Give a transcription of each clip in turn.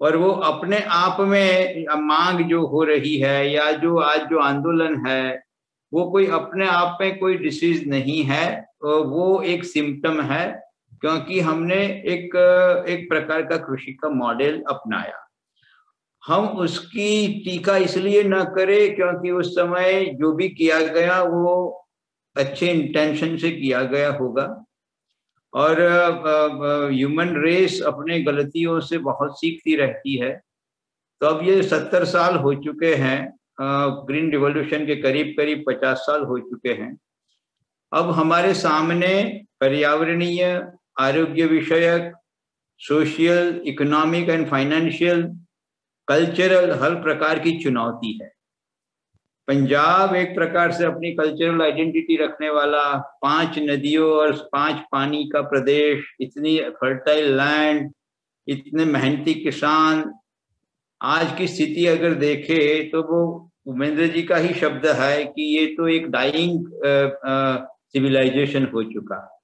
और वो अपने आप में मांग जो हो रही है या जो आज जो आंदोलन है वो कोई अपने आप में कोई डिसीज नहीं है, वो एक सिम्टम है, क्योंकि हमने एक एक प्रकार का कृषि का मॉडल अपनाया। हम उसकी टीका इसलिए न करें क्योंकि उस समय जो भी किया गया वो अच्छे इंटेंशन से किया गया होगा, और ह्यूमन रेस अपने गलतियों से बहुत सीखती रहती है। तो अब ये 70 साल हो चुके हैं, ग्रीन रिवॉल्यूशन के करीब करीब 50 साल हो चुके हैं। अब हमारे सामने पर्यावरणीय, आरोग्य विषयक, social, economic and financial, cultural हर प्रकार की चुनौती है। पंजाब एक प्रकार से अपनी कल्चरल आइडेंटिटी रखने वाला, 5 नदियों और 5 पानी का प्रदेश, इतनी फर्टाइल लैंड, इतने मेहनती किसान, आज की स्थिति अगर देखे तो वो उमेंद्र जी का ही शब्द है कि ये तो एक डाइंग सिविलाइजेशन हो चुका है।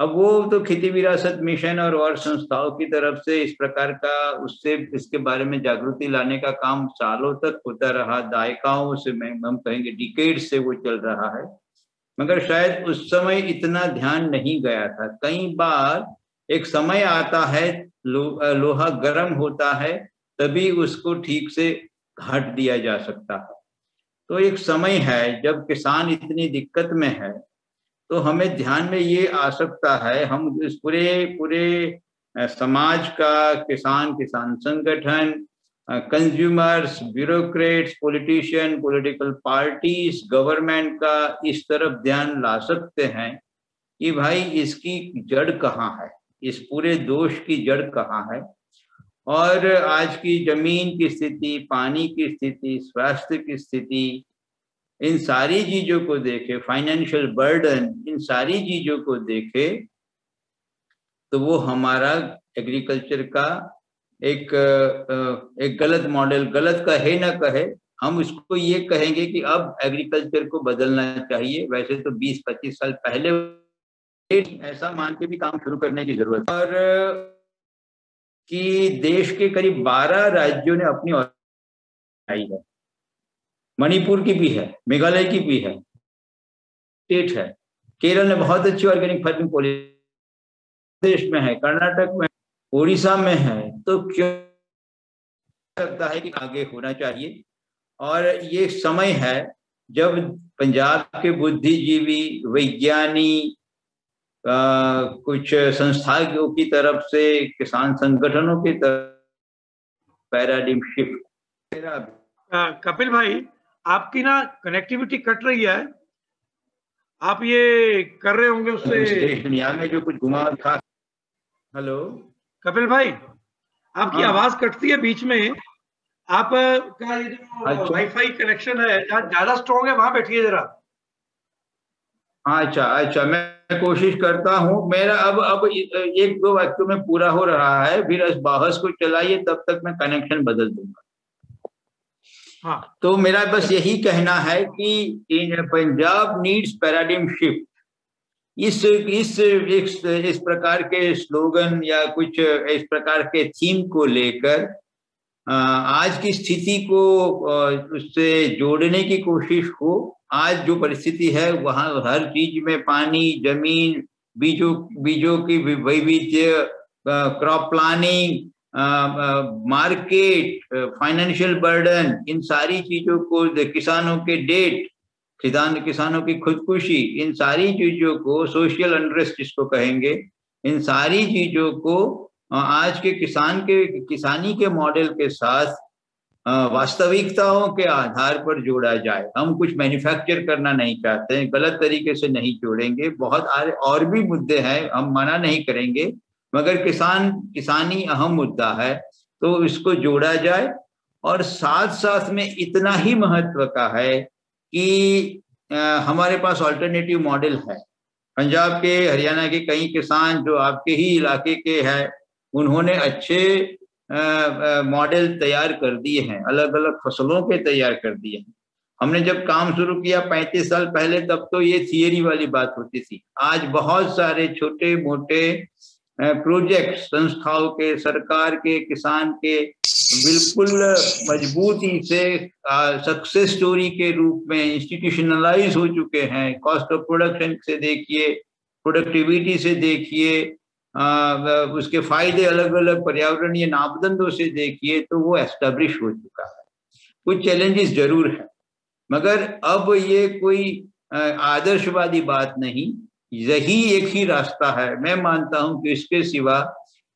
अब वो तो खेती विरासत मिशन और संस्थाओं की तरफ से इस प्रकार का उससे इसके बारे में जागृति लाने का काम सालों तक होता रहा, दायकाओं से, हम कहेंगे डिकेड से वो चल रहा है, मगर शायद उस समय इतना ध्यान नहीं गया था। कई बार एक समय आता है, लोहा गर्म होता है, तभी उसको ठीक से घाट दिया जा सकता है। तो एक समय है जब किसान इतनी दिक्कत में है, तो हमें ध्यान में ये आ सकता है, हम इस पूरे समाज का, किसान संगठन, consumers, bureaucrats, politician, political parties, government का इस तरफ ध्यान ला सकते हैं कि भाई इसकी जड़ कहाँ है, इस पूरे दोष की जड़ कहाँ है। और आज की जमीन की स्थिति, पानी की स्थिति, स्वास्थ्य की स्थिति, इन सारी चीजों को देखे, फाइनेंशियल बर्डन, इन सारी चीजों को देखे, तो वो हमारा एग्रीकल्चर का एक गलत मॉडल, गलत कहे ना कहे, हम इसको ये कहेंगे कि अब एग्रीकल्चर को बदलना चाहिए। वैसे तो 20-25 साल पहले ऐसा मान के भी काम शुरू करने की जरूरत है। और कि देश के करीब 12 राज्यों ने अपनी आई है, मणिपुर की भी है, मेघालय की भी है, स्टेट है, केरल ने बहुत अच्छी ऑर्गेनिक फार्मिंग पॉलिसी देश में है, कर्नाटक में, उड़ीसा में है। तो क्यों लगता है कि आगे होना चाहिए। और ये समय है जब पंजाब के बुद्धिजीवी, वैज्ञानिक, कुछ संस्थाओं की तरफ से, किसान संगठनों की तरफ पैराडिम शिफ्ट। कपिल भाई, आपकी ना कनेक्टिविटी कट रही है, आप ये कर रहे होंगे उससे दुनिया में जो कुछ घुमा था। हेलो कपिल भाई, आपकी आवाज कटती है बीच में। आप का ये जो वाईफाई कनेक्शन है जहाँ ज्यादा स्ट्रॉन्ग है वहां बैठिए जरा। अच्छा, मैं कोशिश करता हूँ। मेरा अब 1-2 वाक्यों में पूरा हो रहा है, फिर इस बहस को चलाइए, तब तक मैं कनेक्शन बदल दूंगा। हाँ, तो मेरा बस यही कहना है कि पंजाब नीड्स पैराडिम शिफ्ट। इस प्रकार के स्लोगन या कुछ इस प्रकार के थीम को लेकर आज की स्थिति को उससे जोड़ने की कोशिश हो। आज जो परिस्थिति है वहाँ हर चीज में पानी, जमीन, बीजों की वैविध्य, crop planning, market, financial burden, इन सारी चीजों को, किसानों के डेट, किसानों की खुदकुशी, इन सारी चीजों को, सोशल अनरेस्ट जिसको कहेंगे, इन सारी चीजों को आज के किसानी के मॉडल के साथ वास्तविकताओं के आधार पर जोड़ा जाए। हम कुछ मैन्युफैक्चर करना नहीं चाहते हैं, गलत तरीके से नहीं जोड़ेंगे। बहुत और भी मुद्दे हैं, हम मना नहीं करेंगे, मगर किसानी अहम मुद्दा है, तो इसको जोड़ा जाए। और साथ साथ में इतना ही महत्व का है कि हमारे पास ऑल्टरनेटिव मॉडल है। पंजाब के, हरियाणा के कई किसान जो आपके ही इलाके के हैं, उन्होंने अच्छे मॉडल तैयार कर दिए हैं, अलग अलग फसलों के तैयार कर दिए हैं। हमने जब काम शुरू किया 35 साल पहले, तब तो ये थियरी वाली बात होती थी। आज बहुत सारे छोटे मोटे प्रोजेक्ट संस्थाओं के, सरकार के, किसान के बिल्कुल मजबूती से सक्सेस स्टोरी के रूप में इंस्टीट्यूशनलाइज हो चुके हैं। कॉस्ट ऑफ प्रोडक्शन से देखिए, प्रोडक्टिविटी से देखिए, उसके फायदे अलग अलग पर्यावरणीय मापदंडों से देखिए, तो वो एस्टेब्लिश हो चुका है। कुछ चैलेंजेस जरूर है, मगर अब ये कोई आदर्शवादी बात नहीं, यही एक ही रास्ता है। मैं मानता हूं कि इसके सिवा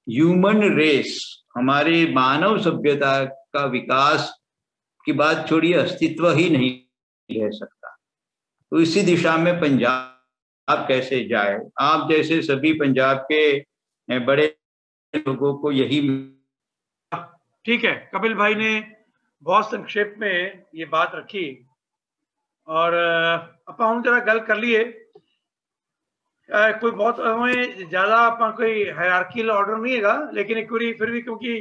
ह्यूमन रेस, हमारे मानव सभ्यता का विकास की बात छोड़िए, अस्तित्व ही नहीं रह सकता। तो इसी दिशा में पंजाब कैसे जाए, आप जैसे सभी पंजाब के बड़े लोगों को यही। ठीक है, कपिल भाई ने बहुत संक्षेप में ये बात रखी और आप हम जरा गल कर लिए। कोई बहुत हमें ज्यादा आप कोई हायरार्किकल ऑर्डर नहीं हैगा, लेकिन एक बारी फिर भी क्योंकि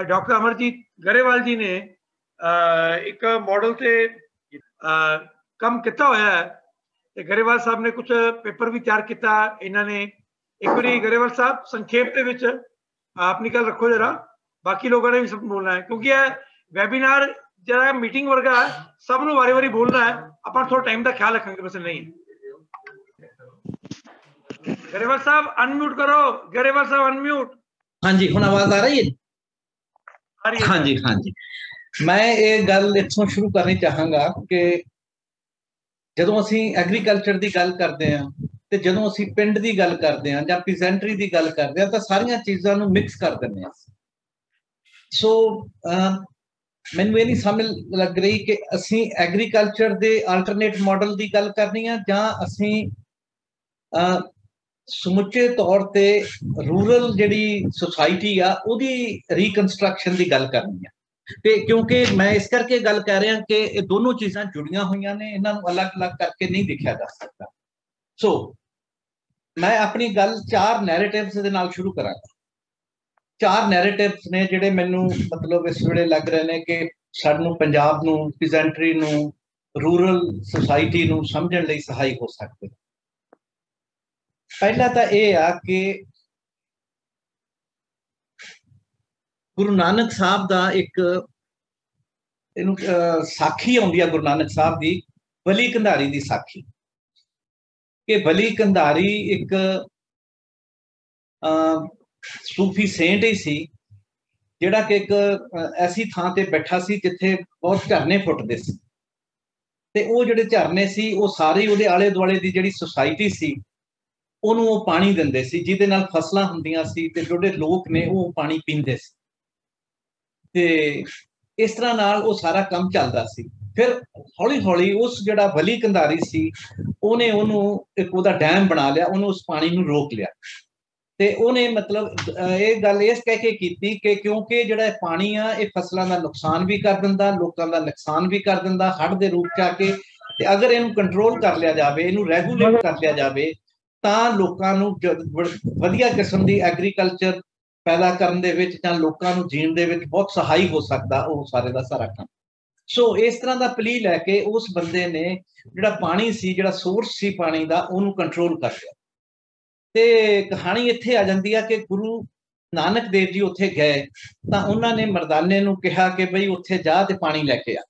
डॉक्टर अमरजीत गरेवाल जी ने एक मॉडल से कम किया होया है, ਤੇ गरेवाल साहब ने कुछ पेपर भी तैयार किया इन्होंने। एक बारी गरेवाल साहब संक्षेप के विच अपनी गल रखो जरा, बाकी लोगों ने भी सब बोलना है, क्योंकि यह वैबीनार जरा मीटिंग वर्गा है, सब नु बारी बारी बोलना है, अपन थोड़ा टाइम का ख्याल रखेंगे बस नहीं। गरेवाल साहब अनम्यूट करो, गरेवाल साहब अनम्यूट। हाँ जी, हुण आवाज आ रही है? हाँ जी, हाँ जी। मैं ये गल इत्थों शुरू करनी चाहांगा कि ਜਦੋਂ ਅਸੀਂ ਐਗਰੀਕਲਚਰ ਦੀ ਗੱਲ ਕਰਦੇ ਹਾਂ ਤੇ ਜਦੋਂ ਅਸੀਂ ਪਿੰਡ ਦੀ ਗੱਲ ਕਰਦੇ ਹਾਂ ਜਾਂ ਪੀਜ਼ੈਂਟਰੀ ਦੀ ਗੱਲ ਕਰਦੇ ਹਾਂ ਤਾਂ ਸਾਰੀਆਂ ਚੀਜ਼ਾਂ ਨੂੰ ਮਿਕਸ ਕਰ ਦਿੰਦੇ ਹਾਂ। ਸੋ ਮੈਨੂੰ ਇਹ ਨਹੀਂ ਸਮਝ ਲੱਗ ਰਹੀ ਕਿ ਅਸੀਂ ਐਗਰੀਕਲਚਰ ਦੇ ਆਲਟਰਨੇਟ ਮਾਡਲ ਦੀ ਗੱਲ ਕਰਨੀ ਆ ਜਾਂ ਅਸੀਂ ਸਮੁੱਚੇ ਤੌਰ ਤੇ ਰੂਰਲ ਜਿਹੜੀ ਸੁਸਾਇਟੀ ਆ ਉਹਦੀ ਰੀਕਨਸਟਰਕਸ਼ਨ ਦੀ ਗੱਲ ਕਰਨੀ ਆ। ਤੇ ਕਿਉਂਕਿ ਮੈਂ ਇਸ ਕਰਕੇ ਗੱਲ ਕਰ ਰਿਹਾ ਕਿ ਇਹ ਦੋਨੋਂ ਚੀਜ਼ਾਂ ਜੁੜੀਆਂ ਹੋਈਆਂ ਨੇ, ਇਹਨਾਂ ਨੂੰ ਅਲੱਗ-ਅਲੱਗ ਕਰਕੇ ਨਹੀਂ ਦੇਖਿਆ ਜਾ ਸਕਦਾ। ਸੋ ਮੈਂ ਆਪਣੀ ਗੱਲ 4 ਨੈਰੇਟਿਵਸ ਦੇ ਨਾਲ ਸ਼ੁਰੂ ਕਰਾਂਗਾ। 4 ਨੈਰੇਟਿਵਸ ਨੇ ਜਿਹੜੇ ਮੈਨੂੰ ਮਤਲਬ ਇਸ ਵੇਲੇ ਲੱਗ ਰਹੇ ਨੇ ਕਿ ਸਾਨੂੰ ਪੰਜਾਬ ਨੂੰ, ਪੀਜ਼ੈਂਟਰੀ ਨੂੰ, ਰੂਰਲ ਸੁਸਾਇਟੀ ਨੂੰ ਸਮਝਣ ਲਈ ਸਹਾਈ ਹੋ ਸਕਦੇ। ਪਹਿਲਾ ਤਾਂ ਇਹ ਆ ਕਿ गुरु नानक साहब का एक साखी आउंदी है, गुरु नानक साहब की बली कंधारी की साखी। कि बली कंधारी एक सूफी सेंट ही सी, जिहड़ा कि एक ऐसी थां ते बैठा सी जिथे बहुत झरने फुटदे सी, ते वो जिहड़े झरने सी वो सारे उहदे आले दुआले दी जिहड़ी सोसाइटी सी ਉਹਨੂੰ ਉਹ पानी दिंदे सी, जिहदे नाल फसलां हुंदियां सी ते जिहड़े लोग ने वो पानी पींदे सी। ਤੇ ਇਸ ਤਰ੍ਹਾਂ ਨਾਲ ਉਹ ਸਾਰਾ ਕੰਮ ਚੱਲਦਾ ਸੀ। ਫਿਰ ਹੌਲੀ ਹੌਲੀ ਉਸ ਜਿਹੜਾ ਬਲੀ ਕੰਧਾਰੀ ਸੀ ਉਹਨੇ ਉਹਨੂੰ ਇੱਕ ਉਹਦਾ ਡੈਮ ਬਣਾ ਲਿਆ, ਉਹਨੂੰ ਉਸ ਪਾਣੀ ਨੂੰ ਰੋਕ ਲਿਆ। ਤੇ ਉਹਨੇ ਮਤਲਬ ਇਹ ਗੱਲ ਇਸ ਕਹਿ ਕੇ ਕੀਤੀ ਕਿ ਕਿਉਂਕਿ ਜਿਹੜਾ ਪਾਣੀ ਆ ਇਹ ਫਸਲਾਂ ਦਾ ਨੁਕਸਾਨ ਵੀ ਕਰ ਦਿੰਦਾ, ਲੋਕਾਂ ਦਾ ਨੁਕਸਾਨ ਵੀ ਕਰ ਦਿੰਦਾ ਹੜ੍ਹ ਦੇ ਰੂਪ ਚ ਆ ਕੇ, ਤੇ ਅਗਰ ਇਹਨੂੰ ਕੰਟਰੋਲ ਕਰ ਲਿਆ ਜਾਵੇ, ਇਹਨੂੰ ਰੈਗੂਲੇਟ ਕਰ ਲਿਆ ਜਾਵੇ ਤਾਂ ਲੋਕਾਂ ਨੂੰ ਵਧੀਆ ਕਿਸਮ ਦੀ ਐਗਰੀਕਲਚਰ पैदा करने दे विच जां लोकां नूं जीण दे विच बहुत सहाई हो सकता वो सारे दा सारा काम। सो इस तरह का प्ली लैके उस बंदे ने जिहड़ा पानी सी, जिहड़ा सोर्स सी पानी दा, उहनूं कंट्रोल कर लिया। ते कहानी इत्थे आ जांदी है कि गुरु नानक देव जी उत्थे गए तां उन्हां ने मर्दाने नूं कहा कि बई उत्थे जा ते पानी लैके आ।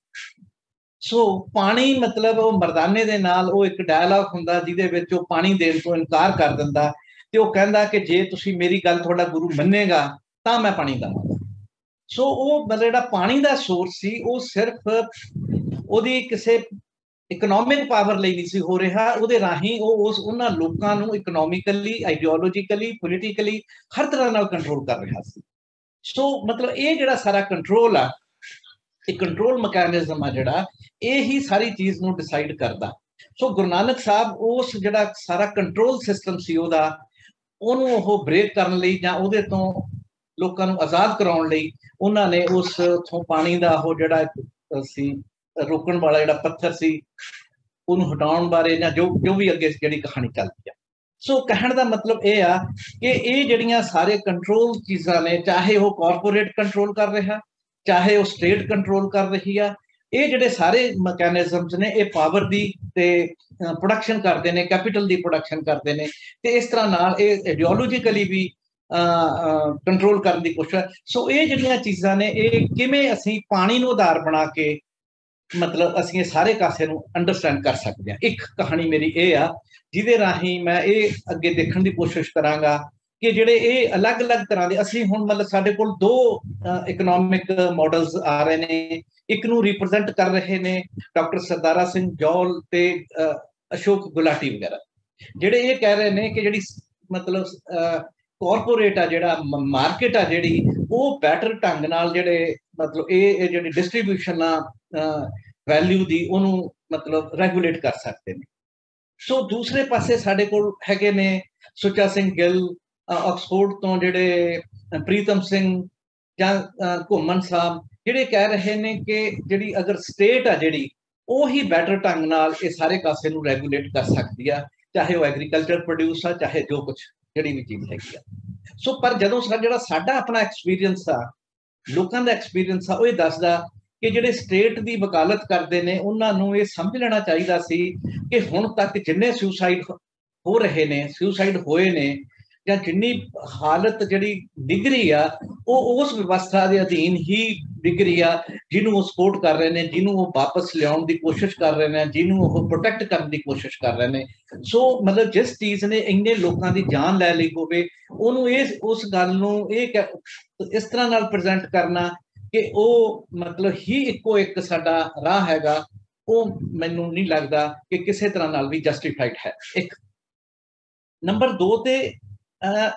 सो पानी मतलब वो मर्दाने दे नाल वो एक डायलॉग हुंदा जिहदे विच वो पानी देण तों इनकार कर दिंदा ਤੇ ਉਹ ਕਹਿੰਦਾ ਕਿ ਜੇ ਤੁਸੀਂ ਮੇਰੀ ਗੱਲ ਤੁਹਾਡਾ ਗੁਰੂ ਮੰਨੇਗਾ ਤਾਂ ਮੈਂ ਪਾਣੀ ਦਵਾਂਗਾ। ਸੋ ਉਹ ਮਤਲਬ ਜਿਹੜਾ ਪਾਣੀ ਦਾ ਸੋਰਸ ਸੀ ਉਹ ਸਿਰਫ ਉਹਦੀ ਕਿਸੇ ਇਕਨੋਮਿਕ ਪਾਵਰ ਲਈ ਨਹੀਂ ਸੀ ਹੋ ਰਿਹਾ, ਉਹਦੇ ਰਾਹੀਂ ਉਹ ਉਹਨਾਂ ਲੋਕਾਂ ਨੂੰ ਇਕਨੋਮਿਕਲੀ, ਆਈਡੀਓਲੋਜੀਕਲੀ, ਪੋਲੀਟੀਕਲੀ ਹਰ ਤਰ੍ਹਾਂ ਨਾਲ ਕੰਟਰੋਲ ਕਰ ਰਿਹਾ ਸੀ। ਸੋ ਮਤਲਬ ਇਹ ਜਿਹੜਾ ਸਾਰਾ ਕੰਟਰੋਲ ਆ, ਇਹ ਕੰਟਰੋਲ ਮੈਕੈਨਿਜ਼ਮ ਆ ਜਿਹੜਾ, ਇਹ ਹੀ ਸਾਰੀ ਚੀਜ਼ ਨੂੰ ਡਿਸਾਈਡ ਕਰਦਾ। ਸੋ ਗੁਰੂ ਨਾਨਕ ਸਾਹਿਬ ਉਸ ਜਿਹੜਾ ਸਾਰਾ ਕੰਟਰੋਲ ਸਿਸਟਮ ਸੀ ਉਹਦਾ, ਉਹਨੂੰ ਉਹ ਬ੍ਰੇਕ ਕਰਨ ਲਈ ਜਾਂ ਉਹਦੇ ਤੋਂ ਲੋਕਾਂ ਨੂੰ ਆਜ਼ਾਦ ਕਰਾਉਣ ਲਈ ਉਹਨਾਂ ਨੇ ਉਸ ਉੱਥੋਂ ਪਾਣੀ ਦਾ ਉਹ ਜਿਹੜਾ ਸੀ ਰੋਕਣ ਵਾਲਾ ਜਿਹੜਾ ਪੱਥਰ ਸੀ ਉਹਨੂੰ ਹਟਾਉਣ ਬਾਰੇ ਜਾਂ ਜੋ ਵੀ ਅੱਗੇ ਜਿਹੜੀ ਕਹਾਣੀ ਚੱਲਦੀ ਆ। ਸੋ ਕਹਿਣ ਦਾ ਮਤਲਬ ਇਹ ਆ ਕਿ ਇਹ ਜਿਹੜੀਆਂ ਸਾਰੇ ਕੰਟਰੋਲ ਚੀਜ਼ਾਂ ਨੇ, ਚਾਹੇ ਉਹ ਕਾਰਪੋਰੇਟ ਕੰਟਰੋਲ ਕਰ ਰਿਹਾ, ਚਾਹੇ ਉਹ ਸਟੇਟ ਕੰਟਰੋਲ ਕਰ ਰਹੀ ਆ, ਇਹ ਜਿਹੜੇ ਸਾਰੇ ਮੈਕੈਨਿਜ਼ਮਸ ਨੇ ਇਹ ਪਾਵਰ ਦੀ ਤੇ ਪ੍ਰੋਡਕਸ਼ਨ ਕਰਦੇ ਨੇ, ਕੈਪੀਟਲ ਦੀ ਪ੍ਰੋਡਕਸ਼ਨ ਕਰਦੇ ਨੇ। ਤੇ ਇਸ ਤਰ੍ਹਾਂ ਨਾਲ ਇਹ ਆਈਡੀਓਲੋਜੀਕਲੀ ਵੀ ਕੰਟਰੋਲ ਕਰਨ ਦੀ ਕੋਸ਼ਿਸ਼। ਸੋ ਇਹ ਜਿਹੜੀਆਂ ਚੀਜ਼ਾਂ ਨੇ ਇਹ ਕਿਵੇਂ ਅਸੀਂ ਪਾਣੀ ਨੂੰ ਆਧਾਰ ਬਣਾ ਕੇ ਮਤਲਬ ਅਸੀਂ ਇਹ ਸਾਰੇ ਕਾਸੇ ਨੂੰ ਅੰਡਰਸਟੈਂਡ ਕਰ ਸਕਦੇ ਹਾਂ। ਇੱਕ ਕਹਾਣੀ ਮੇਰੀ ਇਹ ਆ ਜਿਹਦੇ ਰਾਹੀਂ ਮੈਂ ਇਹ ਅੱਗੇ ਦੇਖਣ ਦੀ ਕੋਸ਼ਿਸ਼ ਕਰਾਂਗਾ ਕਿ ਜਿਹੜੇ ਇਹ ਅਲੱਗ-ਅਲੱਗ ਤਰ੍ਹਾਂ ਦੇ ਅਸੀਂ ਹੁਣ ਮਤਲਬ ਸਾਡੇ ਕੋਲ ਦੋ ਇਕਨੋਮਿਕ ਮਾਡਲਸ ਆ ਰਹੇ ਨੇ। ਇੱਕ ਨੂੰ ਰਿਪਰੈਜ਼ੈਂਟ ਕਰ ਰਹੇ ਨੇ ਡਾਕਟਰ ਸਰਦਾਰਾ ਸਿੰਘ ਜੌਲ ਤੇ ਅਸ਼ੋਕ ਗੁਲਾਟੀ ਵਗੈਰਾ, ਜਿਹੜੇ ਇਹ ਕਹਿ ਰਹੇ ਨੇ ਕਿ ਜਿਹੜੀ ਮਤਲਬ ਕਾਰਪੋਰੇਟ ਆ ਜਿਹੜਾ ਮਾਰਕੀਟ ਆ ਜਿਹੜੀ ਉਹ ਬੈਟਰ ਢੰਗ ਨਾਲ ਜਿਹੜੇ ਮਤਲਬ ਇਹ ਜਿਹੜੀ ਡਿਸਟ੍ਰੀਬਿਊਸ਼ਨ ਆ ਵੈਲਿਊ ਦੀ ਉਹਨੂੰ ਮਤਲਬ ਰੈਗੂਲੇਟ ਕਰ ਸਕਦੇ ਨੇ। ਸੋ ਦੂਸਰੇ ਪਾਸੇ ਸਾਡੇ ਕੋਲ ਹੈਗੇ ਨੇ ਸੁੱਚਾ ਸਿੰਘ ਗਿੱਲ ਆਕਸਫੋਰਡ ਤੋਂ, ਜਿਹੜੇ ਪ੍ਰੀਤਮ ਸਿੰਘ ਜਾਂ ਘੁੰਮਣ ਸਾਹਿਬ, ਜਿਹੜੇ ਕਹਿ ਰਹੇ ਨੇ ਕਿ ਜਿਹੜੀ ਅਗਰ ਸਟੇਟ ਆ ਜਿਹੜੀ ਉਹ ਹੀ ਬੈਟਰ ਢੰਗ ਨਾਲ ਇਹ ਸਾਰੇ ਕਾਸੇ ਨੂੰ ਰੈਗੂਲੇਟ ਕਰ ਸਕਦੀ ਆ, ਚਾਹੇ ਉਹ ਐਗਰੀਕਲਚਰ ਪ੍ਰੋਡਿਊਸ ਆ ਚਾਹੇ ਜੋ ਕੁਛ ਜਿਹੜੀ ਵੀ ਚੀਜ਼ ਹੈਗੀ ਆ। ਸੋ ਪਰ ਜਦੋਂ ਜਿਹੜਾ ਸਾਡਾ ਆਪਣਾ ਐਕਸਪੀਰੀਅੰਸ ਆ, ਲੋਕਾਂ ਦਾ ਐਕਸਪੀਰੀਅੰਸ ਆ, ਉਹ ਇਹ ਦੱਸਦਾ ਕਿ ਜਿਹੜੇ ਸਟੇਟ ਦੀ ਵਕਾਲਤ ਕਰਦੇ ਨੇ ਉਹਨਾਂ ਨੂੰ ਇਹ ਸਮਝ ਲੈਣਾ ਚਾਹੀਦਾ ਸੀ ਕਿ ਹੁਣ ਤੱਕ ਜਿੰਨੇ ਸੁਸਾਈਡ ਹੋ ਰਹੇ ਨੇ, ਸੁਸਾਈਡ ਹੋਏ ਨੇ, ਜਾਂ ਜਿੰਨੀ ਹਾਲਤ ਜਿਹੜੀ ਡਿੱਗ ਰਹੀ ਆ ਉਹ ਉਸ ਵਿਵਸਥਾ ਦੇ ਅਧੀਨ ਹੀ ਡਿੱਗ ਰਹੀ ਆ ਜਿਹਨੂੰ ਉਹ ਸਪੋਰਟ ਕਰ ਰਹੇ ਨੇ, ਜਿਹਨੂੰ ਉਹ ਵਾਪਸ ਲਿਆਉਣ ਦੀ ਕੋਸ਼ਿਸ਼ ਕਰ ਰਹੇ ਨੇ, ਜਿਹਨੂੰ ਉਹ ਪ੍ਰੋਟੈਕਟ ਕਰਨ ਦੀ ਕੋਸ਼ਿਸ਼ ਕਰ ਰਹੇ ਨੇ। ਸੋ ਮਤਲਬ ਜਿਸ ਚੀਜ਼ ਨੇ ਇੰਨੇ ਲੋਕਾਂ ਦੀ ਜਾਨ ਲੈ ਲਈ ਹੋਵੇ ਉਹਨੂੰ ਉਸ ਗੱਲ ਨੂੰ ਇਸ ਤਰ੍ਹਾਂ ਨਾਲ ਪ੍ਰੈਜ਼ੈਂਟ ਕਰਨਾ ਕਿ ਉਹ ਮਤਲਬ ਹੀ ਇੱਕੋ ਇੱਕ ਸਾਡਾ ਰਾਹ ਹੈਗਾ, ਉਹ ਮੈਨੂੰ ਨਹੀਂ ਲੱਗਦਾ ਕਿ ਕਿਸੇ ਤਰ੍ਹਾਂ ਨਾਲ ਵੀ ਜਸਟੀਫਾਈਡ ਹੈ। ਇੱਕ ਨੰਬਰ 2 ਤੇ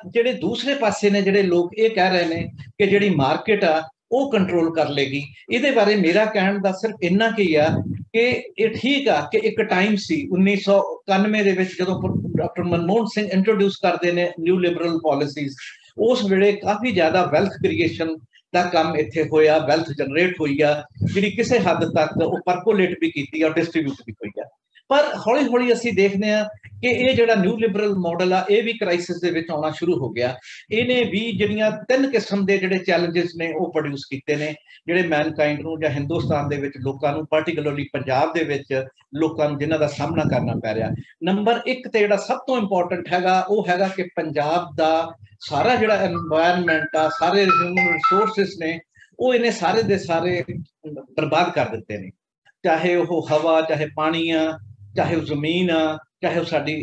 ਜਿਹੜੇ ਦੂਸਰੇ ਪਾਸੇ ਨੇ ਜਿਹੜੇ ਲੋਕ ਇਹ ਕਹਿ ਰਹੇ ਨੇ ਕਿ ਜਿਹੜੀ ਮਾਰਕੀਟ ਆ ਉਹ ਕੰਟਰੋਲ ਕਰ ਲੇਗੀ, ਇਹਦੇ ਬਾਰੇ ਮੇਰਾ ਕਹਿਣ ਦਾ ਸਿਰਫ ਇੰਨਾ ਕੀ ਆ ਕਿ ਇਹ ਠੀਕ ਆ ਕਿ ਇੱਕ ਟਾਈਮ ਸੀ 1991 ਦੇ ਵਿੱਚ ਜਦੋਂ ਡਾਕਟਰ ਮਨਮੋਹਨ ਸਿੰਘ ਇੰਟਰੋਡਿਊਸ ਕਰਦੇ ਨੇ ਨਿਊ ਲਿਬਰਲ ਪਾਲਿਸੀਜ਼, ਉਸ ਵੇਲੇ ਕਾਫੀ ਜ਼ਿਆਦਾ ਵੈਲਥ ਕ੍ਰੀਏਸ਼ਨ ਦਾ ਕੰਮ ਇੱਥੇ ਹੋਇਆ, ਵੈਲਥ ਜਨਰੇਟ ਹੋਈ ਆ ਜਿਹੜੀ ਕਿਸੇ ਹੱਦ ਤੱਕ ਉਹ ਪਰਕੋਲੇਟ ਵੀ ਕੀਤੀ ਆ, ਡਿਸਟ੍ਰੀਬਿਊਟ ਵੀ ਹੋਈ ਆ। ਪਰ ਹੌਲੀ ਹੌਲੀ ਅਸੀਂ ਦੇਖਦੇ ਹਾਂ ਕਿ ਇਹ ਜਿਹੜਾ ਨਿਊ ਲਿਬਰਲ ਮਾਡਲ ਆ ਇਹ ਵੀ ਕ੍ਰਾਈਸਿਸ ਦੇ ਵਿੱਚ ਆਉਣਾ ਸ਼ੁਰੂ ਹੋ ਗਿਆ। ਇਹਨੇ ਵੀ ਜਿਹੜੀਆਂ 3 ਕਿਸਮ ਦੇ ਜਿਹੜੇ ਚੈਲੰਜਸ ਨੇ ਉਹ ਪ੍ਰੋਡਿਊਸ ਕੀਤੇ ਨੇ, ਜਿਹੜੇ ਮੈਨਕਾਈਂਡ ਨੂੰ ਜਾਂ ਹਿੰਦੁਸਤਾਨ ਦੇ ਵਿੱਚ ਲੋਕਾਂ ਨੂੰ, ਪਾਰਟੀਕੂਲਰਲੀ ਪੰਜਾਬ ਦੇ ਵਿੱਚ ਲੋਕਾਂ ਨੂੰ ਜਿਨ੍ਹਾਂ ਦਾ ਸਾਹਮਣਾ ਕਰਨਾ ਪੈ ਰਿਹਾ। ਨੰਬਰ 1 ਤੇ ਜਿਹੜਾ ਸਭ ਤੋਂ ਇੰਪੋਰਟੈਂਟ ਹੈਗਾ ਉਹ ਹੈਗਾ ਕਿ ਪੰਜਾਬ ਦਾ ਸਾਰਾ ਜਿਹੜਾ ਐਨਵਾਇਰਨਮੈਂਟ ਆ, ਸਾਰੇ ਹਿਊਮਨ ਰਿਸੋਰਸਿਸ ਨੇ ਉਹ ਇਹਨੇ ਸਾਰੇ ਦੇ ਸਾਰੇ ਬਰਬਾਦ ਕਰ ਦਿੱਤੇ ਨੇ, ਚਾਹੇ ਉਹ ਹਵਾ, ਚਾਹੇ ਪਾਣੀ ਆ, ਚਾਹੇ ਉਹ ਜ਼ਮੀਨ ਆ, ਚਾਹੇ ਉਹ ਸਾਡੀ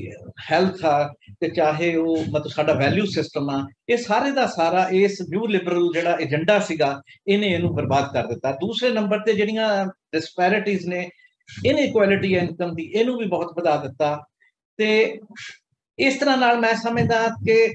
ਹੈਲਥ ਆ, ਤੇ ਚਾਹੇ ਉਹ ਮਤਲਬ ਸਾਡਾ ਵੈਲਿਊ ਸਿਸਟਮ ਆ, ਇਹ ਸਾਰੇ ਦਾ ਸਾਰਾ ਇਸ ਨਿਊ ਲਿਬਰਲ ਜਿਹੜਾ ਏਜੰਡਾ ਸੀਗਾ ਇਹਨੇ ਇਹਨੂੰ ਬਰਬਾਦ ਕਰ ਦਿੱਤਾ। ਦੂਸਰੇ ਨੰਬਰ ਤੇ ਜਿਹੜੀਆਂ ਡਿਸਪੈਰਿਟੀਜ਼ ਨੇ, ਇਨਇਕੁਐਲਿਟੀ ਇਨਕਮ ਦੀ, ਇਹਨੂੰ ਵੀ ਬਹੁਤ ਵਧਾ ਦਿੱਤਾ। ਤੇ ਇਸ ਤਰ੍ਹਾਂ ਨਾਲ ਮੈਂ ਸਮਝਦਾ ਕਿ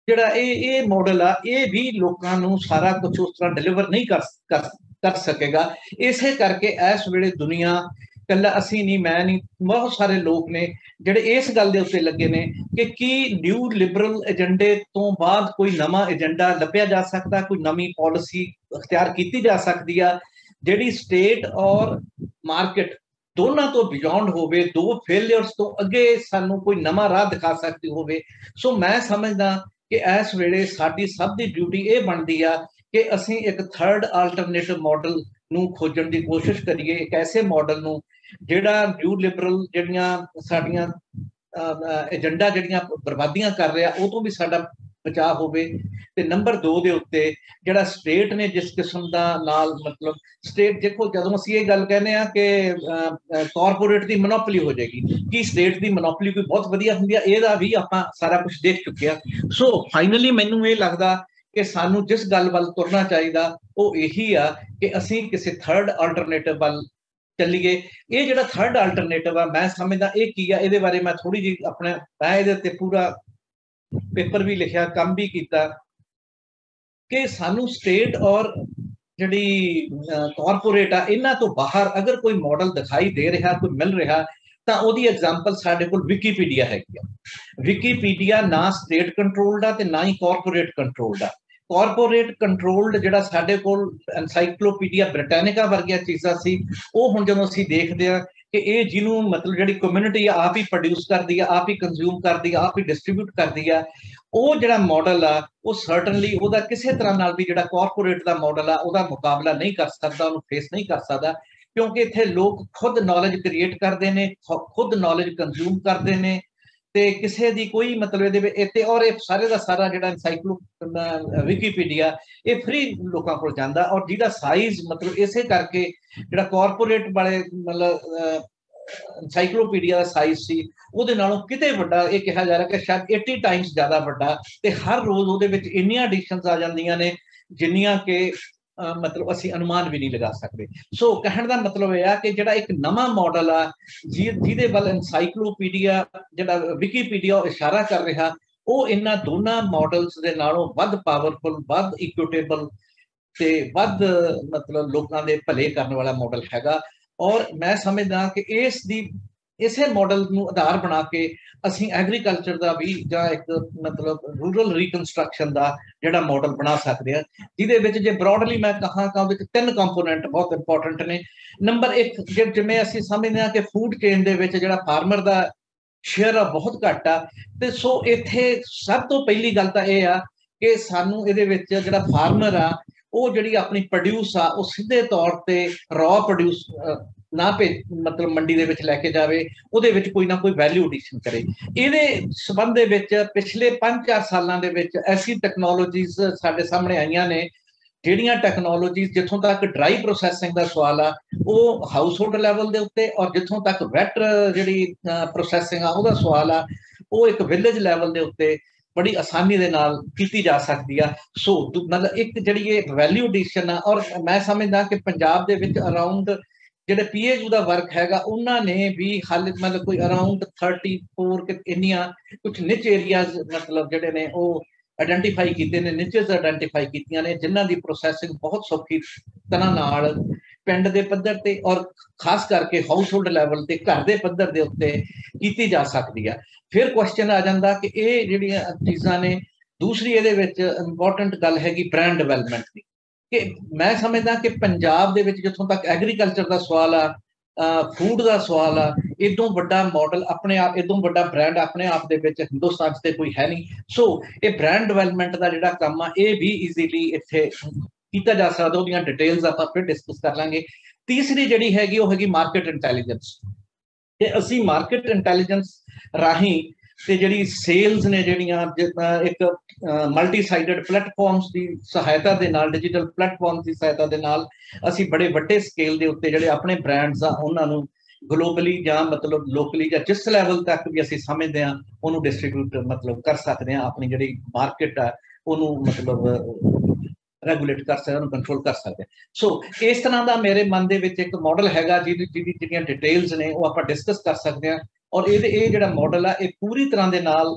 ਜਿਹੜਾ ਇਹ ਮਾਡਲ ਆ ਇਹ ਵੀ ਲੋਕਾਂ ਨੂੰ ਸਾਰਾ ਕੁਝ ਉਸ ਤਰ੍ਹਾਂ ਡਿਲੀਵਰ ਨਹੀਂ ਕਰ ਸਕੇਗਾ। ਇਸੇ ਕਰਕੇ ਇਸ ਵੇਲੇ ਦੁਨੀਆ, ਕੱਲਾ ਅਸੀਂ ਨਹੀਂ, ਮੈਂ ਨਹੀਂ, ਬਹੁਤ ਸਾਰੇ ਲੋਕ ਨੇ ਜਿਹੜੇ ਇਸ ਗੱਲ ਦੇ ਉੱਤੇ ਲੱਗੇ ਨੇ ਕਿ ਕੀ ਨਿਊ ਲਿਬਰਲ ਏਜੰਡੇ ਤੋਂ ਬਾਅਦ ਕੋਈ ਨਵਾਂ ਏਜੰਡਾ ਲੱਭਿਆ ਜਾ ਸਕਦਾ, ਕੋਈ ਨਵੀਂ ਪਾਲਿਸੀ ਅਖਤਿਆਰ ਕੀਤੀ ਜਾ ਸਕਦੀ ਆ ਜਿਹੜੀ ਸਟੇਟ ਔਰ ਮਾਰਕੀਟ ਦੋਨਾਂ ਤੋਂ ਬਿਯੋਂਡ ਹੋਵੇ, ਦੋ ਫੇਲਿਅਰਸ ਤੋਂ ਅੱਗੇ ਸਾਨੂੰ ਕੋਈ ਨਵਾਂ ਰਾਹ ਦਿਖਾ ਸਕਦੀ ਹੋਵੇ। ਸੋ ਮੈਂ ਸਮਝਦਾ ਕਿ ਇਸ ਵੇਲੇ ਸਾਡੀ ਸਭ ਦੀ ਡਿਊਟੀ ਇਹ ਬਣਦੀ ਆ ਕਿ ਅਸੀਂ ਇੱਕ ਥਰਡ ਆਲਟਰਨੇਟਿਵ ਮਾਡਲ ਨੂੰ ਖੋਜਣ ਦੀ ਕੋਸ਼ਿਸ਼ ਕਰੀਏ, ਇੱਕ ਐਸੇ ਮਾਡਲ ਨੂੰ ਜਿਹੜਾ ਨਿਊ ਲਿਬਰਲ ਜਿਹੜੀਆਂ ਸਾਡੀਆਂ ਏਜੰਡਾ ਜਿਹੜੀਆਂ ਬਰਬਾਦੀਆਂ ਕਰ ਰਿਹਾ ਉਹ ਤੋਂ ਵੀ ਸਾਡਾ ਬਚਾਅ ਹੋਵੇ। ਤੇ ਨੰਬਰ 2 ਦੇ ਉੱਤੇ ਜਿਹੜਾ ਸਟੇਟ ਨੇ ਜਿਸ ਕਿਸਮ ਦਾ ਨਾਲ ਮਤਲਬ ਸਟੇਟ, ਦੇਖੋ ਜਦੋਂ ਅਸੀਂ ਇਹ ਗੱਲ ਕਹਿੰਦੇ ਆ ਕਿ ਕਾਰਪੋਰੇਟ ਦੀ ਮੋਨੋਪੋਲੀ ਹੋ ਜਾਏਗੀ, ਕਿ ਸਟੇਟ ਦੀ ਮੋਨੋਪੋਲੀ ਕੋਈ ਬਹੁਤ ਵਧੀਆ ਹੁੰਦੀ ਆ, ਇਹਦਾ ਵੀ ਆਪਾਂ ਸਾਰਾ ਕੁਝ ਦੇਖ ਚੁੱਕੇ ਆ। ਸੋ ਫਾਈਨਲੀ ਮੈਨੂੰ ਇਹ ਲੱਗਦਾ ਕਿ ਸਾਨੂੰ ਜਿਸ ਗੱਲ ਵੱਲ ਤੁਰਨਾ ਚਾਹੀਦਾ ਉਹ ਇਹੀ ਆ ਕਿ ਅਸੀਂ ਕਿਸੇ ਥਰਡ ਆਲਟਰਨੇਟਿਵ ਵੱਲ ਚੱਲੀਏ। ਇਹ ਜਿਹੜਾ ਥਰਡ ਆਲਟਰਨੇਟਿਵ ਆ ਮੈਂ ਸਮਝਦਾ ਇਹ ਕੀ ਆ, ਇਹਦੇ ਬਾਰੇ ਮੈਂ ਥੋੜੀ ਜਿਹੀ ਮੈਂ ਇਹਦੇ ਉੱਤੇ ਪੂਰਾ ਪੇਪਰ ਵੀ ਲਿਖਿਆ, ਕੰਮ ਵੀ ਕੀਤਾ ਕਿ ਸਾਨੂੰ ਸਟੇਟ ਔਰ ਜਿਹੜੀ ਕਾਰਪੋਰੇਟ ਆ ਇਹਨਾਂ ਤੋਂ ਬਾਹਰ ਅਗਰ ਕੋਈ ਮਾਡਲ ਦਿਖਾਈ ਦੇ ਰਿਹਾ, ਕੋਈ ਮਿਲ ਰਿਹਾ, ਤਾਂ ਉਹਦੀ ਐਗਜ਼ਾਮਪਲ ਸਾਡੇ ਕੋਲ ਵਿਕੀਪੀਡੀਆ ਹੈਗੀ ਆ। ਵਿਕੀਪੀਡੀਆ ਨਾ ਸਟੇਟ ਕੰਟਰੋਲਡ ਆ ਤੇ ਨਾ ਹੀ ਕਾਰਪੋਰੇਟ ਕੰਟਰੋਲਡ ਆ। ਕਾਰਪੋਰੇਟ ਕੰਟਰੋਲਡ ਜਿਹੜਾ ਸਾਡੇ ਕੋਲ ਐਨਸਾਈਕਲੋਪੀਡੀਆ ਬ੍ਰਿਟੈਨਿਕਾ ਵਰਗੀਆਂ ਚੀਜ਼ਾਂ ਸੀ, ਉਹ ਹੁਣ ਜਦੋਂ ਅਸੀਂ ਦੇਖਦੇ ਆ ਕਿ ਇਹ ਜਿਹਨੂੰ ਮਤਲਬ ਜਿਹੜੀ ਕਮਿਊਨਿਟੀ ਆਪ ਹੀ ਪ੍ਰੋਡਿਊਸ ਕਰਦੀ ਆ, ਆਪ ਹੀ ਕੰਜ਼ਿਊਮ ਕਰਦੀ ਆ, ਆਪ ਹੀ ਡਿਸਟ੍ਰੀਬਿਊਟ ਕਰਦੀ ਆ, ਉਹ ਜਿਹੜਾ ਮਾਡਲ ਆ ਉਹ ਸਰਟਨਲੀ ਉਹਦਾ ਕਿਸੇ ਤਰ੍ਹਾਂ ਨਾਲ ਵੀ ਜਿਹੜਾ ਕਾਰਪੋਰੇਟ ਦਾ ਮਾਡਲ ਆ ਉਹਦਾ ਮੁਕਾਬਲਾ ਨਹੀਂ ਕਰ ਸਕਦਾ, ਉਹਨੂੰ ਫੇਸ ਨਹੀਂ ਕਰ ਸਕਦਾ, ਕਿਉਂਕਿ ਇੱਥੇ ਲੋਕ ਖੁਦ ਨੌਲੇਜ ਕ੍ਰੀਏਟ ਕਰਦੇ ਨੇ, ਖੁਦ ਨੌਲੇਜ ਕੰਜ਼ਿਊਮ ਕਰਦੇ ਨੇ ਤੇ ਕਿਸੇ ਦੀ ਕੋਈ ਮਤਲਬ ਇਹਦੇ ਔਰ ਇਹ ਸਾਰੇ ਦਾ ਸਾਰਾ ਜਿਹੜਾ ਐਨਸਾਈਕਲੋ ਵਿਕੀਪੀਡੀਆ ਇਹ ਫ੍ਰੀ ਲੋਕਾਂ ਕੋਲ ਜਾਂਦਾ, ਔਰ ਜਿਹਦਾ ਸਾਈਜ਼ ਮਤਲਬ ਇਸੇ ਕਰਕੇ ਜਿਹੜਾ ਕਾਰਪੋਰੇਟ ਵਾਲੇ ਮਤਲਬ ਐਨਸਾਈਕਲੋਪੀਡੀਆ ਦਾ ਸਾਈਜ਼ ਸੀ ਉਹਦੇ ਨਾਲੋਂ ਕਿਤੇ ਵੱਡਾ ਇਹ ਕਿਹਾ ਜਾ ਰਿਹਾ ਕਿ ਸ਼ਾਇਦ 80 ਟਾਈਮਸ ਜ਼ਿਆਦਾ ਵੱਡਾ, ਤੇ ਹਰ ਰੋਜ਼ ਉਹਦੇ ਵਿੱਚ ਇੰਨੀਆਂ ਐਡੀਸ਼ਨਸ ਆ ਜਾਂਦੀਆਂ ਨੇ ਜਿੰਨੀਆਂ ਕਿ ਮਤਲਬ ਅਸੀਂ ਅਨੁਮਾਨ ਵੀ ਨਹੀਂ ਲਗਾ ਸਕਦੇ। ਸੋ ਕਹਿਣ ਦਾ ਮਤਲਬ ਇਹ ਆ ਕਿ ਜਿਹੜਾ ਇੱਕ ਨਵਾਂ ਮਾਡਲ ਆ ਜਿਹਦੇ ਵੱਲ ਐਨਸਾਈਕਲੋਪੀਡੀਆ ਜਿਹੜਾ ਵਿਕੀਪੀਡੀਆ ਇਸ਼ਾਰਾ ਕਰ ਰਿਹਾ, ਉਹ ਇਹਨਾਂ ਦੋਨਾਂ ਮਾਡਲਸ ਦੇ ਨਾਲੋਂ ਵੱਧ ਪਾਵਰਫੁਲ, ਵੱਧ ਇਕੁਇਟੇਬਲ ਤੇ ਵੱਧ ਮਤਲਬ ਲੋਕਾਂ ਦੇ ਭਲੇ ਕਰਨ ਵਾਲਾ ਮਾਡਲ ਹੈਗਾ। ਔਰ ਮੈਂ ਸਮਝਦਾ ਕਿ ਇਸੇ ਮਾਡਲ ਨੂੰ ਆਧਾਰ ਬਣਾ ਕੇ ਅਸੀਂ ਐਗਰੀਕਲਚਰ ਦਾ ਵੀ ਜਾਂ ਇੱਕ ਮਤਲਬ ਰੂਰਲ ਰੀਕਨਸਟਰਕਸ਼ਨ ਦਾ ਜਿਹੜਾ ਮਾਡਲ ਬਣਾ ਸਕਦੇ ਹਾਂ, ਜਿਹਦੇ ਵਿੱਚ ਜੇ ਬ੍ਰੌਡਲੀ ਮੈਂ ਕਹਾਂ ਤਾਂ ਉਹਦੇ 3 ਕੰਪੋਨੈਂਟ ਬਹੁਤ ਇੰਪੋਰਟੈਂਟ ਨੇ। ਨੰਬਰ 1, ਜਿਵੇਂ ਅਸੀਂ ਸਮਝਦੇ ਹਾਂ ਕਿ ਫੂਡ ਚੇਨ ਦੇ ਵਿੱਚ ਜਿਹੜਾ ਫਾਰਮਰ ਦਾ ਸ਼ੇਅਰ ਆ ਬਹੁਤ ਘੱਟ ਆ, ਤੇ ਸੋ ਇੱਥੇ ਸਭ ਤੋਂ ਪਹਿਲੀ ਗੱਲ ਤਾਂ ਇਹ ਆ ਕਿ ਸਾਨੂੰ ਇਹਦੇ ਵਿੱਚ ਜਿਹੜਾ ਫਾਰਮਰ ਆ ਉਹ ਜਿਹੜੀ ਆਪਣੀ ਪ੍ਰੋਡਿਊਸ ਆ ਉਹ ਸਿੱਧੇ ਤੌਰ ਤੇ ਰॉ ਪ੍ਰੋਡਿਊਸ ਨਾ ਮਤਲਬ ਮੰਡੀ ਦੇ ਵਿੱਚ ਲੈ ਕੇ ਜਾਵੇ, ਉਹਦੇ ਵਿੱਚ ਕੋਈ ਨਾ ਕੋਈ ਵੈਲਿਊ ਐਡੀਸ਼ਨ ਕਰੇ। ਇਹਦੇ ਸੰਬੰਧ ਦੇ ਵਿੱਚ ਪਿਛਲੇ 5-4 ਸਾਲਾਂ ਦੇ ਵਿੱਚ ਐਸੀ ਟੈਕਨੋਲੋਜੀਜ਼ ਸਾਡੇ ਸਾਹਮਣੇ ਆਈਆਂ ਨੇ, ਜਿਹੜੀਆਂ ਟੈਕਨੋਲੋਜੀਜ਼ ਜਿੱਥੋਂ ਤੱਕ ਡਰਾਈ ਪ੍ਰੋਸੈਸਿੰਗ ਦਾ ਸਵਾਲ ਆ ਉਹ ਹਾਊਸ ਹੋਲਡ ਲੈਵਲ ਦੇ ਉੱਤੇ, ਔਰ ਜਿੱਥੋਂ ਤੱਕ ਵੈਟ ਜਿਹੜੀ ਪ੍ਰੋਸੈਸਿੰਗ ਆ ਉਹਦਾ ਸਵਾਲ ਆ ਉਹ ਇੱਕ ਵਿਲੇਜ ਲੈਵਲ ਦੇ ਉੱਤੇ ਬੜੀ ਆਸਾਨੀ ਦੇ ਨਾਲ ਕੀਤੀ ਜਾ ਸਕਦੀ ਆ। ਸੋ ਮਤਲਬ ਇੱਕ ਜਿਹੜੀ ਇਹ ਵੈਲਿਊ ਐਡੀਸ਼ਨ ਆ, ਔਰ ਮੈਂ ਸਮਝਦਾ ਕਿ ਪੰਜਾਬ ਦੇ ਵਿੱਚ ਅਰਾਊਂਡ ਜਿਹੜੇ PHU ਦਾ ਵਰਕ ਹੈਗਾ ਉਹਨਾਂ ਨੇ ਵੀ ਹਾਲੇ ਮਤਲਬ ਕੋਈ ਅਰਾਊਂਡ 34 ਇੰਨੀਆਂ ਕੁਝ ਨਿਚ ਏਰੀਆਜ਼ ਮਤਲਬ ਜਿਹੜੇ ਨੇ ਉਹ ਆਇਡੈਂਟੀਫਾਈ ਕੀਤੇ ਨੇ, ਨਿਚੇਸ ਆਇਡੈਂਟੀਫਾਈ ਕੀਤੀਆਂ ਨੇ, ਜਿਨ੍ਹਾਂ ਦੀ ਪ੍ਰੋਸੈਸਿੰਗ ਬਹੁਤ ਸੌਖੀ ਤਰ੍ਹਾਂ ਨਾਲ ਪਿੰਡ ਦੇ ਪੱਧਰ ਤੇ ਔਰ ਖਾਸ ਕਰਕੇ ਹਾਊਸ ਹੋਲਡ ਲੈਵਲ ਤੇ ਘਰ ਦੇ ਪੱਧਰ ਦੇ ਉੱਤੇ ਕੀਤੀ ਜਾ ਸਕਦੀ ਆ। ਫਿਰ ਕੁਐਸਚਨ ਆ ਜਾਂਦਾ ਕਿ ਇਹ ਜਿਹੜੀਆਂ ਚੀਜ਼ਾਂ ਨੇ, ਦੂਸਰੀ ਇਹਦੇ ਵਿੱਚ ਇੰਪੋਰਟੈਂਟ ਗੱਲ ਹੈਗੀ ਬ੍ਰਾਂਡ ਡਿਵੈਲਪਮੈਂਟ ਦੀ, ਕਿ ਮੈਂ ਸਮਝਦਾ ਕਿ ਪੰਜਾਬ ਦੇ ਵਿੱਚ ਜਿੱਥੋਂ ਤੱਕ ਐਗਰੀਕਲਚਰ ਦਾ ਸਵਾਲ ਆ, ਫੂਡ ਦਾ ਸਵਾਲ ਆ, ਇਦੋਂ ਵੱਡਾ ਮਾਡਲ ਆਪਣੇ ਆਪ, ਇਦੋਂ ਵੱਡਾ ਬ੍ਰਾਂਡ ਆਪਣੇ ਆਪ ਦੇ ਵਿੱਚ ਹਿੰਦੁਸਤਾਨ 'ਚ ਤੇ ਕੋਈ ਹੈ ਨਹੀਂ। ਸੋ ਇਹ ਬ੍ਰਾਂਡ ਡਿਵੈਲਪਮੈਂਟ ਦਾ ਜਿਹੜਾ ਕੰਮ ਆ ਇਹ ਵੀ ਈਜ਼ੀਲੀ ਇੱਥੇ ਕੀਤਾ ਜਾ ਸਕਦਾ, ਉਹਦੀਆਂ ਡਿਟੇਲਸ ਆਪਾਂ ਫਿਰ ਡਿਸਕਸ ਕਰ ਲਾਂਗੇ। ਤੀਸਰੀ ਜਿਹੜੀ ਹੈਗੀ ਉਹ ਹੈਗੀ ਮਾਰਕੀਟ ਇੰਟੈਲੀਜੈਂਸ, ਤੇ ਅਸੀਂ ਮਾਰਕੀਟ ਇੰਟੈਲੀਜੈਂਸ ਰਾਹੀਂ ਤੇ ਜਿਹੜੀ ਸੇਲਸ ਨੇ ਜਿਹੜੀਆਂ ਇੱਕ ਮਲਟੀ ਸਾਈਡਡ ਪਲੇਟਫਾਰਮਸ ਦੀ ਸਹਾਇਤਾ ਦੇ ਨਾਲ, ਡਿਜੀਟਲ ਪਲੇਟਫਾਰਮਸ ਦੀ ਸਹਾਇਤਾ ਦੇ ਨਾਲ ਅਸੀਂ ਬੜੇ ਵੱਡੇ ਸਕੇਲ ਦੇ ਉੱਤੇ ਜਿਹੜੇ ਆਪਣੇ ਬ੍ਰਾਂਡਸ ਆ ਉਹਨਾਂ ਨੂੰ ਗਲੋਬਲੀ ਜਾਂ ਮਤਲਬ ਲੋਕਲੀ ਜਾਂ ਜਿਸ ਲੈਵਲ ਤੱਕ ਵੀ ਅਸੀਂ ਸਮਝਦੇ ਹਾਂ ਉਹਨੂੰ ਡਿਸਟ੍ਰੀਬਿਊਟ ਮਤਲਬ ਕਰ ਸਕਦੇ ਹਾਂ, ਆਪਣੀ ਜਿਹੜੀ ਮਾਰਕੀਟ ਆ ਉਹਨੂੰ ਮਤਲਬ ਰੈਗੂਲੇਟ ਕਰ ਸਕਦੇ, ਉਹਨੂੰ ਕੰਟਰੋਲ ਕਰ ਸਕਦੇ। ਸੋ ਇਸ ਤਰ੍ਹਾਂ ਦਾ ਮੇਰੇ ਮਨ ਦੇ ਵਿੱਚ ਇੱਕ ਮਾਡਲ ਹੈਗਾ ਜਿਹੜੀਆਂ ਡਿਟੇਲਸ ਨੇ ਉਹ ਆਪਾਂ ਡਿਸਕਸ ਕਰ ਸਕਦੇ ਹਾਂ। ਔਰ ਇਹ ਜਿਹੜਾ ਮਾਡਲ ਆ ਇਹ ਪੂਰੀ ਤਰ੍ਹਾਂ ਦੇ ਨਾਲ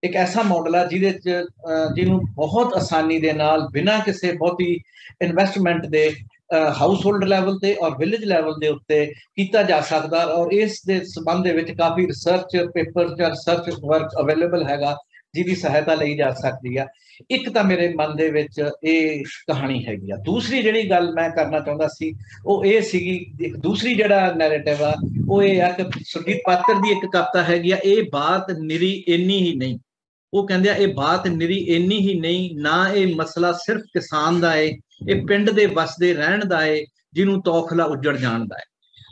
ਇੱਕ ਐਸਾ ਮਾਡਲ ਆ ਜਿਹਨੂੰ ਬਹੁਤ ਆਸਾਨੀ ਦੇ ਨਾਲ ਬਿਨਾਂ ਕਿਸੇ ਬਹੁਤੀ ਇਨਵੈਸਟਮੈਂਟ ਦੇ ਹਾਊਸ ਹੋਲਡ ਲੈਵਲ ਤੇ ਔਰ ਵਿਲੇਜ ਲੈਵਲ ਦੇ ਉੱਤੇ ਕੀਤਾ ਜਾ ਸਕਦਾ। ਔਰ ਇਸ ਦੇ ਸੰਬੰਧ ਦੇ ਵਿੱਚ ਕਾਫੀ ਰਿਸਰਚ ਪੇਪਰ ਜਾਂ ਰਿਸਰਚ ਵਰਕ ਅਵੇਲੇਬਲ ਹੈਗਾ ਜਿਹਦੀ ਸਹਾਇਤਾ ਲਈ ਜਾ ਸਕਦੀ ਆ। ਇੱਕ ਤਾਂ ਮੇਰੇ ਮਨ ਦੇ ਵਿੱਚ ਇਹ ਕਹਾਣੀ ਹੈਗੀ ਆ। ਦੂਸਰੀ ਜਿਹੜੀ ਗੱਲ ਮੈਂ ਕਰਨਾ ਚਾਹੁੰਦਾ ਸੀ ਉਹ ਇਹ ਸੀਗੀ, ਦੂਸਰੀ ਜਿਹੜਾ ਨੈਰੇਟਿਵ ਆ ਉਹ ਇਹ ਆ ਕਿ ਸੁਰਜੀਤ ਪਾਤਰ ਦੀ ਇੱਕ ਕਵਿਤਾ ਹੈਗੀ ਆ, ਇਹ ਬਾਤ ਨਿਰੀ ਇੰਨੀ ਹੀ ਨਹੀਂ। ਉਹ ਕਹਿੰਦੇ ਆ ਇਹ ਬਾਤ ਨਿਰੀ ਇੰਨੀ ਹੀ ਨਹੀਂ, ਨਾ ਇਹ ਮਸਲਾ ਸਿਰਫ ਕਿਸਾਨ ਦਾ ਏ, ਇਹ ਪਿੰਡ ਦੇ ਵਸਦੇ ਰਹਿਣ ਦਾ ਏ ਜਿਹਨੂੰ ਤੌਖਲਾ ਉੱਜੜ ਜਾਣਦਾ ਹੈ।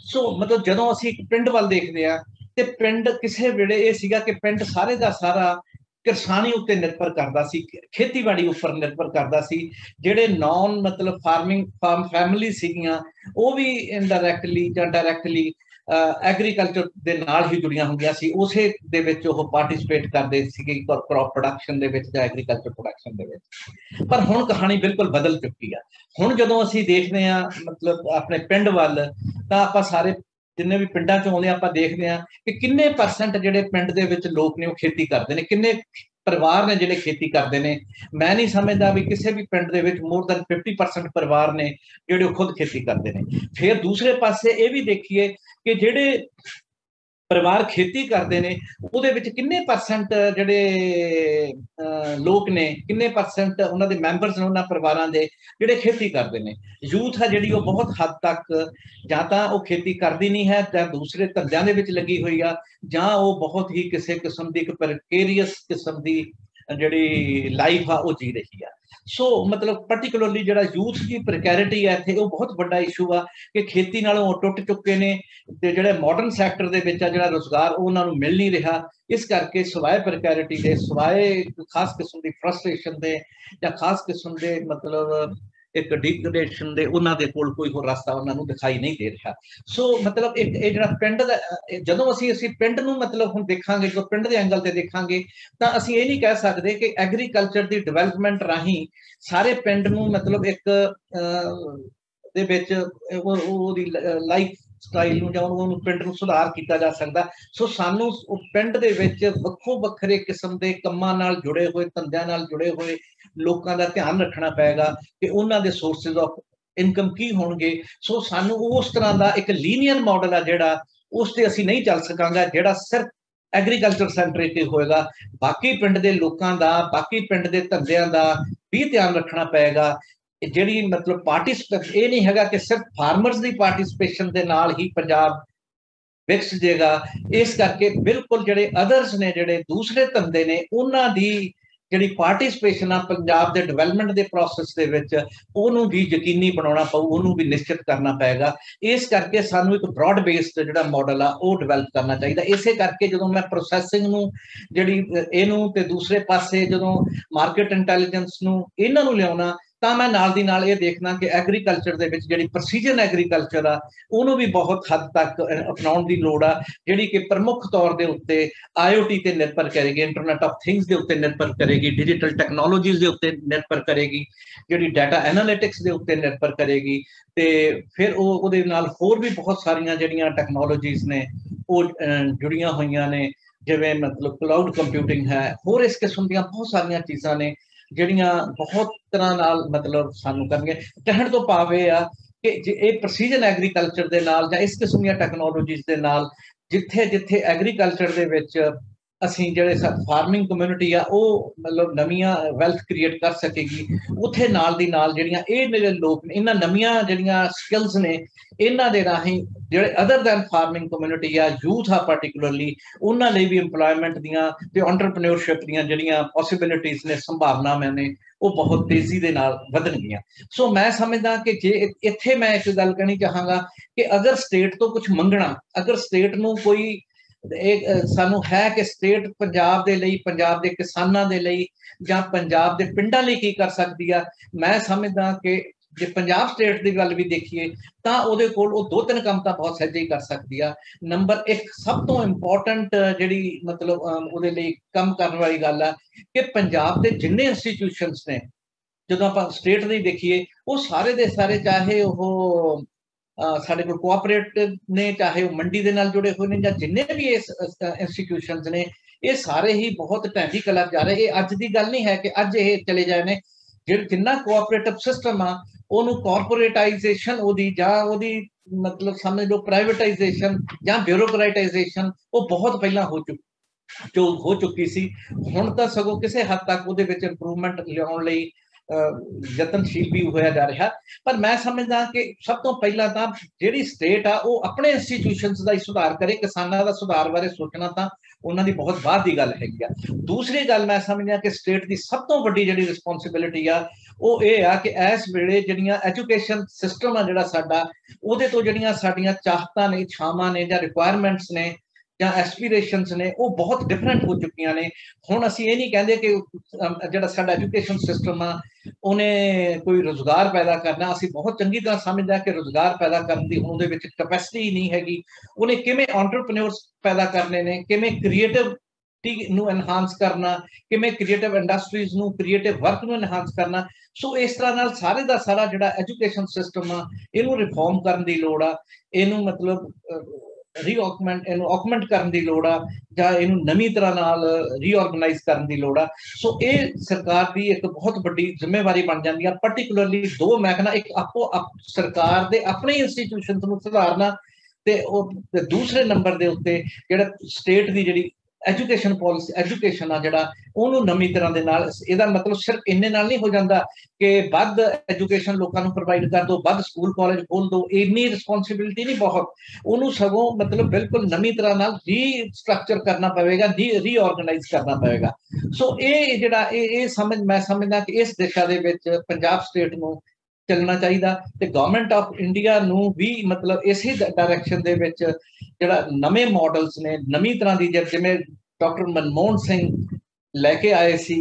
ਸੋ ਮਤਲਬ ਜਦੋਂ ਅਸੀਂ ਇੱਕ ਪਿੰਡ ਵੱਲ ਦੇਖਦੇ ਆ ਤੇ ਪਿੰਡ ਕਿਸੇ ਵੇਲੇ ਇਹ ਸੀਗਾ ਕਿ ਪਿੰਡ ਸਾਰੇ ਦਾ ਸਾਰਾ ਕਿਸਾਨੀ ਉੱਤੇ ਨਿਰਭਰ ਕਰਦਾ ਸੀ, ਖੇਤੀਬਾੜੀ ਉੱਪਰ ਨਿਰਭਰ ਕਰਦਾ ਸੀ। ਜਿਹੜੇ ਨੌਨ ਮਤਲਬ ਫਾਰਮ ਫੈਮਿਲੀ ਸੀਗੀਆਂ ਉਹ ਵੀ ਇਨਡਾਇਰੈਕਟਲੀ ਜਾਂ ਡਾਇਰੈਕਟਲੀ ਐਗਰੀਕਲਚਰ ਦੇ ਨਾਲ ਹੀ ਜੁੜੀਆਂ ਹੁੰਦੀਆਂ ਸੀ, ਉਸੇ ਦੇ ਵਿੱਚ ਉਹ ਪਾਰਟਿਸਿਪੇਟ ਕਰਦੇ ਸੀਗੇ ਕ੍ਰੌਪ ਪ੍ਰੋਡਕਸ਼ਨ ਦੇ ਵਿੱਚ ਜਾਂ ਐਗਰੀਕਲਚਰ ਪ੍ਰੋਡਕਸ਼ਨ ਦੇ ਵਿੱਚ। ਪਰ ਹੁਣ ਕਹਾਣੀ ਬਿਲਕੁਲ ਬਦਲ ਚੁੱਕੀ ਆ। ਹੁਣ ਜਦੋਂ ਅਸੀਂ ਦੇਖਦੇ ਹਾਂ ਮਤਲਬ ਆਪਣੇ ਪਿੰਡ ਵੱਲ ਤਾਂ ਆਪਾਂ ਸਾਰੇ ਜਿੰਨੇ ਵੀ ਪਿੰਡਾਂ 'ਚ ਆਉਂਦੇ ਆਪਾਂ ਦੇਖਦੇ ਹਾਂ ਕਿ ਕਿੰਨੇ ਪਰਸੈਂਟ ਜਿਹੜੇ ਪਿੰਡ ਦੇ ਵਿੱਚ ਲੋਕ ਨੇ ਉਹ ਖੇਤੀ ਕਰਦੇ ਨੇ, ਕਿੰਨੇ ਪਰਿਵਾਰ ਨੇ ਜਿਹੜੇ ਖੇਤੀ ਕਰਦੇ ਨੇ। ਮੈਂ ਨਹੀਂ ਸਮਝਦਾ ਵੀ ਕਿਸੇ ਵੀ ਪਿੰਡ ਦੇ ਵਿੱਚ ਮੋਰ ਦੈਨ 50% ਪਰਿਵਾਰ ਨੇ ਜਿਹੜੇ ਉਹ ਖੁਦ ਖੇਤੀ ਕਰਦੇ ਨੇ। ਫਿਰ ਦੂਸਰੇ ਪਾਸੇ ਇਹ ਵੀ ਦੇਖੀਏ ਕਿ ਜਿਹੜੇ ਪਰਿਵਾਰ ਖੇਤੀ ਕਰਦੇ ਨੇ ਉਹਦੇ ਵਿੱਚ ਕਿੰਨੇ ਪਰਸੈਂਟ ਜਿਹੜੇ ਲੋਕ ਨੇ, ਕਿੰਨੇ ਪਰਸੈਂਟ ਉਹਨਾਂ ਦੇ ਮੈਂਬਰਸ ਨੇ ਉਹਨਾਂ ਪਰਿਵਾਰਾਂ ਦੇ ਜਿਹੜੇ ਖੇਤੀ ਕਰਦੇ ਨੇ। ਯੂਥ ਹੈ ਜਿਹੜੀ ਉਹ ਬਹੁਤ ਹੱਦ ਤੱਕ ਜਾਂ ਤਾਂ ਉਹ ਖੇਤੀ ਕਰਦੀ ਨਹੀਂ ਹੈ ਜਾਂ ਦੂਸਰੇ ਧੰਦਿਆਂ ਦੇ ਵਿੱਚ ਲੱਗੀ ਹੋਈ ਆ, ਜਾਂ ਉਹ ਬਹੁਤ ਹੀ ਕਿਸੇ ਕਿਸਮ ਦੀ ਇੱਕ ਪ੍ਰਕੇਰੀਅਸ ਕਿਸਮ ਦੀ ਜਿਹੜੀ ਲਾਈਫ ਆ ਉਹ ਜੀ ਰਹੀ ਆ। ਸੋ ਮਤਲਬ ਪਾਰਟਿਕੂਲਰਲੀ ਜਿਹੜਾ ਯੂਥ ਦੀ ਪ੍ਰੀਕੈਰਿਟੀ ਹੈ ਇੱਥੇ ਉਹ ਬਹੁਤ ਵੱਡਾ ਇਸ਼ੂ ਆ ਕਿ ਖੇਤੀ ਨਾਲੋਂ ਟੁੱਟ ਚੁੱਕੇ ਨੇ ਤੇ ਜਿਹੜੇ ਮਾਡਰਨ ਸੈਕਟਰ ਦੇ ਵਿੱਚ ਆ ਜਿਹੜਾ ਰੁਜ਼ਗਾਰ ਉਹਨਾਂ ਨੂੰ ਮਿਲ ਨਹੀਂ ਰਿਹਾ। ਇਸ ਕਰਕੇ ਸਵਾਏ ਪ੍ਰੀਕੈਰਿਟੀ ਦੇ, ਸਵਾਏ ਖਾਸ ਕਿਸਮ ਦੀ ਫਰਸਟ੍ਰੇਸ਼ਨ ਦੇ ਜਾਂ ਖਾਸ ਕਿਸਮ ਦੇ ਮਤਲਬ ਇੱਕ ਡਿਗਰੇਡੇਸ਼ਨ ਦੇ ਉਹਨਾਂ ਦੇ ਕੋਲ ਕੋਈ ਹੋਰ ਰਸਤਾ ਉਹਨਾਂ ਨੂੰ ਦਿਖਾਈ ਨਹੀਂ ਦੇ ਰਿਹਾ। ਸੋ ਮਤਲਬ ਇਹ ਜਿਹੜਾ ਪਿੰਡ ਦਾ, ਜਦੋਂ ਅਸੀਂ ਪਿੰਡ ਨੂੰ ਮਤਲਬ ਹੁਣ ਦੇਖਾਂਗੇ, ਜਦੋਂ ਪਿੰਡ ਦੇ ਐਂਗਲ ਤੇ ਦੇਖਾਂਗੇ ਤਾਂ ਅਸੀਂ ਇਹ ਨਹੀਂ ਕਹਿ ਸਕਦੇ ਕਿ ਐਗਰੀਕਲਚਰ ਦੀ ਡਿਵੈਲਪਮੈਂਟ ਰਾਹੀਂ ਸਾਰੇ ਪਿੰਡ ਨੂੰ ਮਤਲਬ ਇੱਕ ਦੇ ਵਿੱਚ ਉਹਦੀ ਲਾਈਫ ਸਟਾਈਲ ਨੂੰ ਜਾਂ ਉਹਨੂੰ ਪਿੰਡ ਨੂੰ ਸੁਧਾਰ ਕੀਤਾ ਜਾ ਸਕਦਾ। ਸੋ ਸਾਨੂੰ ਪਿੰਡ ਦੇ ਵਿੱਚ ਵੱਖੋ ਵੱਖਰੇ ਕਿਸਮ ਦੇ ਕੰਮਾਂ ਨਾਲ ਜੁੜੇ ਹੋਏ, ਧੰਦਿਆਂ ਨਾਲ ਜੁੜੇ ਹੋਏ ਲੋਕਾਂ ਦਾ ਧਿਆਨ ਰੱਖਣਾ ਪਏਗਾ ਕਿ ਉਹਨਾਂ ਦੇ ਸੋਰਸਿਸ ਆਫ ਇਨਕਮ ਕੀ ਹੋਣਗੇ। ਸੋ ਸਾਨੂੰ ਉਸ ਤਰ੍ਹਾਂ ਦਾ ਇੱਕ ਲੀਨੀਅਰ ਮਾਡਲ ਆ ਜਿਹੜਾ ਉਸ ਤੇ ਅਸੀਂ ਨਹੀਂ ਚੱਲ ਸਕਾਂਗਾ ਜਿਹੜਾ ਸਿਰਫ ਐਗਰੀਕਲਚਰ ਸੈਂਟਰਿਕ ਹੋਏਗਾ। ਬਾਕੀ ਪਿੰਡ ਦੇ ਲੋਕਾਂ ਦਾ, ਬਾਕੀ ਪਿੰਡ ਦੇ ਧੰਦਿਆਂ ਦਾ ਵੀ ਧਿਆਨ ਰੱਖਣਾ ਪਏਗਾ। ਜਿਹੜੀ ਮਤਲਬ ਪਾਰਟਿਸਪੇਟ ਇਹ ਨਹੀਂ ਹੈਗਾ ਕਿ ਸਿਰਫ ਫਾਰਮਰਸ ਦੀ ਪਾਰਟਿਸਪੇਸ਼ਨ ਦੇ ਨਾਲ ਹੀ ਪੰਜਾਬ ਵਿਕਸ ਜਾਏਗਾ। ਇਸ ਕਰਕੇ ਬਿਲਕੁਲ ਜਿਹੜੇ ਅਦਰਸ ਨੇ, ਜਿਹੜੇ ਦੂਸਰੇ ਧੰਦੇ ਨੇ, ਉਹਨਾਂ ਦੀ ਜਿਹੜੀ ਪਾਰਟਿਸਪੇਸ਼ਨ ਆ ਪੰਜਾਬ ਦੇ ਡਿਵੈਲਪਮੈਂਟ ਦੇ ਪ੍ਰੋਸੈਸ ਦੇ ਵਿੱਚ ਉਹਨੂੰ ਵੀ ਯਕੀਨੀ ਬਣਾਉਣਾ ਪਊ, ਉਹਨੂੰ ਵੀ ਨਿਸ਼ਚਿਤ ਕਰਨਾ ਪਏਗਾ। ਇਸ ਕਰਕੇ ਸਾਨੂੰ ਇੱਕ ਬ੍ਰੌਡ ਬੇਸਡ ਜਿਹੜਾ ਮਾਡਲ ਆ ਉਹ ਡਿਵੈਲਪ ਕਰਨਾ ਚਾਹੀਦਾ। ਇਸੇ ਕਰਕੇ ਜਦੋਂ ਮੈਂ ਪ੍ਰੋਸੈਸਿੰਗ ਨੂੰ ਜਿਹੜੀ ਇਹਨੂੰ ਤੇ ਦੂਸਰੇ ਪਾਸੇ ਜਦੋਂ ਮਾਰਕੀਟ ਇੰਟੈਲੀਜੈਂਸ ਨੂੰ ਇਹਨਾਂ ਨੂੰ ਲਿਆਉਣਾ ਤਾਂ ਮੈਂ ਨਾਲ ਦੀ ਨਾਲ ਇਹ ਦੇਖਣਾ ਕਿ ਐਗਰੀਕਲਚਰ ਦੇ ਵਿੱਚ ਜਿਹੜੀ ਪ੍ਰਸੀਜਨ ਐਗਰੀਕਲਚਰ ਆ ਉਹਨੂੰ ਵੀ ਬਹੁਤ ਹੱਦ ਤੱਕ ਅਪਣਾਉਣ ਦੀ ਲੋੜ ਆ, ਜਿਹੜੀ ਕਿ ਪ੍ਰਮੁੱਖ ਤੌਰ ਦੇ ਉੱਤੇ IoT ਤੇ ਨਿਰਭਰ ਕਰੇਗੀ, ਇੰਟਰਨੈਟ ਆਫ ਥਿੰਗਸ ਦੇ ਉੱਤੇ ਨਿਰਭਰ ਕਰੇਗੀ, ਡਿਜੀਟਲ ਟੈਕਨੋਲੋਜੀਜ਼ ਦੇ ਉੱਤੇ ਨਿਰਭਰ ਕਰੇਗੀ, ਜਿਹੜੀ ਡਾਟਾ ਐਨਾਲਿਟਿਕਸ ਦੇ ਉੱਤੇ ਨਿਰਭਰ ਕਰੇਗੀ। ਤੇ ਫਿਰ ਉਹਦੇ ਨਾਲ ਹੋਰ ਵੀ ਬਹੁਤ ਸਾਰੀਆਂ ਜਿਹੜੀਆਂ ਟੈਕਨੋਲੋਜੀਜ਼ ਨੇ ਉਹ ਜੁੜੀਆਂ ਹੋਈਆਂ ਨੇ, ਜਿਵੇਂ ਮਤਲਬ ਕਲਾਊਡ ਕੰਪਿਊਟਿੰਗ ਹੈ, ਹੋਰ ਇਸ ਕਿਸਮ ਦੀਆਂ ਬਹੁਤ ਸਾਰੀਆਂ ਚੀਜ਼ਾਂ ਨੇ ਜਿਹੜੀਆਂ ਬਹੁਤ ਤਰ੍ਹਾਂ ਨਾਲ ਮਤਲਬ ਸਾਨੂੰ ਕਰਨਗੇ। ਕਹਿਣ ਤੋਂ ਭਾਵ ਇਹ ਆ ਕਿ ਜੇ ਇਹ ਪ੍ਰਸੀਜਨ ਐਗਰੀਕਲਚਰ ਦੇ ਨਾਲ ਜਾਂ ਇਸ ਕਿਸਮ ਦੀਆਂ ਟੈਕਨੋਲੋਜੀਜ਼ ਦੇ ਨਾਲ ਜਿੱਥੇ ਜਿੱਥੇ ਐਗਰੀਕਲਚਰ ਦੇ ਵਿੱਚ ਅਸੀਂ ਜਿਹੜੇ ਫਾਰਮਿੰਗ ਕਮਿਊਨਿਟੀ ਆ ਉਹ ਮਤਲਬ ਨਵੀਆਂ ਵੈਲਥ ਕ੍ਰੀਏਟ ਕਰ ਸਕੇਗੀ, ਉੱਥੇ ਨਾਲ ਦੀ ਨਾਲ ਜਿਹੜੀਆਂ ਇਹ ਲੋਕ ਨੇ, ਇਹਨਾਂ ਨਵੀਆਂ ਜਿਹੜੀਆਂ ਸਕਿੱਲਸ ਨੇ, ਇਹਨਾਂ ਦੇ ਰਾਹੀਂ ਜਿਹੜੇ ਅਦਰ ਦੈਨ ਫਾਰਮਿੰਗ ਕਮਿਊਨਿਟੀ ਆ, ਯੂਥ ਆ ਪਾਰਟਿਕੂਲਰਲੀ, ਉਹਨਾਂ ਲਈ ਵੀ ਇੰਪਲੋਇਮੈਂਟ ਦੀਆਂ ਤੇ ਐਂਟਰਪ੍ਰੈਨਿਓਰਸ਼ਿਪ ਦੀਆਂ ਜਿਹੜੀਆਂ ਪੋਸੀਬਿਲਿਟੀਜ਼ ਨੇ, ਸੰਭਾਵਨਾਵਾਂ ਨੇ, ਉਹ ਬਹੁਤ ਤੇਜ਼ੀ ਦੇ ਨਾਲ ਵਧਣਗੀਆਂ। ਸੋ ਮੈਂ ਸਮਝਦਾ ਕਿ ਜੇ ਇੱਥੇ ਮੈਂ ਇੱਕ ਗੱਲ ਕਹਿਣੀ ਚਾਹਾਂਗਾ ਕਿ ਅਗਰ ਸਟੇਟ ਤੋਂ ਕੁਝ ਮੰਗਣਾ, ਅਗਰ ਸਟੇਟ ਨੂੰ ਕੋਈ ਇਹ ਸਾਨੂੰ ਹੈ ਕਿ ਸਟੇਟ ਪੰਜਾਬ ਦੇ ਲਈ, ਪੰਜਾਬ ਦੇ ਕਿਸਾਨਾਂ ਦੇ ਲਈ ਜਾਂ ਪੰਜਾਬ ਦੇ ਪਿੰਡਾਂ ਲਈ ਕੀ ਕਰ ਸਕਦੀ ਆ, ਮੈਂ ਸਮਝਦਾ ਕਿ ਜੇ ਪੰਜਾਬ ਸਟੇਟ ਦੀ ਗੱਲ ਵੀ ਦੇਖੀਏ ਤਾਂ ਉਹਦੇ ਕੋਲ ਉਹ 2-3 ਕੰਮ ਤਾਂ ਬਹੁਤ ਸਹਿਜੇ ਹੀ ਕਰ ਸਕਦੀ ਆ। ਨੰਬਰ 1 ਸਭ ਤੋਂ ਇੰਪੋਰਟੈਂਟ ਜਿਹੜੀ ਮਤਲਬ ਉਹਦੇ ਲਈ ਕੰਮ ਕਰਨ ਵਾਲੀ ਗੱਲ ਆ ਕਿ ਪੰਜਾਬ ਦੇ ਜਿੰਨੇ ਇੰਸਟੀਟਿਊਸ਼ਨਸ ਨੇ, ਜਦੋਂ ਆਪਾਂ ਸਟੇਟ ਦੀ ਦੇਖੀਏ, ਉਹ ਸਾਰੇ ਦੇ ਸਾਰੇ, ਚਾਹੇ ਉਹ ਸਾਡੇ ਕੋਲ ਕੋਆਪਰੇਟਿਵ ਨੇ, ਚਾਹੇ ਉਹ ਮੰਡੀ ਦੇ ਨਾਲ ਜੁੜੇ ਹੋਏ ਨੇ, ਜਾਂ ਜਿੰਨੇ ਵੀ ਇਸ ਇੰਸਟੀਟਿਊਸ਼ਨਸ ਨੇ, ਇਹ ਸਾਰੇ ਹੀ ਬਹੁਤ ਢਹਿੰਦੀ ਕਲਾ ਜਾ ਰਹੇ। ਇਹ ਅੱਜ ਦੀ ਗੱਲ ਨਹੀਂ ਹੈ ਕਿ ਅੱਜ ਇਹ ਚਲੇ ਜਾਏ ਨੇ। ਜਿੰਨਾ ਕੋਆਪਰੇਟਿਵ ਸਿਸਟਮ ਆ ਉਹਨੂੰ ਕਾਰਪੋਰੇਟਾਈਜੇਸ਼ਨ ਉਹਦੀ ਜਾਂ ਉਹਦੀ ਮਤਲਬ ਸਮਝ ਲਓ ਪ੍ਰਾਈਵੇਟਾਈਜੇਸ਼ਨ ਜਾਂ ਬਿਊਰੋਕਰੇਟਾਈਜੇਸ਼ਨ ਉਹ ਬਹੁਤ ਪਹਿਲਾਂ ਹੋ ਚੁੱਕੀ ਸੀ। ਹੁਣ ਤਾਂ ਸਗੋਂ ਕਿਸੇ ਹੱਦ ਤੱਕ ਉਹਦੇ ਵਿੱਚ ਇੰਪਰੂਵਮੈਂਟ ਲਿਆਉਣ ਲਈ ਯਤਨਸ਼ੀਲ ਵੀ ਹੋਇਆ ਜਾ ਰਿਹਾ। ਪਰ ਮੈਂ ਸਮਝਦਾ ਕਿ ਸਭ ਤੋਂ ਪਹਿਲਾਂ ਤਾਂ ਜਿਹੜੀ ਸਟੇਟ ਆ ਉਹ ਆਪਣੇ ਇੰਸਟੀਟਿਊਸ਼ਨਸ ਦਾ ਹੀ ਸੁਧਾਰ ਕਰੇ। ਕਿਸਾਨਾਂ ਦਾ ਸੁਧਾਰ ਬਾਰੇ ਸੋਚਣਾ ਤਾਂ ਉਹਨਾਂ ਦੀ ਬਹੁਤ ਬਾਅਦ ਦੀ ਗੱਲ ਹੈਗੀ ਆ। ਦੂਸਰੀ ਗੱਲ ਮੈਂ ਸਮਝਦਾ ਕਿ ਸਟੇਟ ਦੀ ਸਭ ਤੋਂ ਵੱਡੀ ਜਿਹੜੀ ਰਿਸਪੌਂਸਿਬਿਲਿਟੀ ਆ ਉਹ ਇਹ ਆ ਕਿ ਇਸ ਵੇਲੇ ਜਿਹੜੀਆਂ ਐਜੂਕੇਸ਼ਨ ਸਿਸਟਮ ਆ ਜਿਹੜਾ ਸਾਡਾ, ਉਹਦੇ ਤੋਂ ਜਿਹੜੀਆਂ ਸਾਡੀਆਂ ਚਾਹਤਾਂ ਨੇ, ਇੱਛਾਵਾਂ ਨੇ ਜਾਂ ਰਿਕੁਆਇਰਮੈਂਟਸ ਨੇ ਜਾਂ ਐਸਪੀਰੇਸ਼ਨਸ ਨੇ, ਉਹ ਬਹੁਤ ਡਿਫਰੈਂਟ ਹੋ ਚੁੱਕੀਆਂ ਨੇ। ਹੁਣ ਅਸੀਂ ਇਹ ਨਹੀਂ ਕਹਿੰਦੇ ਕਿ ਜਿਹੜਾ ਸਾਡਾ ਐਜੂਕੇਸ਼ਨ ਸਿਸਟਮ ਆ ਉਹਨੇ ਕੋਈ ਰੁਜ਼ਗਾਰ ਪੈਦਾ ਕਰਨਾ। ਅਸੀਂ ਬਹੁਤ ਚੰਗੀ ਤਰ੍ਹਾਂ ਸਮਝਦੇ ਕਿ ਰੁਜ਼ਗਾਰ ਪੈਦਾ ਕਰਨ ਦੀ ਹੁਣ ਉਹਦੇ ਵਿੱਚ ਕੈਪੈਸਿਟੀ ਨਹੀਂ ਹੈਗੀ। ਉਹਨੇ ਕਿਵੇਂ ਐਂਟਰਪ੍ਰੈਨਿਓਰਸ ਪੈਦਾ ਕਰਨੇ ਨੇ, ਕਿਵੇਂ ਕ੍ਰੀਏਟਿਵਿਟੀ ਨੂੰ ਐਨਹਾਂਸ ਕਰਨਾ, ਕਿਵੇਂ ਕ੍ਰੀਏਟਿਵ ਇੰਡਸਟਰੀਜ਼ ਨੂੰ, ਕ੍ਰੀਏਟਿਵ ਵਰਕ ਨੂੰ ਐਨਹਾਂਸ ਕਰਨਾ। ਸੋ ਇਸ ਤਰ੍ਹਾਂ ਨਾਲ ਸਾਰੇ ਦਾ ਸਾਰਾ ਜਿਹੜਾ ਐਜੂਕੇਸ਼ਨ ਸਿਸਟਮ ਆ ਇਹਨੂੰ ਰਿਫਾਰਮ ਕਰਨ ਦੀ ਲੋੜ ਆ, ਇਹਨੂੰ ਮਤਲਬ ਆਗਮੈਂਟ ਕਰਨ ਦੀ ਲੋੜ ਆ, ਜਾਂ ਇਹਨੂੰ ਨਵੀਂ ਤਰ੍ਹਾਂ ਨਾਲ ਰੀਆਰਗਨਾਈਜ਼ ਕਰਨ ਦੀ ਲੋੜ ਆ। ਸੋ ਇਹ ਸਰਕਾਰ ਦੀ ਇੱਕ ਬਹੁਤ ਵੱਡੀ ਜ਼ਿੰਮੇਵਾਰੀ ਬਣ ਜਾਂਦੀ ਆ। ਪਾਰਟਿਕੂਲਰਲੀ ਦੋ ਮੈਂ ਕਹਿੰਦਾ, ਇੱਕ ਸਰਕਾਰ ਦੇ ਆਪਣੇ ਇੰਸਟੀਟਿਊਸ਼ਨਸ ਨੂੰ ਸੁਧਾਰਨਾ, ਤੇ ਉਹ ਦੂਸਰੇ ਨੰਬਰ ਦੇ ਉੱਤੇ ਜਿਹੜਾ ਸਟੇਟ ਦੀ ਜਿਹੜੀ एजुकेशन पॉलिसी एजुकेशन आ जिहड़ा ਉਹਨੂੰ नवीं तरह ਦੇ ਨਾਲ ਇਹਦਾ मतलब सिर्फ इन्ने नाल नहीं हो जाता कि ਵੱਧ एजुकेशन लोगों को प्रोवाइड कर दो, ਵੱਧ स्कूल कॉलेज खोल दो, इन्नी रिस्पॉन्सिबिलिटी नहीं बहुत, ਉਹਨੂੰ सगों मतलब बिल्कुल नवीं तरह नाल रीस्ट्रक्चर करना पवेगा, रीऑर्गेनाइज करना पवेगा। सो ये जिहड़ा ये समझ मैं समझदा कि इस दिशा दे विच पंजाब स्टेट नूं चलना चाहिए ते गवर्नमेंट ऑफ इंडिया नूं भी मतलब इसी डायरैक्शन दे विच जिहड़ा नवे मॉडल्स ने नवीं तरह की जिवें डॉक्टर मनमोहन सिंह लैके आए सी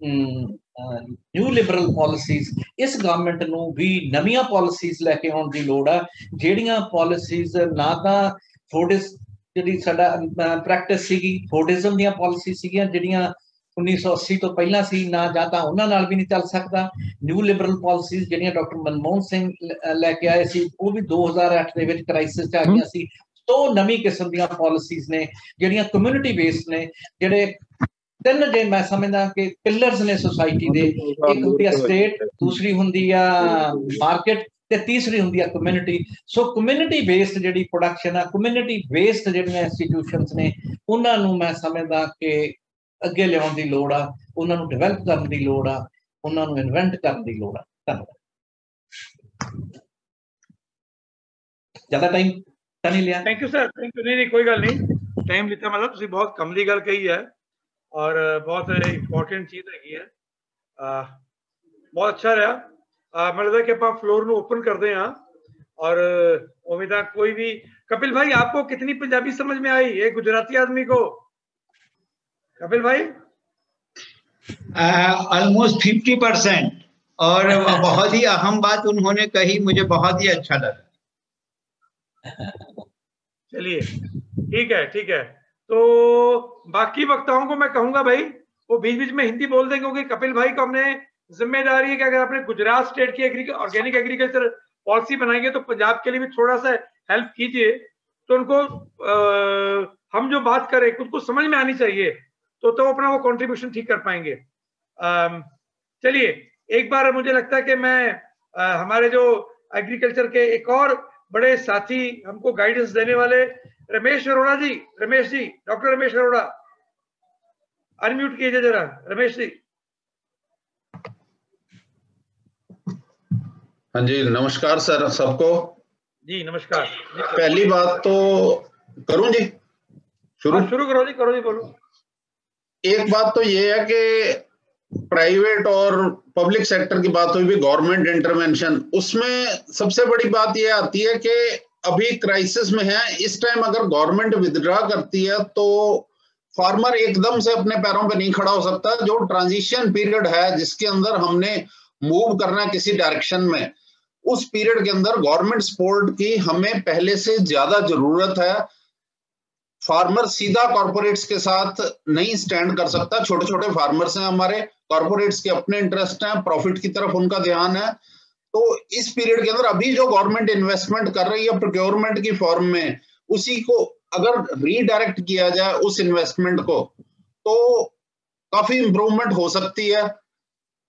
न्यू लिबरल पॉलिसीज, इस गवर्नमेंट नूं भी नवीं पॉलिसीज लैके आउण दी लोड़ आ, जिहड़ियां पॉलिसीज ना तां फोर्डिस जिहड़ी साडा प्रैक्टिस सीगी फोर्डिज्म दीयां पॉलिसी सीगियां जिहड़ियां 1980 तो पहला सी ना जाता उन्हां नाल भी नहीं चल सकता। न्यू लिबरल पॉलिसीज जिहड़ियां डॉक्टर मनमोहन सिंह लैके आए सी वो भी 2008 दे विच क्राइसिस आ गईयां सी। तो नवीं किस्म दी पॉलिसीज ने जिहड़ियां कम्युनिटी बेस्ड ने, जिहड़े तीन जे मैं समझदा कि पिलर्स ने सोसाइटी दे, एक हुंदी आ स्टेट, दूसरी हुंदी आ मार्केट ते तीसरी हुंदी आ कम्युनिटी। सो कम्युनिटी बेस्ड जिहड़ी प्रोडक्शन आ, कम्युनिटी बेस्ड जिहड़ियां इंस्टीट्यूशनस ने उन्हां नूं मैं समझदा कि अगे लियाउण दी लोड़ आ, उन्हां नूं डिवेलप करन दी लोड़ आ, उन्हां नूं इन्वेंट करन दी लोड़ आ। धन्यवाद। ज्यादा टाइम नहीं लिया। Thank you sir, thank you. नहीं कोई गल नहीं, टाइम लिता मतलब तुसीं बहुत कमली गल कही है और बहुत इंपॉर्टेंट चीज़ हैगी है। बहुत अच्छा रहा। मतलब कि आप फ्लोर नूं ओपन करते हैं और उम्मीद है कोई भी। कपिल भाई आपको कितनी पंजाबी समझ में आई एक गुजराती आदमी को? कपिल भाई ऑलमोस्ट 50%, और बहुत ही अहम बात उन्होंने कही, मुझे बहुत ही अच्छा लगा। चलिए ठीक है, ठीक है। तो बाकी वक्ताओं को मैं कहूंगा भाई वो बीच बीच में हिंदी बोल दें, क्योंकि कपिल भाई को हमने जिम्मेदारी है कि अगर आपने गुजरात स्टेट की ऑर्गेनिक एग्रीकल्चर पॉलिसी बनाई है तो पंजाब के लिए भी थोड़ा सा हेल्प कीजिए, तो उनको हम जो बात करें उनको समझ में आनी चाहिए, तो अपना वो कंट्रीब्यूशन ठीक कर पाएंगे। चलिए एक बार मुझे लगता है कि मैं हमारे जो एग्रीकल्चर के एक और बड़े साथी हमको गाइडेंस देने वाले रमेश अरोड़ा जी, रमेश जी, डॉक्टर रमेश अरोड़ा, अनम्यूट कीजिए जरा रमेश जी। हाँ जी, नमस्कार सर सबको। जी नमस्कार। पहली बात तो करूं जी, शुरू करो जी, करो जी, बोलो। एक बात तो ये है कि प्राइवेट और पब्लिक सेक्टर की बात हुई भी, गवर्नमेंट इंटरवेंशन, उसमें सबसे बड़ी बात ये आती है कि अभी क्राइसिस में है, इस टाइम अगर गवर्नमेंट विथड्रॉ करती है तो फार्मर एकदम से अपने पैरों पे नहीं खड़ा हो सकता। जो ट्रांजिशन पीरियड है जिसके अंदर हमने मूव करना है किसी डायरेक्शन में, उस पीरियड के अंदर गवर्नमेंट सपोर्ट की हमें पहले से ज्यादा जरूरत है। फार्मर सीधा कॉर्पोरेट्स के साथ नहीं स्टैंड कर सकता। छोटे छोटे फार्मर्स हैं हमारे, कॉर्पोरेट्स के अपने इंटरेस्ट हैं, प्रॉफिट की तरफ उनका ध्यान है। तो इस पीरियड के अंदर अभी जो गवर्नमेंट इन्वेस्टमेंट कर रही है प्रोक्योरमेंट की फॉर्म में, उसी को अगर रीडायरेक्ट किया जाए उस इन्वेस्टमेंट को, तो काफी इंप्रूवमेंट हो सकती है।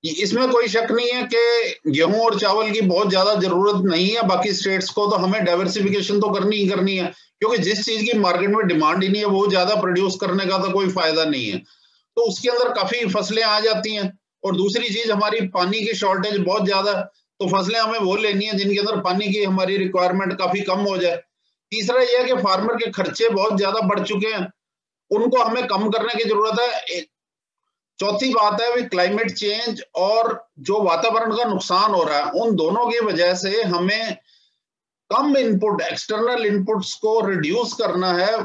इसमें कोई शक नहीं है कि गेहूं और चावल की बहुत ज्यादा जरूरत नहीं है बाकी स्टेट्स को, तो हमें डाइवर्सिफिकेशन तो करनी ही करनी है, क्योंकि जिस चीज की मार्केट में डिमांड ही नहीं है वो ज्यादा प्रोड्यूस करने का तो कोई फायदा नहीं है। तो उसके अंदर काफी फसलें आ जाती हैं। और दूसरी चीज, हमारी पानी की शॉर्टेज बहुत ज्यादा है, तो फसलें हमें वो लेनी है जिनके अंदर पानी की हमारी रिक्वायरमेंट काफी कम हो जाए। तीसरा यह है कि फार्मर के खर्चे बहुत ज्यादा बढ़ चुके हैं, उनको हमें कम करने की जरूरत है। चौथी बात है क्लाइमेट चेंज और जो वातावरण का नुकसान हो रहा है, उन दोनों की वजह से हमें कम इनपुट, एक्सटर्नल इनपुट्स को रिड्यूस करना है,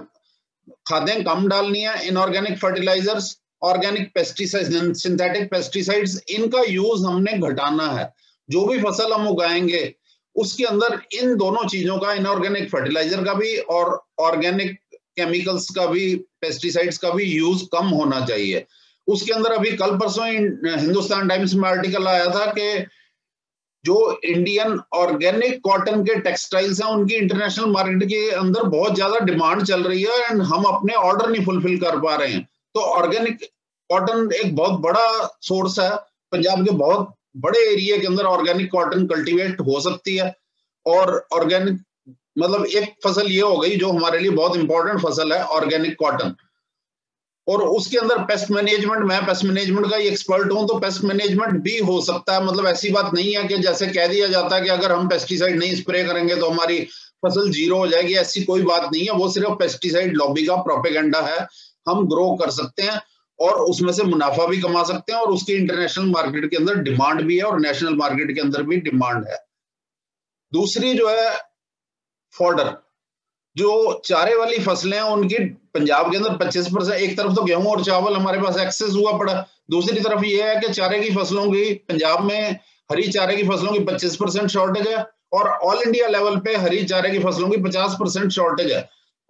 खादें कम डालनी है, inorganic fertilisers, organic pesticides, synthetic pesticides, इनका यूज हमने घटाना है। जो भी फसल हम उगाएंगे उसके अंदर इन दोनों चीजों का, इनऑर्गेनिक फर्टिलाइजर का भी और ऑर्गेनिक केमिकल्स का भी, पेस्टिसाइड्स का भी यूज कम होना चाहिए। उसके अंदर अभी कल परसों हिंदुस्तान टाइम्स में आर्टिकल आया था कि जो इंडियन ऑर्गेनिक कॉटन के टेक्सटाइल्स हैं उनकी इंटरनेशनल मार्केट के अंदर बहुत ज्यादा डिमांड चल रही है एंड हम अपने ऑर्डर नहीं फुलफिल कर पा रहे हैं। तो ऑर्गेनिक कॉटन एक बहुत बड़ा सोर्स है, पंजाब के बहुत बड़े एरिया के अंदर ऑर्गेनिक कॉटन कल्टीवेट हो सकती है। और ऑर्गेनिक मतलब एक फसल ये हो गई जो हमारे लिए बहुत इंपॉर्टेंट फसल है, ऑर्गेनिक कॉटन। और उसके अंदर पेस्ट मैनेजमेंट, मैं पेस्ट मैनेजमेंट का ही एक्सपर्ट हूं, तो पेस्ट मैनेजमेंट भी हो सकता है। मतलब ऐसी बात नहीं है कि जैसे कह दिया जाता है कि अगर हम पेस्टिसाइड नहीं स्प्रे करेंगे तो हमारी फसल जीरो हो जाएगी, ऐसी कोई बात नहीं है। वो सिर्फ पेस्टिसाइड लॉबी का प्रोपेगेंडा है। हम ग्रो कर सकते हैं और उसमें से मुनाफा भी कमा सकते हैं, और उसकी इंटरनेशनल मार्केट के अंदर डिमांड भी है और नेशनल मार्केट के अंदर भी डिमांड है। दूसरी जो है फॉडर, जो चारे वाली फसलें हैं उनकी पंजाब के अंदर 25%, एक तरफ तो गेहूं और चावल हमारे पास एक्सेस हुआ पड़ा, दूसरी तरफ ये है कि चारे की फसलों की पंजाब में हरी चारे की फसलों की 25% शॉर्टेज है और ऑल इंडिया लेवल पे हरी चारे की फसलों की 50% शॉर्टेज है।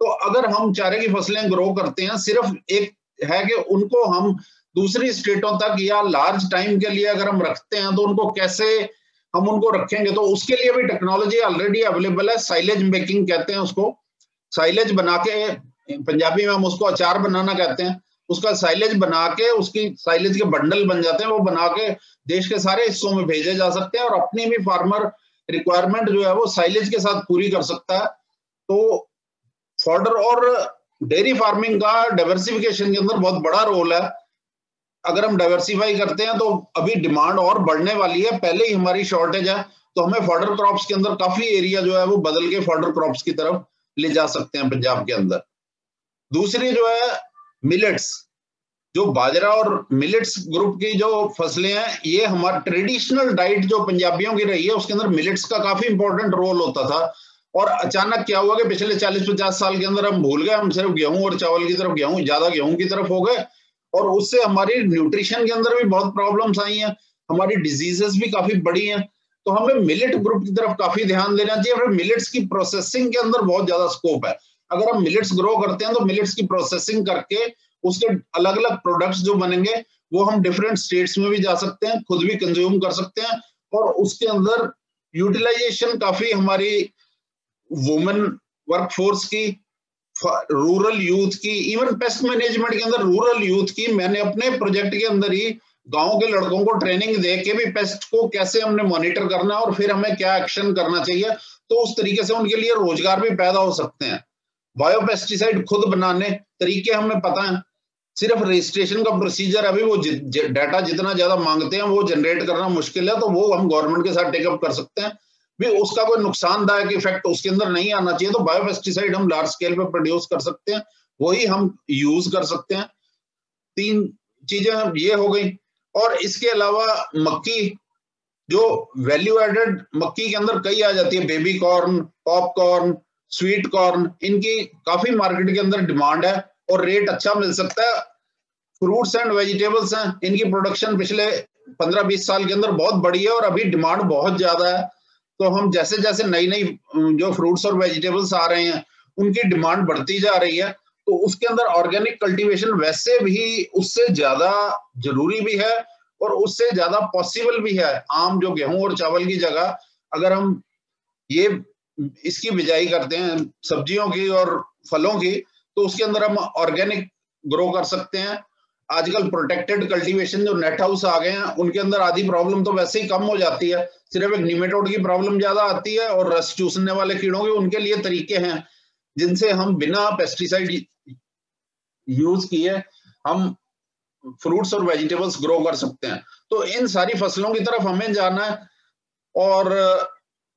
तो अगर हम चारे की फसलें ग्रो करते हैं, सिर्फ एक है कि उनको हम दूसरी स्टेटों तक या लार्ज टाइम के लिए अगर हम रखते हैं तो उनको कैसे हम उनको रखेंगे, तो उसके लिए भी टेक्नोलॉजी ऑलरेडी अवेलेबल है। साइलेज मेकिंग कहते हैं उसको, साइलेज बना के, पंजाबी में हम उसको अचार बनाना कहते हैं, उसका साइलेज बना के, उसकी साइलेज के बंडल बन जाते हैं, वो बना के देश के सारे हिस्सों में भेजे जा सकते हैं और अपनी भी फार्मर रिक्वायरमेंट जो है वो साइलेज के साथ पूरी कर सकता है। तो फॉडर और डेयरी फार्मिंग का डाइवर्सिफिकेशन के अंदर बहुत बड़ा रोल है। अगर हम डाइवर्सिफाई करते हैं तो अभी डिमांड और बढ़ने वाली है, पहले ही हमारी शॉर्टेज है, तो हमें फॉडर क्रॉप्स के अंदर काफी एरिया जो है वो बदल के फॉडर क्रॉप्स की तरफ ले जा सकते हैं पंजाब के अंदर। दूसरी जो है मिलेट्स, जो बाजरा और मिलेट्स ग्रुप की जो फसलें हैं, ये हमारा ट्रेडिशनल डाइट जो पंजाबियों की रही है उसके अंदर मिलेट्स का काफी इंपॉर्टेंट रोल होता था। और अचानक क्या हुआ कि पिछले 40-50 साल के अंदर हम भूल गए, हम सिर्फ गेहूं और चावल की तरफ, ज्यादा गेहूं की तरफ हो गए, और उससे हमारी न्यूट्रिशन के अंदर भी बहुत प्रॉब्लम्स आई हैं, हमारी डिजीजेस भी काफी बढ़ी हैं। तो हमें मिलेट ग्रुप की तरफ काफी ध्यान देना चाहिए। फिर मिलेट्स की प्रोसेसिंग के अंदर बहुत ज्यादा स्कोप है। अगर हम मिलेट्स ग्रो करते हैं तो मिलेट्स की प्रोसेसिंग करके उसके अलग अलग प्रोडक्ट्स जो बनेंगे वो हम डिफरेंट स्टेट्स में भी जा सकते हैं, खुद भी कंज्यूम कर सकते हैं, और उसके अंदर यूटिलाइजेशन काफी हमारी वुमेन वर्कफोर्स की, रूरल यूथ की, इवन पेस्ट मैनेजमेंट के अंदर रूरल यूथ की। मैंने अपने प्रोजेक्ट के अंदर ही गांव के लड़कों को ट्रेनिंग दे के भी पेस्ट को कैसे हमने मॉनिटर करना और फिर हमें क्या एक्शन करना चाहिए, तो उस तरीके से उनके लिए रोजगार भी पैदा हो सकते हैं। बायोपेस्टिसाइड खुद बनाने तरीके हमें पता है, सिर्फ रजिस्ट्रेशन का प्रोसीजर अभी वो डाटा जितना ज्यादा मांगते हैं वो जनरेट करना मुश्किल है, तो वो हम गवर्नमेंट के साथ टेकअप कर सकते हैं भी। उसका कोई नुकसानदायक इफेक्ट उसके अंदर नहीं आना चाहिए, तो बायोपेस्टिसाइड हम लार्ज स्केल पे प्रोड्यूस कर सकते हैं, वही हम यूज कर सकते हैं। 3 चीजें ये हो गई। और इसके अलावा मक्की, जो वैल्यू एडेड मक्की के अंदर कई आ जाती है, baby corn, popcorn, sweet corn, इनकी काफी मार्केट के अंदर डिमांड है और रेट अच्छा मिल सकता है। फ्रूट्स एंड वेजिटेबल्स हैं, इनकी प्रोडक्शन पिछले 15-20 साल के अंदर बहुत बढ़ी है और अभी डिमांड बहुत ज्यादा है। तो हम जैसे जैसे नई नई जो फ्रूट्स और वेजिटेबल्स आ रहे हैं उनकी डिमांड बढ़ती जा रही है, तो उसके अंदर ऑर्गेनिक कल्टीवेशन वैसे भी उससे ज्यादा जरूरी भी है और उससे ज्यादा पॉसिबल भी है। आम जो गेहूं और चावल की जगह अगर हम ये इसकी बिजाई करते हैं सब्जियों की और फलों की, तो उसके अंदर हम ऑर्गेनिक ग्रो कर सकते हैं। आजकल प्रोटेक्टेड कल्टीवेशन जो नेट हाउस आ गए हैं उनके अंदर आधी प्रॉब्लम तो वैसे ही कम हो जाती है, सिर्फ एक निमेटोड की प्रॉब्लम ज्यादा आती है और रस चूसने वाले कीड़ों के, उनके लिए तरीके हैं जिनसे हम बिना पेस्टिसाइड यूज किए हम फ्रूट्स और वेजिटेबल्स ग्रो कर सकते हैं। तो इन सारी फसलों की तरफ हमें जाना है और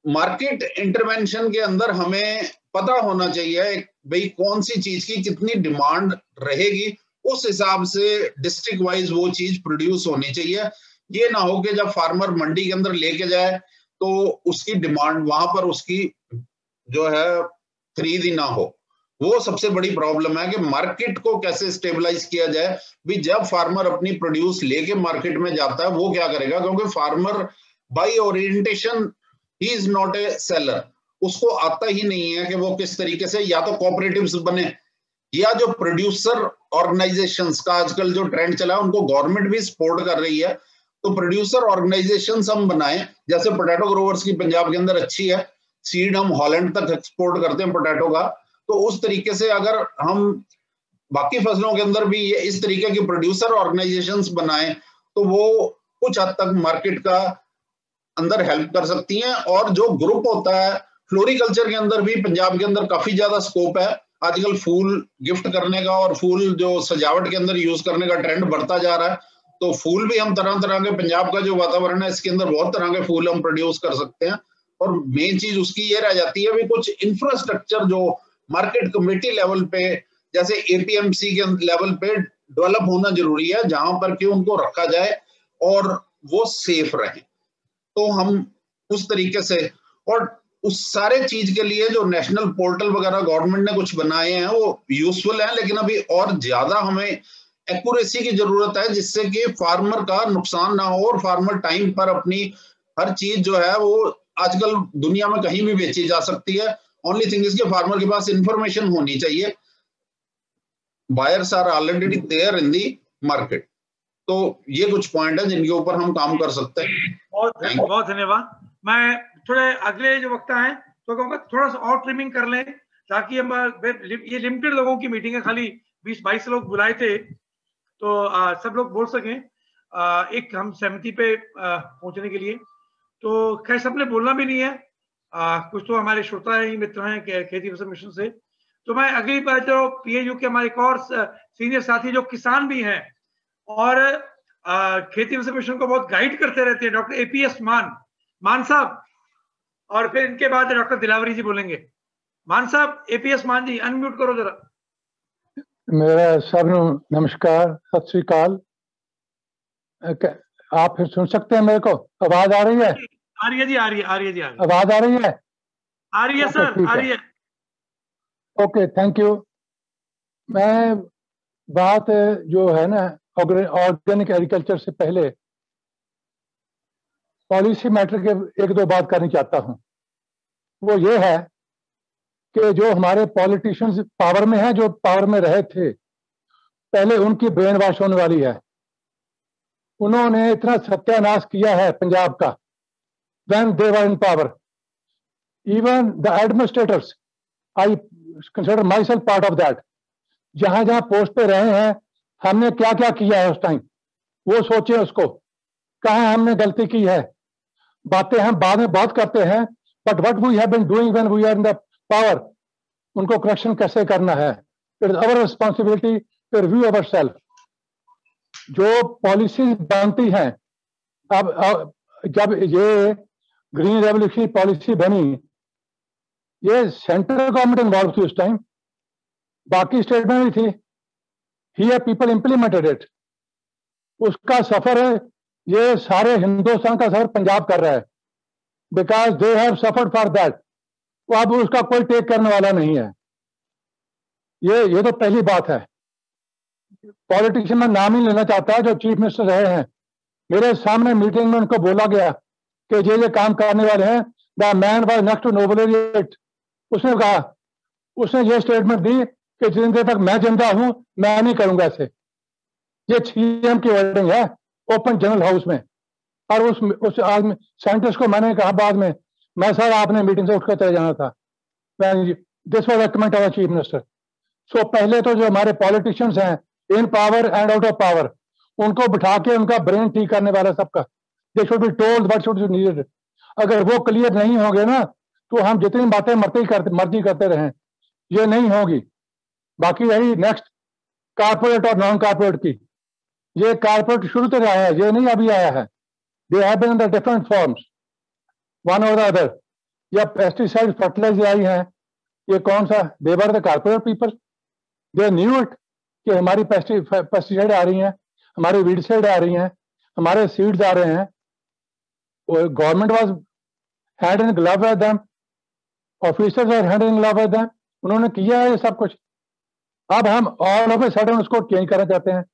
मार्केट इंटरवेंशन के अंदर हमें पता होना चाहिए भाई कौन सी चीज की कितनी डिमांड रहेगी, उस हिसाब से डिस्ट्रिक्ट वाइज वो चीज प्रोड्यूस होनी चाहिए। ये ना हो कि जब फार्मर मंडी के अंदर लेके जाए तो उसकी डिमांड वहां पर उसकी जो है खरीद ही ना हो। वो सबसे बड़ी प्रॉब्लम है कि मार्केट को कैसे स्टेबलाइज किया जाए। भी जब फार्मर अपनी प्रोड्यूस लेके मार्केट में जाता है वो क्या करेगा, क्योंकि farmer by orientation he is not a seller, उसको आता ही नहीं है कि वो किस तरीके से या तो कोऑपरेटिव्स बने या जो प्रोड्यूसर ऑर्गेनाइजेशंस का आजकल जो ट्रेंड चला है उनको गवर्नमेंट भी सपोर्ट कर रही है, तो प्रोड्यूसर ऑर्गेनाइजेशंस हम बनाएं। जैसे पोटैटो ग्रोवर्स की पंजाब के अंदर अच्छी है, सीड हम हॉलैंड तक एक्सपोर्ट करते हैं पोटैटो का, तो उस तरीके से अगर हम बाकी फसलों के अंदर भी ये इस तरीके की प्रोड्यूसर ऑर्गेनाइजेशंस बनाएं तो वो कुछ हद तक मार्केट का अंदर हेल्प कर सकती हैं। और जो ग्रुप होता है फ्लोरिकल्चर के अंदर भी पंजाब के अंदर काफी ज्यादा स्कोप है, आजकल फूल गिफ्ट करने का और फूल जो सजावट के अंदर यूज करने का ट्रेंड बढ़ता जा रहा है, तो फूल भी हम तरह तरह के, पंजाब का जो वातावरण है इसके अंदर बहुत तरह के फूल हम प्रोड्यूस कर सकते हैं। और मेन चीज उसकी ये रह जाती है भी कुछ इंफ्रास्ट्रक्चर जो मार्केट कमेटी लेवल पे, जैसे एपीएमसी के लेवल पे डेवलप होना जरूरी है, जहां पर कि उनको रखा जाए और वो सेफ रहे। तो हम उस तरीके से, और उस सारे चीज के लिए जो नेशनल पोर्टल वगैरह गवर्नमेंट ने कुछ बनाए हैं वो यूजफुल है, लेकिन अभी और ज्यादा हमें एक्यूरेसी की जरूरत है, जिससे कि फार्मर का नुकसान ना हो और फार्मर टाइम पर अपनी हर चीज जो है वो आजकल दुनिया में कहीं भी बेची जा सकती है। ओनली थिंग इज के फार्मर के पास इंफॉर्मेशन होनी चाहिए। Buyers are already there in the market. तो ये कुछ पॉइंट है जिनके ऊपर हम काम कर सकते हैं। बहुत धन्यवाद। मैं थोड़े अगले जो वक्ता हैं तो कहूँगा थोड़ा सा और ट्रिमिंग कर लें, ताकि हम ये लिमिटेड लोगों की मीटिंग है, खाली 20-22 लोग बुलाए थे, तो सब लोग बोल सकें एक हम सहमति पे पहुंचने के लिए। तो खैर सबने बोलना भी नहीं है, कुछ तो हमारे श्रोता ही मित्र हैं खेती विकास मिशन से। तो मैं अगली बार जो पीएयू के हमारे एक और सीनियर साथी जो किसान भी हैं और खेती विकास मिशन को बहुत गाइड करते रहते हैं, डॉक्टर एपीएस मान साहब, और फिर इनके बाद डॉक्टर दिलावरी जी बोलेंगे। मान साहब, एपीएस मान जी अनम्यूट करो जरा। मेरा सबनु नमस्कार, सत श्री अकाल। आप फिर सुन सकते हैं मेरे को? आवाज आ रही है? आ रही है जी, आ रही है, आ रही है जी, आ रही है। आवाज आ रही है? आ रही है सर, आ रही है। Okay, thank you. मैं बात जो है ना ऑर्गेनिक एग्रीकल्चर से पहले पॉलिसी मैटर के एक दो बात करनी चाहता हूं। वो ये है कि जो हमारे पॉलिटिशियंस पावर में हैं, जो पावर में रहे थे पहले, उनकी ब्रेन वॉश होने वाली है। उन्होंने इतना सत्यानाश किया है पंजाब का when they were in power. Even the administrators, I consider myself part of that. जहां जहां पोस्ट पे रहे हैं, हमने क्या क्या किया है उस टाइम, वो सोचे उसको, कहाँ हमने गलती की है। बातें हम बाद में बात करते हैं, but what we have been doing when we are in the power, उनको करेक्शन कैसे करना है। It is our responsibility to review ourselves. जो पॉलिसीज बनती हैं, अब जब ये ग्रीन रेवोल्यूशन पॉलिसी बनी, ये सेंट्रल गवर्नमेंट इन्वॉल्व थी उस टाइम, बाकी स्टेट में भी थी। Here people implemented it. उसका सफर है, ये सारे हिंदुस्तान का सफर पंजाब कर रहा है, because they have suffered for that. तो अब उसका कोई टेक करने वाला नहीं है। ये तो पहली बात है। पॉलिटिशियन में नाम ही लेना चाहता है जो चीफ मिनिस्टर रहे हैं। मेरे सामने मीटिंग में उनको बोला गया कि ये काम करने वाले हैं। The man was next to Nobel laureate। उसने कहा, उसने ये स्टेटमेंट दी कि जितनी देर तक मैं जिंदा हूं मैं नहीं करूंगा ऐसे। ये सीएम की वर्डिंग है ओपन जनरल हाउस में। और उस आदमी साइंटिस्ट को मैंने कहा बाद में, मैं सर आपने मीटिंग से उठकर चले जाना था। This was recommend of chief minister. So पहले तो जो हमारे पॉलिटिशियंस हैं in power and out of power, उनको बिठा के उनका ब्रेन ठीक करने वाला सबका, they should be told what should be needed. अगर वो क्लियर नहीं होंगे ना, तो हम जितनी बातें मर्जी करते रहें, ये नहीं होगी। बाकी रही नेक्स्ट कारपोरेट और नॉन कारपोरेट की। ये कारपोरेट शुरू से आया है, ये नहीं अभी आया है। They have been in the different forms one और द अदर। जब पेस्टिसाइड फर्टिलाइजर आई हैं, ये कौन सा, they were the corporate people. They knew it कि हमारी पेस्टिसाइड आ रही हैं, हमारी वीडसाइड आ रही हैं, हमारे सीड्स आ रहे हैं। Government was hand in glove with them, officers are hand in glove with them. उन्होंने किया है ये सब कुछ। अब हम ऑल ऑफ ए सडन उसको चेंज करना चाहते हैं।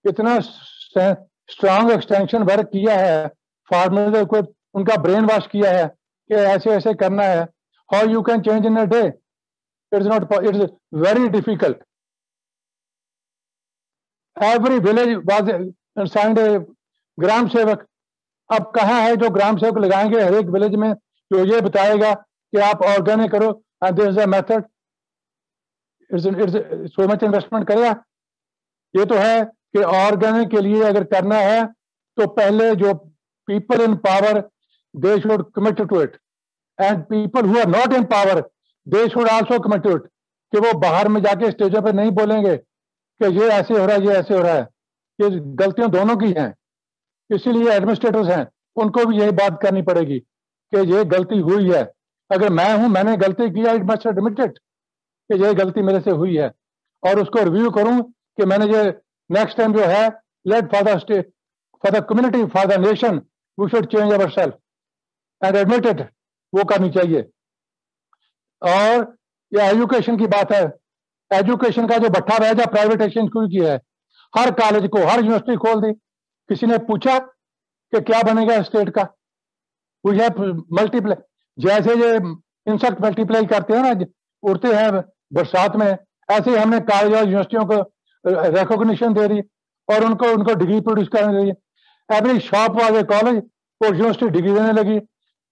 इतना स्ट्रांग एक्सटेंशन वर्क किया है, फार्मर को उनका ब्रेन वॉश किया है कि ऐसे ऐसे करना है। How you can change in a day? It's not, it's very difficult. Every village was assigned a gram sevak. अब कहाँ है जो ग्राम सेवक लगाएंगे हर एक विलेज में, जो ये बताएगा कि आप ऑर्गेनिक करो and this is a method. It's so much investment करेगा। ये तो है कि ऑर्गेनिक के लिए अगर करना है तो पहले जो people in power they should commit to it, and people who are not in power they should also commit to it. कि वो बाहर में जाके स्टेजों पे नहीं बोलेंगे कि ये ऐसे हो रहा है, ये ऐसे हो रहा है। ये गलतियां दोनों की हैं, इसीलिए एडमिनिस्ट्रेटर्स हैं, उनको भी यही बात करनी पड़ेगी कि ये गलती हुई है। अगर मैं हूं, मैंने गलती की, आई मस्ट एडमिट इट कि ये गलती मेरे से हुई है, और उसको रिव्यू करूं कि मैंने ये नेक्स्ट टाइम जो है, let for the state, for the community, for the nation, we should change our self and admit it, वो करनी चाहिए। और ये एजुकेशन की बात है, एजुकेशन का जो भट्ठा भेजा प्राइवेटाइजेशन शुरू किया है, हर कॉलेज को, हर यूनिवर्सिटी खोल दी। किसी ने पूछा कि क्या बनेगा स्टेट का? वी हैव मल्टीप्लाई, जैसे ये इंसेक्ट मल्टीप्लाई करते हैं ना, उड़ते हैं बरसात में, ऐसे ही हमने कॉलेज और यूनिवर्सिटियों को रिकॉग्निशन दे दी और उनको डिग्री प्रोड्यूस करने लगी। एवरी शॉप वाले कॉलेज वो यूनिवर्सिटी डिग्री देने लगी,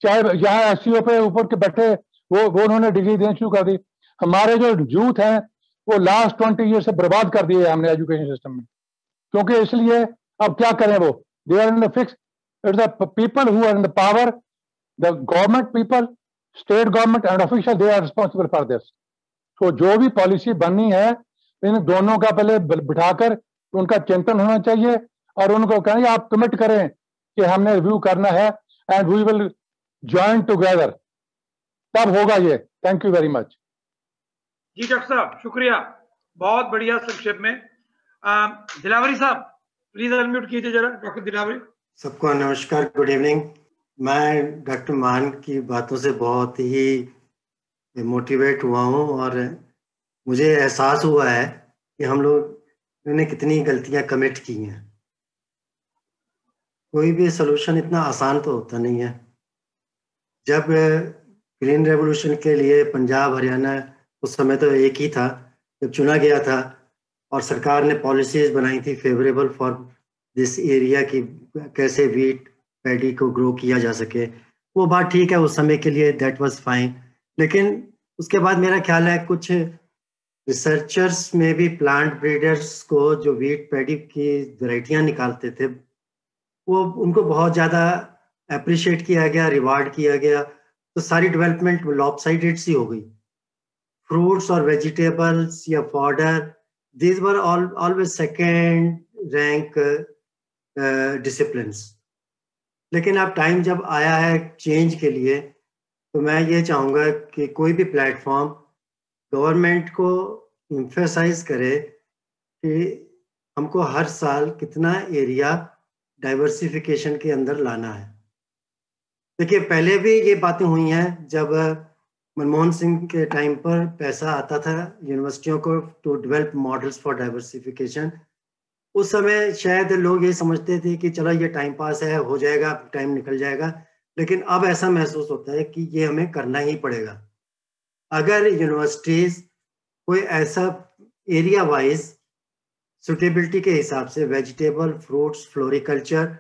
चाहे यहाँ एससीओ पे ऊपर के बैठे वो उन्होंने डिग्री देनी शुरू कर दी। हमारे जो यूथ हैं वो लास्ट 20 ईयर से बर्बाद कर दिए हमने एजुकेशन सिस्टम में, क्योंकि इसलिए अब क्या करें, वो they are in the fix, it's the people who are in the power, the government people, state government and official, they are responsible for this. तो जो भी पॉलिसी बननी है, इन दोनों का पहले बिठाकर उनका चिंतन होना चाहिए और उनको कहें आप कमिट करें कि हमने रिव्यू करना है and we will join together, तब होगा ये। Thank you very much. जी डॉक्टर साहब शुक्रिया, बहुत बढ़िया संक्षेप में। दिलावरी साहब प्लीज अनम्यूट कीजिए जरा। डॉक्टर दिलावरी। सबको नमस्कार, गुड इवनिंग। मैं डॉक्टर मान की बातों से बहुत ही मोटिवेट हुआ हूँ और मुझे एहसास हुआ है कि हम लोग ने कितनी गलतियां कमिट की हैं। कोई भी सलूशन इतना आसान तो होता नहीं है। जब ग्रीन रेवोल्यूशन के लिए पंजाब हरियाणा उस समय तो एक ही था, जब चुना गया था और सरकार ने पॉलिसीज बनाई थी फेवरेबल फॉर दिस एरिया की कैसे वीट पैडी को ग्रो किया जा सके, वो बात ठीक है उस समय के लिए, दैट वाज फाइन। लेकिन उसके बाद मेरा ख्याल है कुछ रिसर्चर्स में भी प्लांट ब्रीडर्स को जो वीट पैडी की वैरायटियां निकालते थे वो उनको बहुत ज़्यादा अप्रिशिएट किया गया, रिवार्ड किया गया, तो सारी डेवलपमेंट लॉपसाइडेड सी हो गई। फ्रूट्स और वेजिटेबल्स या fodder, these were always second rank disciplines. लेकिन अब टाइम जब आया है चेंज के लिए, तो मैं ये चाहूँगा कि कोई भी प्लेटफॉर्म गवर्नमेंट को एम्फेसाइज करे कि हमको हर साल कितना एरिया डाइवर्सिफिकेशन के अंदर लाना है। देखिए पहले भी ये बातें हुई हैं, जब मनमोहन सिंह के टाइम पर पैसा आता था यूनिवर्सिटियों को to develop models for diversification. उस समय शायद लोग ये समझते थे कि चलो ये टाइम पास है, हो जाएगा, टाइम निकल जाएगा, लेकिन अब ऐसा महसूस होता है कि ये हमें करना ही पड़ेगा। अगर यूनिवर्सिटीज कोई ऐसा एरिया वाइज सुटेबिलिटी के हिसाब से वेजिटेबल, फ्रूट्स, फ्लोरिकल्चर,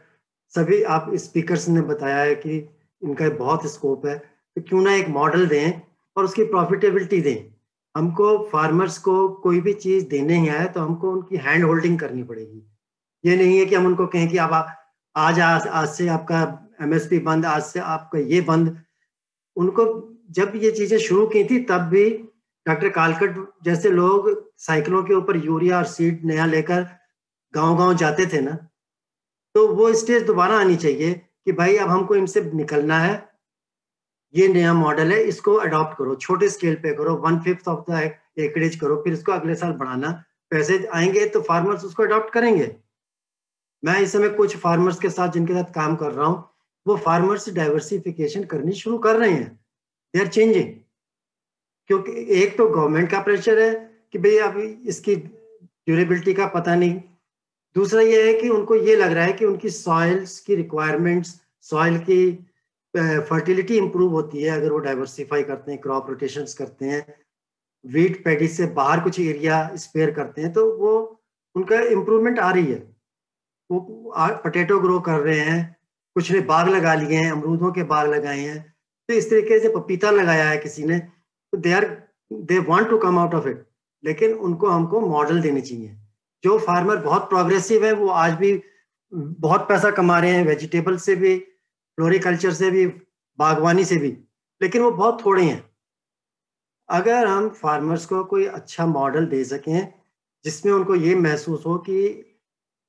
सभी आप स्पीकर्स ने बताया है कि इनका बहुत स्कोप है, तो क्यों ना एक मॉडल दें और उसकी प्रॉफिटेबिलिटी दें। हमको फार्मर्स को कोई भी चीज़ देने ही आए तो हमको उनकी हैंड होल्डिंग करनी पड़ेगी। ये नहीं है कि हम उनको कहें कि अब आज से आपका एमएसपी बंद, आज से आपका ये बंद। उनको जब ये चीज़ें शुरू की थी तब भी डॉक्टर कालकट जैसे लोग साइकिलों के ऊपर यूरिया और सीड नया लेकर गांव-गांव जाते थे ना, तो वो स्टेज दोबारा आनी चाहिए कि भाई अब हमको इनसे निकलना है, ये नया मॉडल है, इसको अडॉप्ट करो, छोटे स्केल पे करो, 1/5 ऑफ द एकड़ेज करो, फिर इसको अगले साल बढ़ाना। पैसे आएंगे तो फार्मर्स उसको अडॉप्ट करेंगे। मैं इस समय कुछ फार्मर्स के साथ जिनके साथ काम कर रहा हूँ, वो फार्मर्स डाइवर्सिफिकेशन करनी शुरू कर रहे हैं, दे आर चेंजिंग। क्योंकि एक तो गवर्नमेंट का प्रेशर है कि भाई अभी इसकी ड्यूरेबिलिटी का पता नहीं, दूसरा ये है कि उनको ये लग रहा है कि उनकी सॉइल्स की रिक्वायरमेंट्स, सॉइल की फर्टिलिटी इंप्रूव होती है अगर वो डाइवर्सिफाई करते हैं, क्रॉप रोटेशंस करते हैं, वीट पैडी से बाहर कुछ एरिया स्पेयर करते हैं, तो वो उनका इम्प्रूवमेंट आ रही है। वो पोटैटो ग्रो कर रहे हैं, कुछ ने बाग लगा लिए हैं, अमरूदों के बाग लगाए हैं, तो इस तरीके से पपीता लगाया है किसी ने, तो they want to come out of it. लेकिन उनको हमको मॉडल देने चाहिए। जो फार्मर बहुत प्रोग्रेसिव है वो आज भी बहुत पैसा कमा रहे हैं, वेजिटेबल से भी, फ्लोरिकल्चर से भी, बागवानी से भी, लेकिन वो बहुत थोड़े हैं। अगर हम फार्मर्स को कोई अच्छा मॉडल दे सकें जिसमें उनको ये महसूस हो कि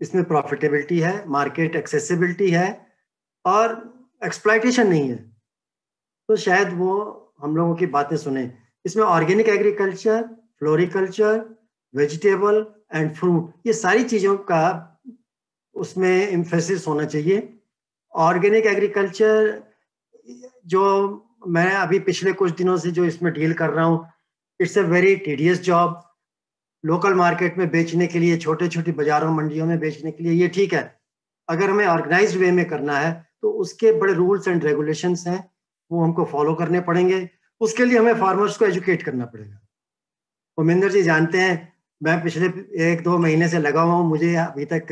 इसमें प्रॉफिटेबिलिटी है, मार्केट एक्सेसिबिलिटी है और एक्सप्लॉयटेशन नहीं है, तो शायद वो हम लोगों की बातें सुने। इसमें organic agriculture, floriculture, vegetable and fruit, ये सारी चीज़ों का उसमें एम्फेसिस होना चाहिए। ऑर्गेनिक एग्रीकल्चर जो मैं अभी पिछले कुछ दिनों से जो इसमें डील कर रहा हूँ, it's a very tedious job. Local market में बेचने के लिए, छोटे छोटे बाजारों मंडियों में बेचने के लिए ये ठीक है। अगर हमें ऑर्गेनाइज्ड वे में करना है तो उसके बड़े रूल्स एंड रेगुलेशंस हैं, वो हमको फॉलो करने पड़ेंगे। उसके लिए हमें फार्मर्स को एजुकेट करना पड़ेगा। उमिंदर जी जानते हैं, मैं पिछले 1-2 महीने से लगा हुआ हूँ, मुझे अभी तक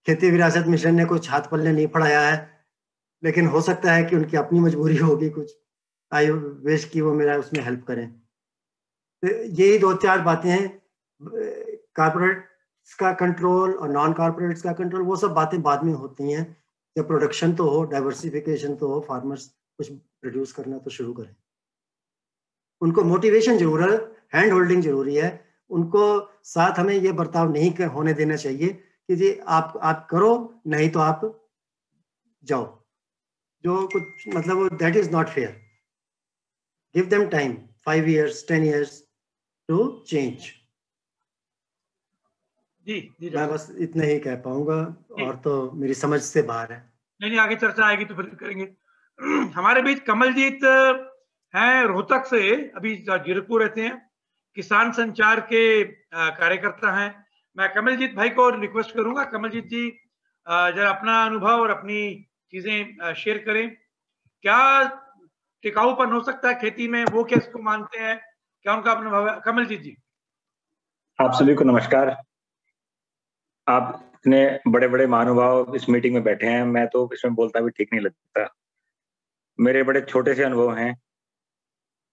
खेती विरासत मिशन ने कुछ हाथ पल्ले नहीं पढ़ाया है, लेकिन हो सकता है कि उनकी अपनी मजबूरी होगी कुछ। आई विश कि वो मेरा उसमें हेल्प करें। तो यही 2-4 बातें हैं। कॉर्पोरेट्स का कंट्रोल और नॉन कॉर्पोरेट्स का कंट्रोल, वो सब बातें बाद में होती हैं। जब प्रोडक्शन तो हो, डाइवर्सिफिकेशन तो हो, फार्मर्स कुछ प्रोड्यूस करना तो शुरू करें। उनको मोटिवेशन जरूर है, हैंड होल्डिंग जरूरी है। उनको साथ हमें ये बर्ताव नहीं होने देना चाहिए कि जी आप करो, नहीं तो आप जाओ, जो कुछ मतलब that is not fair. Give them time, 5 years 10 years to change. जी मैं बस इतना ही कह पाऊंगा, और तो मेरी समझ से बाहर है। नहीं, आगे चर्चा आएगी तो फिर करेंगे। हमारे बीच कमलजीत हैं रोहतक से, अभी जीरकपुर रहते हैं, किसान संचार के कार्यकर्ता हैं। मैं कमलजीत भाई को रिक्वेस्ट करूंगा, कमलजीत जी जरा अपना अनुभव और अपनी चीजें शेयर करें। क्या टिकाऊपन हो सकता है खेती में, वो क्या इसको मानते हैं, क्या उनका अनुभव है? कमलजीत जी। आप सभी को नमस्कार। आप इतने बड़े बड़े महानुभाव इस मीटिंग में बैठे हैं, मैं तो इसमें बोलता भी ठीक नहीं लगता। मेरे बड़े छोटे से अनुभव हैं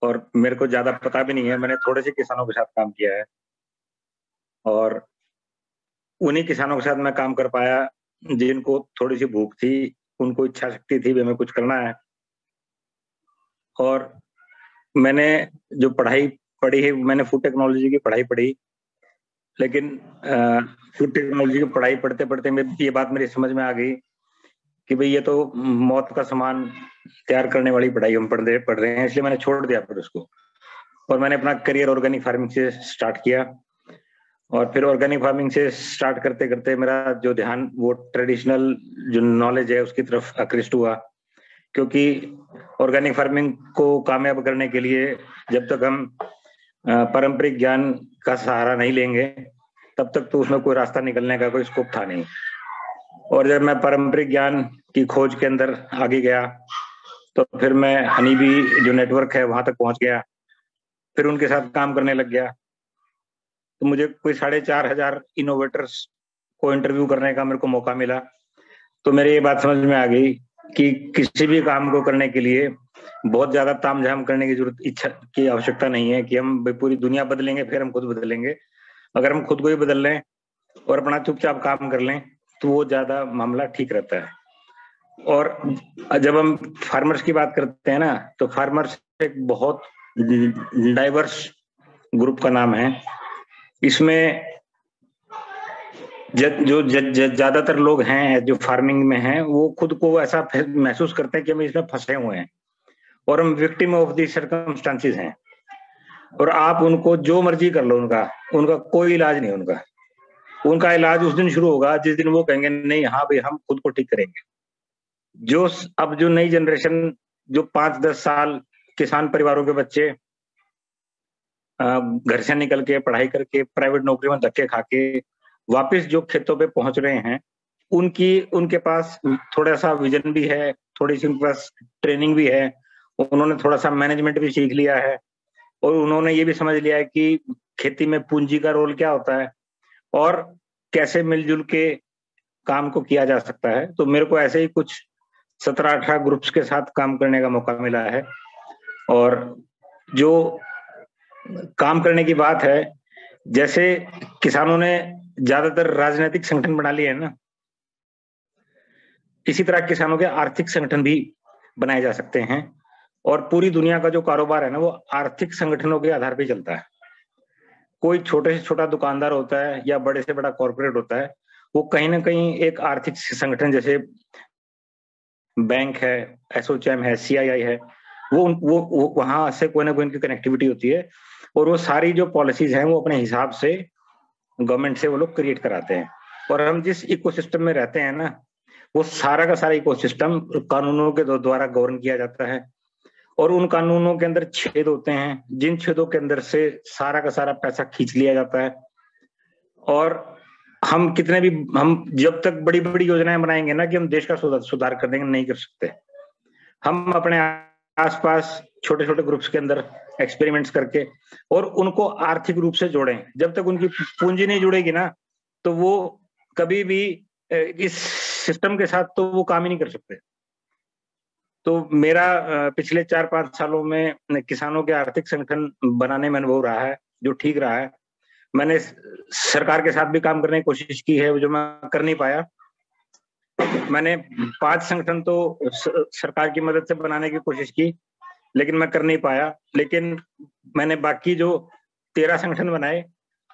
और मेरे को ज्यादा पता भी नहीं है। मैंने थोड़े से किसानों के साथ काम किया है और उन्हीं किसानों के साथ मैं काम कर पाया जिनको थोड़ी सी भूख थी, उनको इच्छा शक्ति थी भी हमें कुछ करना है। और मैंने जो पढ़ाई पढ़ी है, मैंने फूड टेक्नोलॉजी की पढ़ाई पढ़ी, लेकिन फूड टेक्नोलॉजी की पढ़ाई पढ़ते पढ़ते ये बात मेरी समझ में आ गई कि भाई ये तो मौत का सामान तैयार करने वाली पढ़ाई हम पढ़ रहे हैं, इसलिए मैंने छोड़ दिया फिर उसको। और मैंने अपना करियर ऑर्गेनिक फार्मिंग से स्टार्ट किया। और फिर ऑर्गेनिक फार्मिंग से स्टार्ट करते करते मेरा जो ध्यान वो ट्रेडिशनल जो नॉलेज है उसकी तरफ आकृष्ट हुआ, क्योंकि ऑर्गेनिक फार्मिंग को कामयाब करने के लिए जब तक हम पारंपरिक ज्ञान का सहारा नहीं लेंगे तब तक तो उसमें कोई रास्ता निकलने का कोई स्कोप था नहीं। और जब मैं पारंपरिक ज्ञान की खोज के अंदर आगे गया तो फिर मैं हनीबी जो नेटवर्क है वहां तक पहुंच गया, फिर उनके साथ काम करने लग गया। तो मुझे कोई 4,500 इनोवेटर्स को इंटरव्यू करने का मेरे को मौका मिला। तो मेरी ये बात समझ में आ गई कि किसी भी काम को करने के लिए बहुत ज्यादा तामझाम करने की जरूरत, इच्छा की आवश्यकता नहीं है कि हम पूरी दुनिया बदलेंगे फिर हम खुद बदलेंगे। अगर हम खुद को ही बदल लें और अपना चुपचाप काम कर लें तो वो ज्यादा मामला ठीक रहता है। और जब हम फार्मर्स की बात करते हैं ना, तो फार्मर्स एक बहुत डाइवर्स ग्रुप का नाम है। इसमें जो ज्यादातर लोग हैं जो फार्मिंग में हैं वो खुद को ऐसा महसूस करते हैं कि हम इसमें फंसे हुए हैं और हम विक्टिम ऑफ दी सर्कमस्टांसेस हैं। और आप उनको जो मर्जी कर लो, उनका कोई इलाज नहीं। उनका इलाज उस दिन शुरू होगा जिस दिन वो कहेंगे नहीं, हाँ भाई हम खुद को ठीक करेंगे। अब जो नई जनरेशन, जो 5-10 साल किसान परिवारों के बच्चे घर से निकल के पढ़ाई करके प्राइवेट नौकरी में धक्के खा के वापिस जो खेतों पे पहुंच रहे हैं, उनके पास थोड़ा सा विजन भी है, थोड़ी सी उनके पास ट्रेनिंग भी है, उन्होंने थोड़ा सा मैनेजमेंट भी सीख लिया है और उन्होंने ये भी समझ लिया है कि खेती में पूंजी का रोल क्या होता है और कैसे मिलजुल के काम को किया जा सकता है। तो मेरे को ऐसे ही कुछ 17-18 ग्रुप्स के साथ काम करने का मौका मिला है। और जो काम करने की बात है, जैसे किसानों ने ज्यादातर राजनीतिक संगठन बना लिए हैं ना, इसी तरह किसानों के आर्थिक संगठन भी बनाए जा सकते हैं। और पूरी दुनिया का जो कारोबार है ना, वो आर्थिक संगठनों के आधार पर चलता है। कोई छोटे से छोटा दुकानदार होता है या बड़े से बड़ा कॉर्पोरेट होता है, वो कहीं ना कहीं एक आर्थिक संगठन, जैसे बैंक है, एसोचैम है, सीआईआई है, वो वहां से कोई ना कोई इनकी कनेक्टिविटी होती है, और वो सारी जो पॉलिसीज हैं वो अपने हिसाब से गवर्नमेंट से वो लोग क्रिएट कराते हैं। और हम जिस इकोसिस्टम में रहते हैं ना, वो सारा का सारा इकोसिस्टम कानूनों के द्वारा गवर्न किया जाता है, और उन कानूनों के अंदर छेद होते हैं, जिन छेदों के अंदर से सारा का सारा पैसा खींच लिया जाता है। और हम कितने भी, हम जब तक बड़ी बड़ी योजनाएं बनाएंगे ना कि हम देश का सुधार कर देंगे, नहीं कर सकते। हम अपने आसपास छोटे छोटे ग्रुप्स के अंदर एक्सपेरिमेंट्स करके और उनको आर्थिक रूप से जोड़ें। जब तक उनकी पूंजी नहीं जुड़ेगी ना, तो वो कभी भी इस सिस्टम के साथ तो वो काम ही नहीं कर सकते। तो मेरा पिछले 4-5 सालों में किसानों के आर्थिक संगठन बनाने में अनुभव रहा है, जो ठीक रहा है। मैंने सरकार के साथ भी काम करने की कोशिश की है, जो मैं कर नहीं पाया। मैंने 5 संगठन तो सरकार की मदद से बनाने की कोशिश की, लेकिन मैं कर नहीं पाया। लेकिन मैंने बाकी जो 13 संगठन बनाए,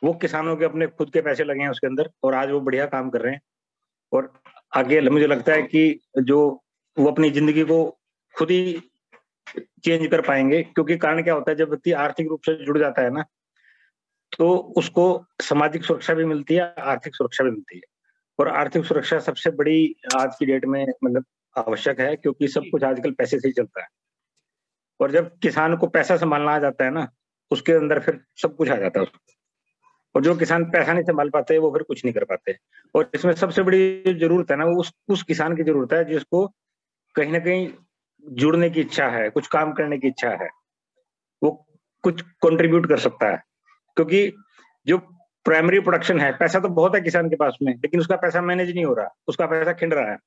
वो किसानों के अपने खुद के पैसे लगे हैं उसके अंदर, और आज वो बढ़िया काम कर रहे हैं। और आगे मुझे लगता है कि जो वो अपनी जिंदगी को खुद ही चेंज कर पाएंगे, क्योंकि कारण क्या होता है, जब व्यक्ति आर्थिक रूप से जुड़ जाता है ना, तो उसको सामाजिक सुरक्षा भी मिलती है, आर्थिक सुरक्षा भी मिलती है। और आर्थिक सुरक्षा सबसे बड़ी आज की डेट में मतलब आवश्यक है, क्योंकि सब कुछ आजकल पैसे से ही चलता है। और जब किसान को पैसा संभालना आ जाता है ना, उसके अंदर फिर सब कुछ आ जाता है उसको। और जो किसान पैसा नहीं संभाल पाते, वो फिर कुछ नहीं कर पाते। और इसमें सबसे बड़ी जरूरत है ना, वो उस किसान की जरूरत है जिसको कहीं ना कहीं जुड़ने की इच्छा है, कुछ काम करने की इच्छा है, वो कुछ कंट्रीब्यूट कर सकता है। क्योंकि जो प्राइमरी प्रोडक्शन है, पैसा तो बहुत है किसान के पास में, लेकिन उसका पैसा मैनेज नहीं हो रहा, उसका पैसा खिंड रहा है।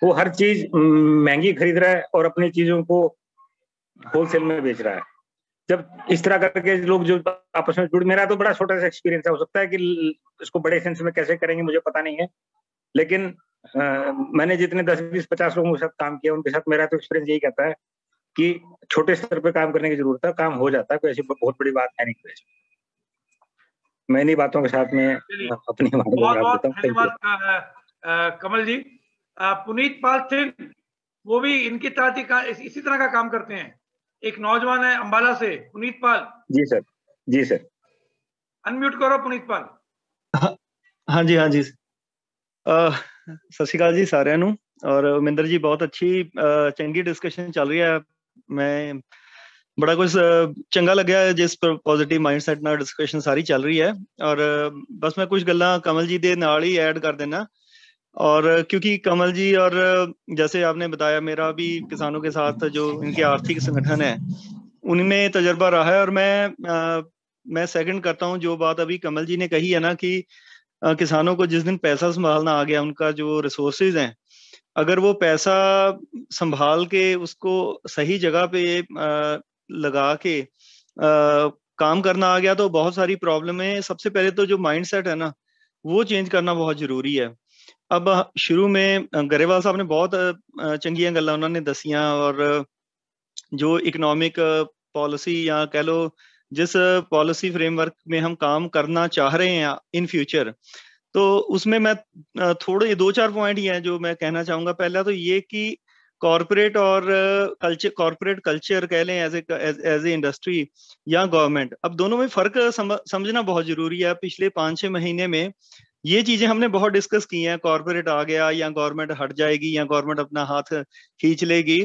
वो हर चीज महंगी खरीद रहा है और अपनी चीजों को होलसेल में बेच रहा है। जब इस तरह करके लोग जो आपस में जुड़, मेरा तो बड़ा छोटा सा एक्सपीरियंस है, हो सकता है कि इसको बड़े सेंस में कैसे करेंगे मुझे पता नहीं है, लेकिन मैंने जितने 10, 20, 50 लोगों के साथ काम किया, उनके साथ मेरा तो एक्सपीरियंस यही कहता है कि छोटे स्तर पे काम करने की जरूरत है, काम हो जाता है, कोई ऐसी बहुत बड़ी बात है नहीं। मैं इन्हीं बातों के साथ में अपनी बहुत धन्यवाद कमल जी। पुनीत पाल सिंह, वो भी इनकी तरह इसी तरह का काम करते हैं, एक नौजवान है अंबाला से, पुनीत पाल। जी सर, जी सर। अनम्यूट करो पुनीत पाल। हाँ जी, हाँ जी। सत श्री अकाल जी साਰਿਆਂ ਨੂੰ। और उमिंदर जी, बहुत अच्छी चंगी डिस्कशन चल रही है। मैं बड़ा कुछ चंगा लग्या जिस पॉजिटिव माइंडसैट ਨਾਲ डिस्कशन सारी चल रही है। और बस मैं कुछ गल्लां कमल जी दे नाल ही ऐड कर देना। और क्योंकि कमल जी, और जैसे आपने बताया, मेरा भी किसानों के साथ जो इनके आर्थिक संगठन है उनमें तजर्बा रहा है। और मैं सेकंड करता हूँ जो बात अभी कमल जी ने कही है ना, कि किसानों को जिस दिन पैसा संभालना आ गया, उनका जो रिसोर्सेज हैं, अगर वो पैसा संभाल के उसको सही जगह पे लगा के काम करना आ गया, तो बहुत सारी प्रॉब्लम है। सबसे पहले तो जो माइंडसेट है ना, वो चेंज करना बहुत जरूरी है। अब शुरू में गरेवाल साहब ने बहुत चंगियां गल्लां उन्होंने दसियां, और जो इकोनॉमिक पॉलिसी या कह लो जिस पॉलिसी फ्रेमवर्क में हम काम करना चाह रहे हैं इन फ्यूचर, तो उसमें मैं थोड़े 2-4 पॉइंट ही हैं जो मैं कहना चाहूंगा। पहला तो ये कि कॉरपोरेट और कॉरपोरेट कल्चर कह लें एज ए इंडस्ट्री या गवर्नमेंट, अब दोनों में फर्क समझना बहुत जरूरी है। पिछले 5-6 महीने में ये चीजें हमने बहुत डिस्कस की हैं, कॉरपोरेट आ गया या गवर्नमेंट हट जाएगी या गवर्नमेंट अपना हाथ खींच लेगी।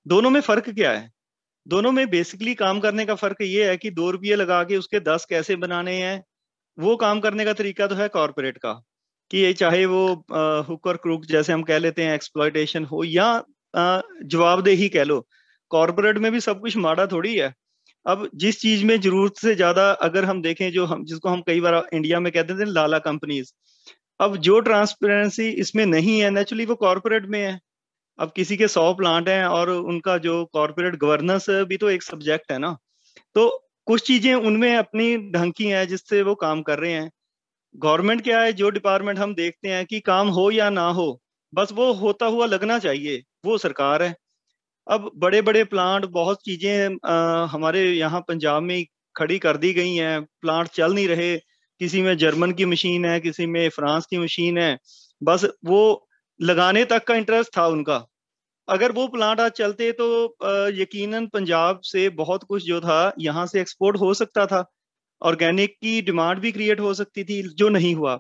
दोनों में फर्क क्या है? दोनों में बेसिकली काम करने का फर्क ये है कि 2 रुपये लगा के उसके 10 कैसे बनाने हैं, वो काम करने का तरीका तो है कॉरपोरेट का, कि चाहे वो हुक और क्रूक जैसे हम कह लेते हैं, एक्सप्लॉयटेशन हो या जवाबदेही कह लो। कॉरपोरेट में भी सब कुछ माड़ा थोड़ी है। अब जिस चीज में जरूरत से ज्यादा अगर हम देखें, जिसको हम कई बार इंडिया में कहते थे लाला कंपनीज, अब जो ट्रांसपेरेंसी इसमें नहीं है नेचुरली वो कॉरपोरेट में है। अब किसी के 100 प्लांट हैं और उनका जो कॉरपोरेट गवर्नेंस भी तो एक सब्जेक्ट है ना, तो कुछ चीजें उनमें अपनी ढंग की हैं जिससे वो काम कर रहे हैं। गवर्नमेंट क्या है, जो डिपार्टमेंट हम देखते हैं कि काम हो या ना हो, बस वो होता हुआ लगना चाहिए, वो सरकार है। अब बड़े बड़े प्लांट, बहुत चीजें हमारे यहाँ पंजाब में खड़ी कर दी गई हैं, प्लांट चल नहीं रहे, किसी में जर्मन की मशीन है, किसी में फ्रांस की मशीन है, बस वो लगाने तक का इंटरेस्ट था उनका। अगर वो प्लांट आज चलते तो यकीनन पंजाब से बहुत कुछ जो था यहाँ से एक्सपोर्ट हो सकता था, ऑर्गेनिक की डिमांड भी क्रिएट हो सकती थी, जो नहीं हुआ।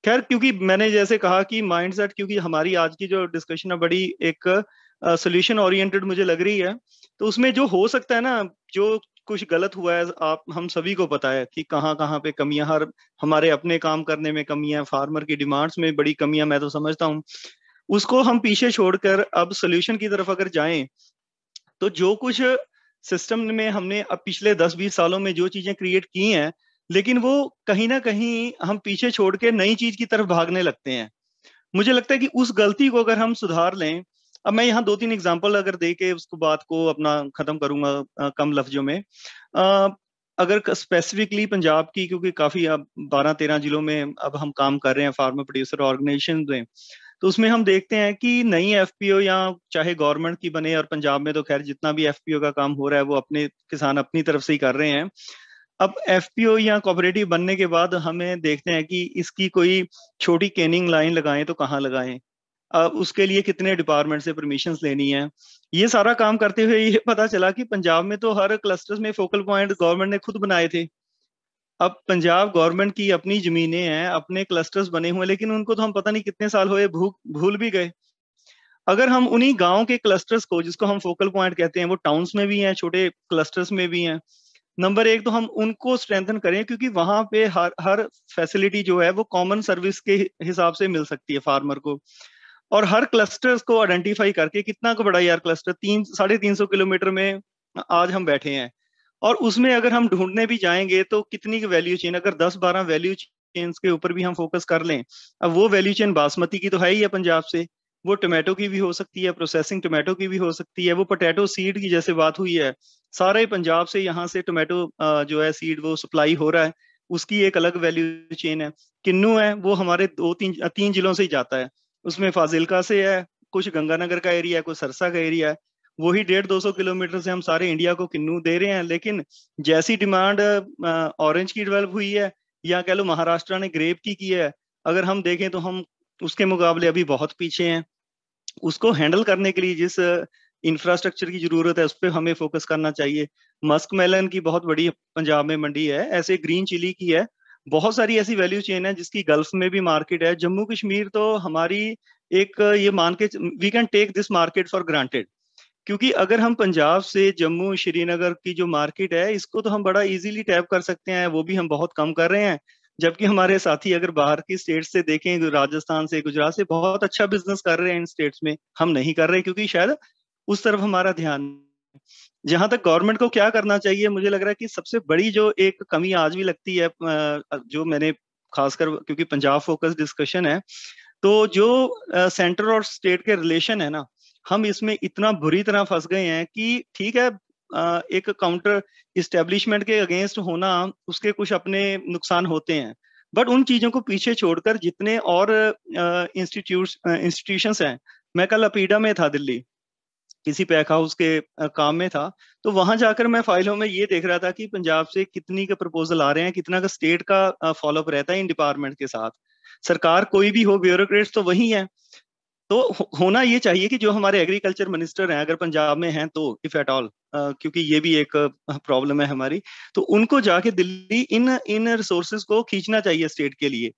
खैर, क्योंकि मैंने जैसे कहा कि माइंडसेट, क्योंकि हमारी आज की जो डिस्कशन है बड़ी एक सोल्यूशन ओरिएंटेड मुझे लग रही है, तो उसमें जो हो सकता है ना, जो कुछ गलत हुआ है, आप हम सभी को पता है कि कहाँ कहाँ पे कमियां, हर हमारे अपने काम करने में कमियां, फार्मर की डिमांड्स में बड़ी कमियां मैं तो समझता हूँ। उसको हम पीछे छोड़कर अब सोल्यूशन की तरफ अगर जाएं, तो जो कुछ सिस्टम में हमने अब पिछले 10-20 सालों में जो चीजें क्रिएट की हैं, लेकिन वो कहीं ना कहीं हम पीछे छोड़ के नई चीज की तरफ भागने लगते हैं। मुझे लगता है कि उस गलती को अगर हम सुधार लें, अब मैं यहाँ 2-3 एग्जांपल अगर दे के उसको बात को अपना खत्म करूंगा कम लफ्जों में। अगर स्पेसिफिकली पंजाब की, क्योंकि काफी अब 12-13 जिलों में अब हम काम कर रहे हैं फार्मर प्रोड्यूसर ऑर्गेनाइजेशन में, तो उसमें हम देखते हैं कि नई एफपीओ या चाहे गवर्नमेंट की बने, और पंजाब में तो खैर जितना भी एफपीओ का काम हो रहा है वो अपने किसान अपनी तरफ से ही कर रहे हैं। अब एफपीओ या कोऑपरेटिव बनने के बाद हमें देखते हैं कि इसकी कोई छोटी कैनिंग लाइन लगाएं तो कहाँ लगाएं, अब उसके लिए कितने डिपार्टमेंट से परमिशंस लेनी है। ये सारा काम करते हुए ये पता चला कि पंजाब में तो हर क्लस्टर्स में फोकल पॉइंट गवर्नमेंट ने खुद बनाए थे। अब पंजाब गवर्नमेंट की अपनी जमीनें हैं, अपने क्लस्टर्स बने हुए, लेकिन उनको तो हम पता नहीं कितने साल हुए भूल भी गए। अगर हम उन्हीं गांव के क्लस्टर्स को, जिसको हम फोकल पॉइंट कहते हैं, वो टाउन्स में भी हैं, छोटे क्लस्टर्स में भी हैं, नंबर एक तो हम उनको स्ट्रेंथन करें, क्योंकि वहां पे हर फैसिलिटी जो है वो कॉमन सर्विस के हिसाब से मिल सकती है फार्मर को। और हर क्लस्टर्स को आइडेंटिफाई करके, कितना को बड़ा यार क्लस्टर, 300-350 किलोमीटर में आज हम बैठे हैं, और उसमें अगर हम ढूंढने भी जाएंगे तो कितनी वैल्यू चेन, अगर 10-12 वैल्यू चेन्स के ऊपर भी हम फोकस कर लें। अब वो वैल्यू चेन बासमती की तो है ही है पंजाब से, वो टोमेटो की भी हो सकती है, प्रोसेसिंग टोमेटो की भी हो सकती है, वो पोटैटो सीड की जैसे बात हुई है, सारे पंजाब से यहाँ से टोमेटो जो है सीड वो सप्लाई हो रहा है, उसकी एक अलग वैल्यू चेन है। किन्नू है, वो हमारे 2-3 जिलों से ही जाता है, उसमें फाजिलका से है, कुछ गंगानगर का एरिया है, कुछ सरसा का एरिया है, वही 150-200 किलोमीटर से हम सारे इंडिया को किन्नू दे रहे हैं। लेकिन जैसी डिमांड ऑरेंज की डेवलप हुई है, या कह लो महाराष्ट्र ने ग्रेप की है, अगर हम देखें तो हम उसके मुकाबले अभी बहुत पीछे हैं। उसको हैंडल करने के लिए जिस इंफ्रास्ट्रक्चर की जरूरत है उस पर हमें फोकस करना चाहिए। मस्क मेलन की बहुत बड़ी पंजाब में मंडी है, ऐसे ग्रीन चिली की है, बहुत सारी ऐसी वैल्यू चेन है जिसकी गल्फ में भी मार्केट है। जम्मू कश्मीर तो हमारी एक ये मान के we can take this market for granted, क्योंकि अगर हम पंजाब से जम्मू श्रीनगर की जो मार्केट है इसको तो हम बड़ा इजीली टैप कर सकते हैं, वो भी हम बहुत कम कर रहे हैं। जबकि हमारे साथी अगर बाहर की स्टेट से देखें, राजस्थान से, गुजरात से, बहुत अच्छा बिजनेस कर रहे हैं इन स्टेट्स में, हम नहीं कर रहे क्योंकि शायद उस तरफ हमारा ध्यान। जहां तक गवर्नमेंट को क्या करना चाहिए, मुझे लग रहा है कि सबसे बड़ी जो एक कमी आज भी लगती है, जो मैंने खासकर क्योंकि पंजाब फोकस डिस्कशन है, तो जो सेंटर और स्टेट के रिलेशन है ना, हम इसमें इतना बुरी तरह फंस गए हैं कि ठीक है एक काउंटर इस्टेब्लिशमेंट के अगेंस्ट होना, उसके कुछ अपने नुकसान होते हैं, बट उन चीजों को पीछे छोड़कर जितने और इंस्टीट्यूशंस हैं, मैं कल अपीडा में था दिल्ली, किसी पैक हाउस के काम में था, तो वहां जाकर मैं फाइलों में ये देख रहा था कि पंजाब से कितनी का प्रपोजल आ रहे हैं, कितना का स्टेट का फॉलोअप रहता है इन डिपार्टमेंट के साथ। सरकार कोई भी हो, ब्यूरोक्रेट्स तो वही है। तो होना ये चाहिए कि जो हमारे एग्रीकल्चर मिनिस्टर हैं, अगर पंजाब में हैं तो इफ एट ऑल, क्योंकि ये भी एक प्रॉब्लम है हमारी, तो उनको जाके दिल्ली इन रिसोर्सेज को खींचना चाहिए स्टेट के लिए।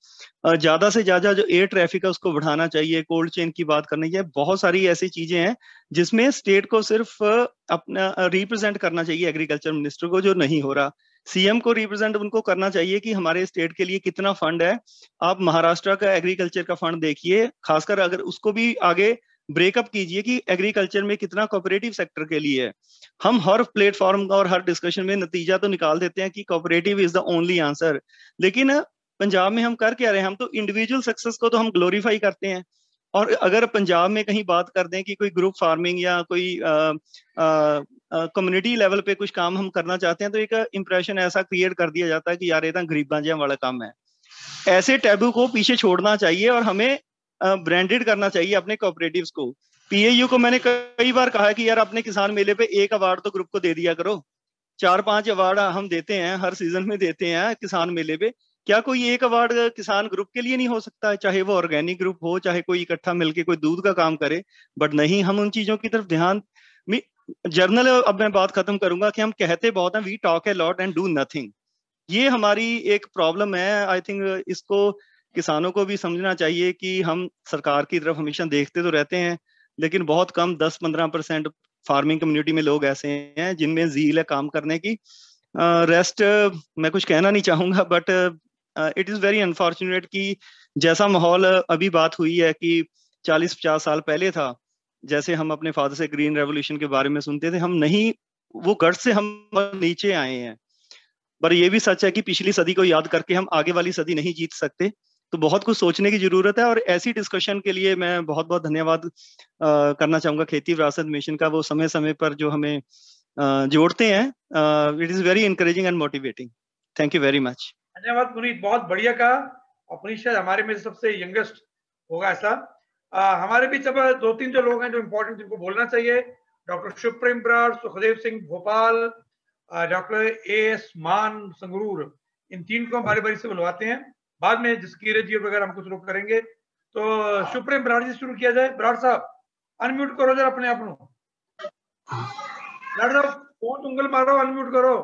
ज्यादा से ज्यादा जो एयर ट्रैफिक है उसको बढ़ाना चाहिए, कोल्ड चेन की बात करनी चाहिए, बहुत सारी ऐसी चीजें हैं जिसमें स्टेट को सिर्फ अपना रिप्रेजेंट करना चाहिए एग्रीकल्चर मिनिस्टर को, जो नहीं हो रहा। सीएम को रिप्रेजेंट उनको करना चाहिए कि हमारे स्टेट के लिए कितना फंड है। आप महाराष्ट्र का एग्रीकल्चर का फंड देखिए, खासकर अगर उसको भी आगे ब्रेकअप कीजिए कि एग्रीकल्चर में कितना कोऑपरेटिव सेक्टर के लिए है। हम हर प्लेटफॉर्म और हर डिस्कशन में नतीजा तो निकाल देते हैं कि cooperative is the only answer, लेकिन पंजाब में हम कर क्या रहे हैं, हम तो इंडिविजुअल सक्सेस को तो हम ग्लोरीफाई करते हैं। और अगर पंजाब में कहीं बात कर दें कि कोई ग्रुप फार्मिंग या कोई कम्युनिटी लेवल पे कुछ काम हम करना चाहते हैं, तो एक इंप्रेशन ऐसा क्रिएट कर दिया जाता है कि यार ये तो गरीबां जिहां वाला काम है। ऐसे टैबू को पीछे छोड़ना चाहिए और हमें ब्रांडेड करना चाहिए अपने कोऑपरेटिव्स को। पीएयू को मैंने कई बार कहा कि यार अपने किसान मेले पे एक अवार्ड तो ग्रुप को दे दिया करो, 4-5 अवार्ड हम देते हैं, हर सीजन में देते हैं किसान मेले पे, क्या कोई एक अवार्ड किसान ग्रुप के लिए नहीं हो सकता है? चाहे वो ऑर्गेनिक ग्रुप हो, चाहे कोई इकट्ठा मिलके कोई दूध का काम करे, बट नहीं, हम उन चीजों की तरफ ध्यान जर्नल, अब मैं बात खत्म करूंगा कि हम कहते बहुत हैं, we talk a lot and do nothing. ये हमारी एक प्रॉब्लम है। आई थिंक इसको किसानों को भी समझना चाहिए कि हम सरकार की तरफ हमेशा देखते तो रहते हैं, लेकिन बहुत कम 10-15% फार्मिंग कम्युनिटी में लोग ऐसे हैं जिनमें ज़ील है काम करने की। रेस्ट मैं कुछ कहना नहीं चाहूंगा, but it is very unfortunate कि जैसा माहौल अभी बात हुई है कि 40-50 साल पहले था, जैसे हम अपने फादर से ग्रीन रेवोल्यूशन के बारे में सुनते थे, हम नहीं, वो गढ़ से हम नीचे आए हैं। पर ये भी सच है कि पिछली सदी को याद करके हम आगे वाली सदी नहीं जीत सकते, तो बहुत कुछ सोचने की जरूरत है। और ऐसी डिस्कशन के लिए मैं बहुत बहुत धन्यवाद करना चाहूंगा खेती विरासत मिशन का, वो समय समय पर जो हमें जोड़ते हैं। It is very encouraging and motivating. Thank you very much. धन्यवाद पुनीत, बहुत बढ़िया कहा। और पुनीत शायद हमारे में सबसे यंगेस्ट होगा ऐसा। हमारे बीच अब 2-3 जो लोग हैं जो इम्पोर्टेंट, जिनको बोलना चाहिए, doctor Shubhprem Brar, Sukhdev Singh Bhopal, doctor AS Maan Sangrur, इन 3 को हमारे बारी से बुलवाते हैं। बाद में जसकीरत जी वगैरह हम कुछ लोग करेंगे। तो शुभप्रेम बराड़ जी शुरू किया जाए। बराड़ साहब अनम्यूट करो जरा अपने आप को। बराड़ साहब फोन उंगल मारो, अनम्यूट करो।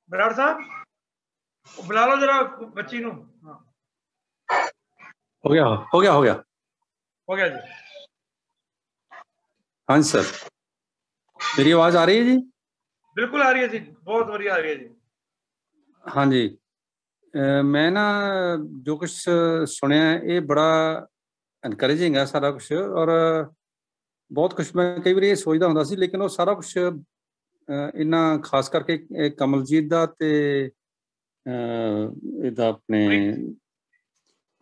बराड़ साहब बुला लो जरा बच्ची नु। हो गया हो गया हो गया हो गया जी। हाँ सर, मेरी आवाज आ रही है जी? बिल्कुल आ रही है जी, बहुत बढ़िया आ रही है जी। हाँ जी, मैं ना जो कुछ सुनिया ये बड़ा एनकरेजिंग है सारा कुछ, और बहुत कुछ मैं कई बार ये सोचता ਹੁੰਦਾ ਸੀ, लेकिन वो सारा कुछ इन्ना खास करके कमलजीत ਦਾ ਤੇ ਇਹਦਾ ਆਪਣੇ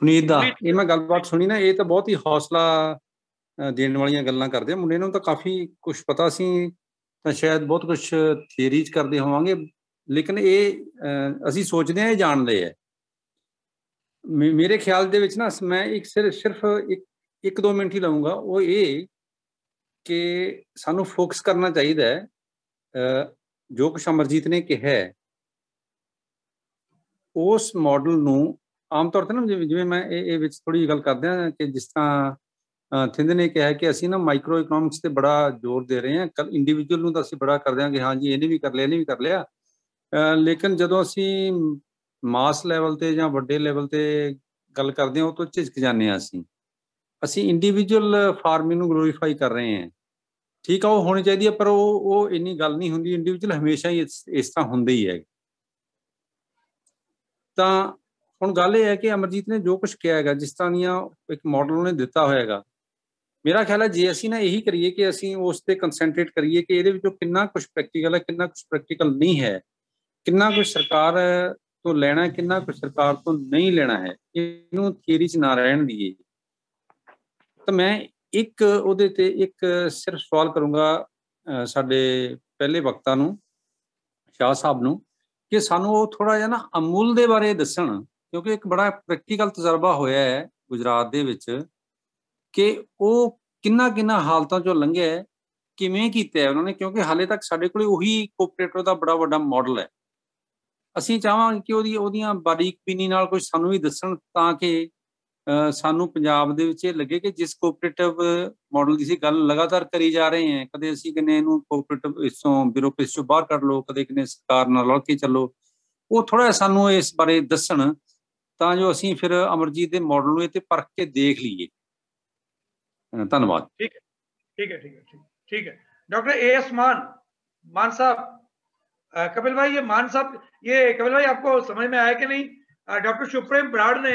पुनीत ਦਾ ਇਹ ਮੈਂ ਗੱਲਬਾਤ ਸੁਣੀ ਨਾ, ਇਹ ਤਾਂ ਬਹੁਤ ਹੀ ਹੌਸਲਾ ਦੇਣ ਵਾਲੀਆਂ ਗੱਲਾਂ ਕਰਦੇ ਆ। ਮੁੰਡੇ ਨੂੰ ਤਾਂ ਕਾਫੀ ਕੁਝ ਪਤਾ ਸੀ, ਤਾਂ ਸ਼ਾਇਦ ਬਹੁਤ ਕੁਝ ਥਿਊਰੀ ਚ ਕਰਦੇ ਹੋਵਾਂਗੇ, ਲੇਕਿਨ ਇਹ ਅਸੀਂ ਸੋਚਦੇ ਆ ਇਹ ਜਾਣਦੇ ਆ। ਮੇਰੇ ਖਿਆਲ ਦੇ ਵਿੱਚ ਨਾ ਮੈਂ ਇੱਕ ਸਿਰਫ 1-2 ਮਿੰਟ ਹੀ ਲਾਉਂਗਾ, ਉਹ ਇਹ ਕਿ ਸਾਨੂੰ ਫੋਕਸ ਕਰਨਾ ਚਾਹੀਦਾ ਹੈ ਜੋ ਕੁਛ ਅਮਰਜੀਤ ਨੇ ਕਿਹਾ ਹੈ ਉਸ ਮਾਡਲ ਨੂੰ। ਆਮ ਤੌਰ ਤੇ ਨਾ ਜਿਵੇਂ ਮੈਂ ਇਹ ਵਿੱਚ ਥੋੜੀ ਗੱਲ ਕਰਦੇ ਹਾਂ ਕਿ ਜਿਸ ਤਰ੍ਹਾਂ ਥਿੰਦ ਨੇ ਕਿਹਾ ਕਿ ਅਸੀਂ ਨਾ ਮਾਈਕਰੋ ਇਕਨੋਮਿਕਸ ਤੇ ਬੜਾ ਜ਼ੋਰ ਦੇ ਰਹੇ ਹਾਂ, ਕੱਲ ਇੰਡੀਵਿਜੂਅਲ ਨੂੰ ਤਾਂ ਅਸੀਂ ਬੜਾ ਕਰਦੇ ਹਾਂ ਕਿ ਹਾਂ ਜੀ ਇਹਨੇ ਵੀ ਕਰ ਲਿਆ ਇਹਨੇ ਵੀ ਕਰ ਲਿਆ, ਲੇਕਿਨ ਜਦੋਂ ਅਸੀਂ ਮਾਸ ਲੈਵਲ ਤੇ ਜਾਂ ਵੱਡੇ ਲੈਵਲ ਤੇ ਗੱਲ ਕਰਦੇ ਹਾਂ ਉਹ ਤੋਂ ਝਿਜਕ ਜਾਂਦੇ ਹਾਂ। ਅਸੀਂ ਇੰਡੀਵਿਜੂਅਲ ਫਾਰਮਿੰਗ ਨੂੰ ਗਲੋਰੀਫਾਈ ਕਰ ਰਹੇ ਹਾਂ। ਠੀਕ ਆ, ਉਹ ਹੋਣੀ ਚਾਹੀਦੀ ਹੈ, ਪਰ ਉਹ ਇੰਨੀ ਗੱਲ ਨਹੀਂ ਹੁੰਦੀ। ਇੰਡੀਵਿਜੂਅਲ ਹਮੇਸ਼ਾ ਹੀ ਇਸ ਤਰ੍ਹਾਂ ਹੁੰਦੇ ਹੀ ਹੈ। ਤਾਂ ਹੁਣ ਗੱਲ ਇਹ ਹੈ ਕਿ ਅਮਰਜੀਤ ਨੇ ਜੋ ਕੁਝ ਕਿਹਾ ਹੈਗਾ, ਜਿਸ ਤਰ੍ਹਾਂ ਦੀਆਂ ਇੱਕ ਮਾਡਲ ਉਹਨੇ ਦਿੱਤਾ ਹੋਇਆ ਹੈਗਾ, ਮੇਰਾ ਖਿਆਲ ਹੈ ਜੇ ਅਸੀਂ ਨਾ ਇਹੀ ਕਰੀਏ ਕਿ ਅਸੀਂ ਉਸ ਤੇ ਕੰਸੈਂਟਰੇਟ ਕਰੀਏ ਕਿ ਇਹਦੇ ਵਿੱਚੋਂ ਕਿੰਨਾ ਕੁਝ ਪ੍ਰੈਕਟੀਕਲ ਹੈ, ਕਿੰਨਾ ਕੁਝ ਪ੍ਰੈਕਟੀਕਲ ਨਹੀਂ ਹੈ, ਕਿੰਨਾ ਕੁਝ ਸਰਕਾਰ ਤੋਂ ਲੈਣਾ, ਕਿੰਨਾ ਕੁਝ ਸਰਕਾਰ ਤੋਂ ਨਹੀਂ ਲੈਣਾ ਹੈ, ਇਹਨੂੰ ਥਿਊਰੀ 'ਚ ਨਾ ਰਹਿਣ ਦੀਏ। ਤਾਂ ਮੈਂ ਇੱਕ ਉਹਦੇ ਤੇ ਇੱਕ ਸਿਰਫ ਸਵਾਲ ਕਰੂੰਗਾ ਸਾਡੇ ਪਹਿਲੇ ਵਕਤਾ ਨੂੰ, ਸ਼ਾਹ ਸਾਹਿਬ ਨੂੰ, ਕਿ ਸਾਨੂੰ ਉਹ ਥੋੜਾ ਜਿਹਾ ਨਾ ਅਮੁੱਲ ਦੇ ਬਾਰੇ ਦੱਸਣ, ਕਿਉਂਕਿ ਇੱਕ ਬੜਾ ਪ੍ਰੈਕਟੀਕਲ ਤਜਰਬਾ ਹੋਇਆ ਹੈ ਗੁਜਰਾਤ ਦੇ ਵਿੱਚ ਕਿ ਉਹ ਕਿੰਨਾ ਹਾਲਤਾਂ ਚੋਂ ਲੰਘਿਆ, ਕਿਵੇਂ ਕੀਤਾ ਹੈ ਉਹਨਾਂ ਨੇ, ਕਿਉਂਕਿ ਹਾਲੇ ਤੱਕ ਸਾਡੇ ਕੋਲ ਉਹੀ ਕੋਆਪਰੇਟਰ ਦਾ ਬੜਾ ਵੱਡਾ ਮਾਡਲ ਹੈ। ਅਸੀਂ ਚਾਹਾਂਗੇ ਕਿ ਉਹਦੀਆਂ ਬਾਰੀਕ ਬੀਨੀ ਨਾਲ ਕੁਝ ਸਾਨੂੰ ਵੀ ਦੱਸਣ, ਤਾਂ ਕਿ ਸਾਨੂੰ ਪੰਜਾਬ ਦੇ ਵਿੱਚ ਇਹ ਲੱਗੇ ਕਿ ਜਿਸ ਕੋਆਪਰੇਟਿਵ ਮਾਡਲ ਦੀ ਅਸੀਂ ਗੱਲ ਲਗਾਤਾਰ ਕਰੀ ਜਾ ਰਹੇ ਹਾਂ, ਕਦੇ ਅਸੀਂ ਕਹਿੰਦੇ ਇਹਨੂੰ ਕੋਆਪਰੇਟਿਵ ਇਸੋਂ ਬਿਊਰੋਕ੍ਰੇਸੀ ਚੋਂ ਬਾਹਰ ਕੱਢ ਲਓ, ਕਦੇ ਕਹਿੰਦੇ ਸਰਕਾਰ ਨਾਲ ਰਲ ਕੇ ਚੱਲੋ, ਉਹ ਥੋੜਾ ਜਿਹਾ ਸਾਨੂੰ ਇਸ ਬਾਰੇ ਦੱਸਣ, ਤਾਂ ਜੋ ਅਸੀਂ ਫਿਰ ਅਮਰਜੀਤ ਦੇ ਮਾਡਲ ਨੂੰ ਇਹ ਤੇ ਪਰਖ ਕੇ ਦੇਖ ਲਈਏ। ਧੰਨਵਾਦ। ठीक है। डॉक्टर एएस मान साहब, कपिल भाई, ये मान साहब, ये कपिल भाई आपको समझ में आया कि नहीं? डॉक्टर शुभप्रेम बराड़ ने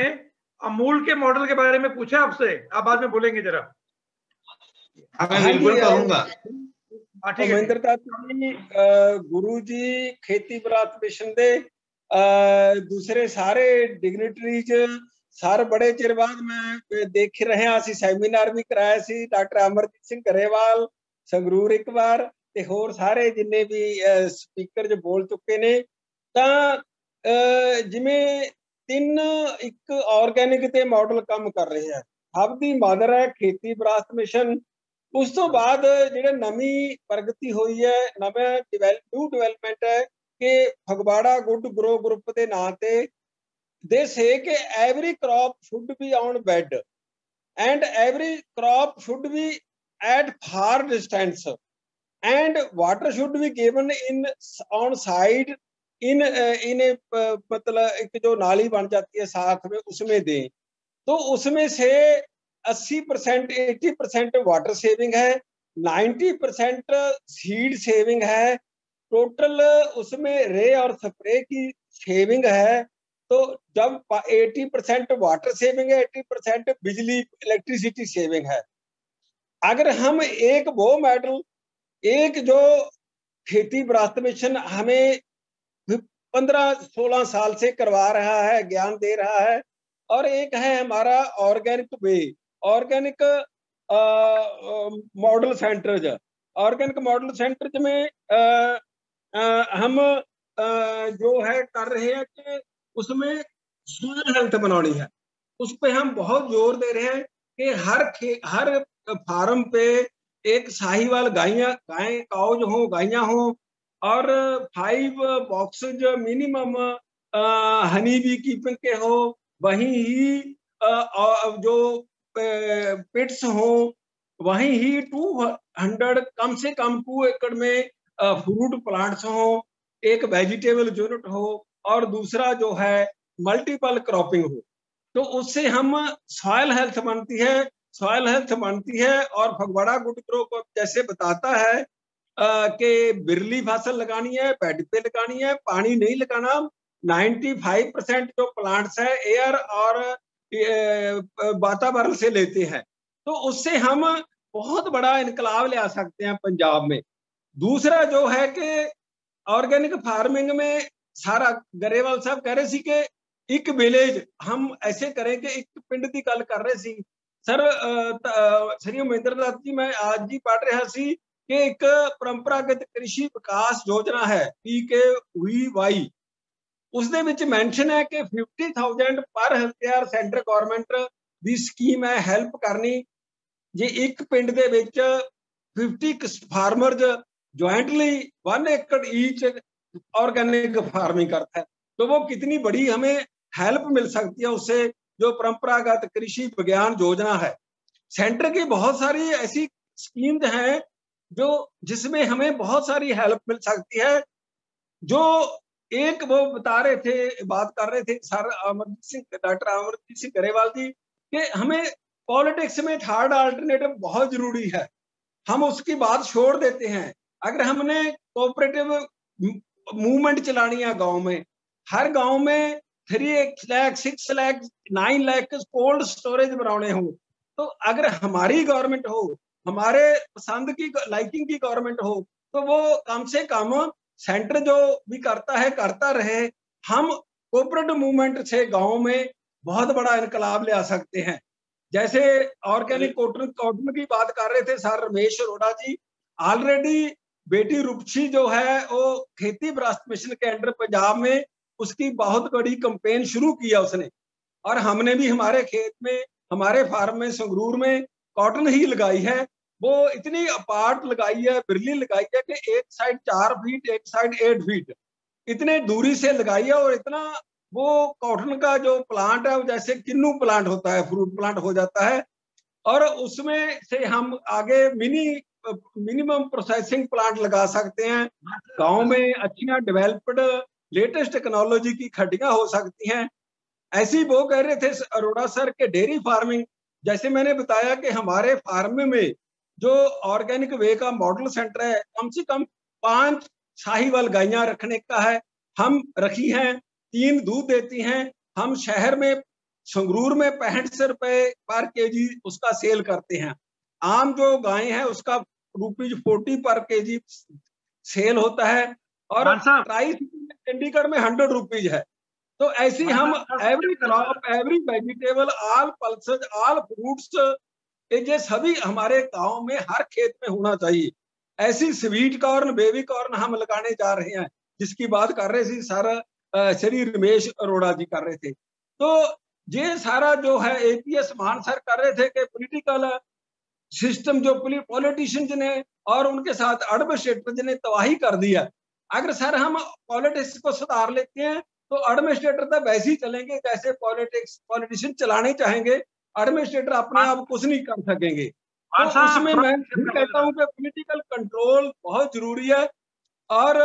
अमूल के मॉडल के बारे में पूछा आपसे, आप बाद में बोलेंगे जरा। मैं बिल्कुल कहूंगा। गुरु जी खेती विरासत मिशन दे दूसरे सारे डिग्निटरीज सर बड़े चिर बाद मैं देख रहे हैं, ਅਸੀਂ ਸੈਮੀਨਾਰ ਵੀ ਕਰਾਇਆ ਸੀ ਡਾਕਟਰ ਅਮਰਜੀਤ ਸਿੰਘ ਗਰੇਵਾਲ ਸੰਗਰੂਰ ਇੱਕ ਵਾਰ, ਤੇ ਹੋਰ ਸਾਰੇ ਜਿੰਨੇ ਵੀ ਸਪੀਕਰ ਜੋ ਬੋਲ ਚੁੱਕੇ ਨੇ। ਤਾਂ ਜਿਵੇਂ 3 ਇੱਕ ਆਰਗੈਨਿਕ ਤੇ ਮਾਡਲ ਕੰਮ ਕਰ ਰਹੇ ਆ, ਸਭ ਦੀ ਮਦਰ ਹੈ ਖੇਤੀ ਵਿਰਾਸਤ ਮਿਸ਼ਨ। ਉਸ ਤੋਂ ਬਾਅਦ ਜਿਹੜੇ ਨਵੀਂ ਪ੍ਰਗਤੀ ਹੋਈ ਹੈ, ਨਵਾਂ ਨਿਊ ਡਿਵੈਲਪਮੈਂਟ ਹੈ ਕਿ ਫਗਵਾੜਾ ਗੁੱਡ ਗਰੋ ਗਰੁੱਪ ਦੇ ਨਾਂ ਤੇ ਦੇ ਸੇ ਕਿ every crop should be on bed and every crop should be at far distance and water should be given in on side in a मतलब एक जो नाली बन जाती है साथ में उसमें दें। तो उसमें से 80% 80% वाटर सेविंग है, 90% सीड सेविंग है, टोटल उसमें रे और स्प्रे की सेविंग है। तो जब 80% वाटर सेविंग है, 80% बिजली इलेक्ट्रिसिटी सेविंग है। अगर हम एक वो मॉडल, एक जो खेती विरासत मिशन हमें 15-16 साल से करवा रहा है, ज्ञान दे रहा है, और एक है हमारा organic way, organic model centres. Organic model centres में हम जो है कर रहे हैं कि उसमें सॉइल हेल्थ बनानी है। उस पे हम बहुत जोर दे रहे हैं कि हर फार्म पे एक साहीवाल गाय काउज हो, गायें हो, और 5 boxes minimum honey bee keeping के हो, वहीं ही जो पिट्स हो, वहीं ही 200 कम से कम 2 एकड़ में फ्रूट प्लांट्स हो, एक वेजिटेबल यूनिट हो, और दूसरा जो है मल्टीपल क्रॉपिंग हो। तो उससे हम सॉइल हेल्थ बनती है, सॉइल हेल्थ बनती है। और फगवाड़ा गुड ग्रो को जैसे बताता है कि बिरली फसल लगानी है, बेड पे लगानी है, पानी नहीं लगाना। 95% जो प्लांट्स है एयर और वातावरण से लेते हैं, तो उससे हम बहुत बड़ा इनकलाब ले आ सकते हैं पंजाब में। दूसरा जो है कि ऑर्गेनिक फार्मिंग में सारा गरेवाल साहब कह रहे सी कि एक विलेज हम ऐसे करें कि एक पिंड की गल कर रहे सी सर। श्री महेंद्र नाथ जी मैं आज ही पढ़ रहा सी कि एक परंपरागत कृषि विकास योजना है PKVY, उसदे विच मेंशन है कि 50,000 पर हेक्टेयर सेंटर गवर्नमेंट दी स्कीम है हेल्प करनी। जे एक पिंड दे विच 50 फार्मर्स ज्वाइंटली 1 एकड़ ईच ऑर्गेनिक फार्मिंग करता है, तो वो कितनी बड़ी हमें हेल्प मिल सकती है उससे, जो परंपरागत कृषि विज्ञान योजना है। सेंटर की बहुत सारी ऐसी स्कीम्स हैं जो जिसमें हमें बहुत सारी हेल्प मिल सकती है। जो एक वो बता रहे थे, बात कर रहे थे सर अमरजीत सिंह, डॉक्टर अमरजीत सिंह गरेवाल जी, कि हमें पॉलिटिक्स में थर्ड अल्टरनेटिव बहुत जरूरी है। हम उसकी बात छोड़ देते हैं। अगर हमने कोऑपरेटिव मूवमेंट चलानी है गांव में, हर गांव में 3 लाख 6 लाख 9 लाख कोल्ड स्टोरेज बनाने हो, तो अगर हमारी गवर्नमेंट हो, हमारे पसंद की लाइकिंग की गवर्नमेंट हो, तो वो कम से कम सेंटर जो भी करता है करता रहे। हम कोऑपरेटिव मूवमेंट से गांव में बहुत बड़ा इनकलाब ले आ सकते हैं। जैसे ऑर्गेनिक कॉटन की बात कर रहे थे सर रमेश अरोड़ा जी, ऑलरेडी बेटी रूपसी जो है वो खेती विरासत मिशन के अंडर पंजाब में उसकी बहुत बड़ी कैंपेन शुरू किया उसने, और हमने भी हमारे खेत में, हमारे फार्म में, संगरूर में कॉटन ही लगाई है। वो इतनी अपार्ट लगाई है, बिरली लगाई है कि एक साइड 4 फीट, एक साइड 8 फीट इतने दूरी से लगाई है। और इतना वो कॉटन का जो प्लांट है वो जैसे किन्नू प्लांट होता है, फ्रूट प्लांट हो जाता है, और उसमें से हम आगे मिनिमम प्रोसेसिंग प्लांट लगा सकते हैं। गांव में अच्छी डेवलप्ड लेटेस्ट टेक्नोलॉजी की खड्डियां हो सकती हैं। ऐसी वो कह रहे थे अरोड़ा सर के डेयरी फार्मिंग, जैसे मैंने बताया कि हमारे फार्म में जो ऑर्गेनिक वे का मॉडल सेंटर है, कम से कम 5 साहीवाल गायें रखने का है, हम रखी हैं, 3 दूध देती हैं। हम शहर में संगरूर में 65 रुपए पर केजी उसका सेल करते हैं। आम जो गाय है उसका ₹40 पर केजी सेल होता है, और प्राइस चंडीगढ़ में 100 रुपीज है। तो ऐसी हम every crop, every vegetable, all pulses, all fruits, ये सभी हमारे गांव में हर खेत में होना चाहिए। ऐसी स्वीट कॉर्न, बेबी कॉर्न हम लगाने जा रहे हैं, जिसकी बात कर रहे थे सर श्री रमेश अरोड़ा जी कर रहे थे। तो ये सारा जो है APS मान सर कर रहे थे कि पॉलिटिकल सिस्टम जो पॉलिटिशियंस ने और उनके साथ एडमिनिस्ट्रेटर ने तबाही कर दिया। अगर सर हम पॉलिटिक्स को सुधार लेते हैं तो एडमिनिस्ट्रेटर तो वैसे ही चलेंगे जैसे पॉलिटिशियन चलाने चाहेंगे, एडमिनिस्ट्रेटर अपने आप कुछ नहीं कर सकेंगे। तो उसमें मैं कहता हूँ कि पॉलिटिकल कंट्रोल बहुत जरूरी है। और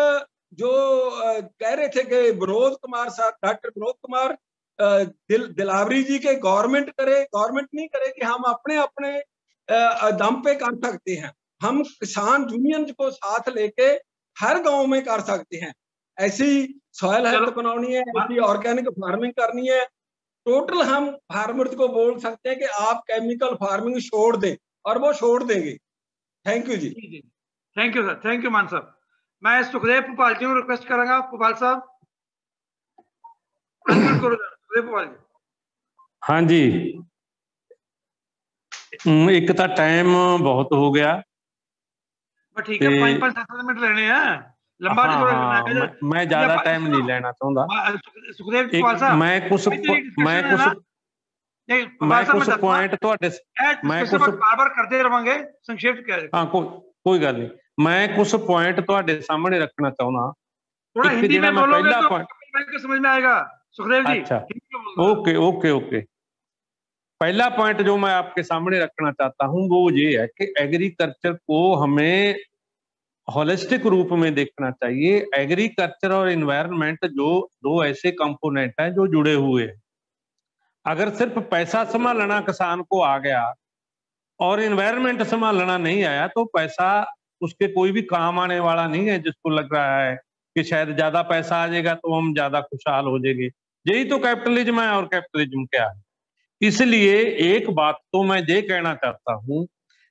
जो कह रहे थे कि विनोद कुमार साहब, डॉक्टर विनोद कुमार दिलावरी जी के गवर्नमेंट करे, गवर्नमेंट नहीं करे कि हम अपने अपने दम पे कर सकते हैं। हम किसान यूनियन को साथ लेके हर गांव में कर सकते हैं। ऐसी सॉइल हेल्थ बनानी है, ऐसी ऑर्गेनिक फार्मिंग करनी है। टोटल हम फार्मर्स को बोल सकते हैं कि आप केमिकल फार्मिंग छोड़ दें, और वो छोड़ देंगे। थैंक यू जी। Thank you sir, thank you Mann साहब। मैं सुखदेव भोपाल जी को रिक्वेस्ट करूंगा, भोपाल साहब सुखदेव भोपाल जी। हाँ जी, एक तो टाइम बहुत हो गया, ठीक है, 5-5 मिनट लेने हैं, लंबा मैं ज्यादा टाइम नहीं लेना चाहता। सुखदेव भोपाल साहब, मैं कुछ पॉइंट बार करते रहांगे, संक्षेप क्या है? हाँ, कोई गल नहीं, मैं कुछ पॉइंट तुहाडे सामने रखना चाहना। थोड़ा हिंदी में बोलोगे तो समझ में आएगा सुखदेव जी। अच्छा, ओके ओके ओके। पहला पॉइंट जो मैं आपके सामने रखना चाहता हूं वो ये है कि एग्रीकल्चर को हमें होलिस्टिक रूप में देखना चाहिए। एग्रीकल्चर और एनवायरनमेंट जो दो ऐसे कंपोनेंट हैं जो जुड़े हुए हैं। अगर सिर्फ पैसा संभालना किसान को आ गया और एनवायरनमेंट संभालना नहीं आया तो पैसा उसके कोई भी काम आने वाला नहीं है। जिसको लग रहा है कि शायद ज्यादा पैसा आ जाएगा तो हम ज्यादा खुशहाल हो जाएंगे, यही तो कैपिटलिज्म है। और कैपिटलिज्म क्या है? इसलिए एक बात तो मैं ये कहना चाहता हूं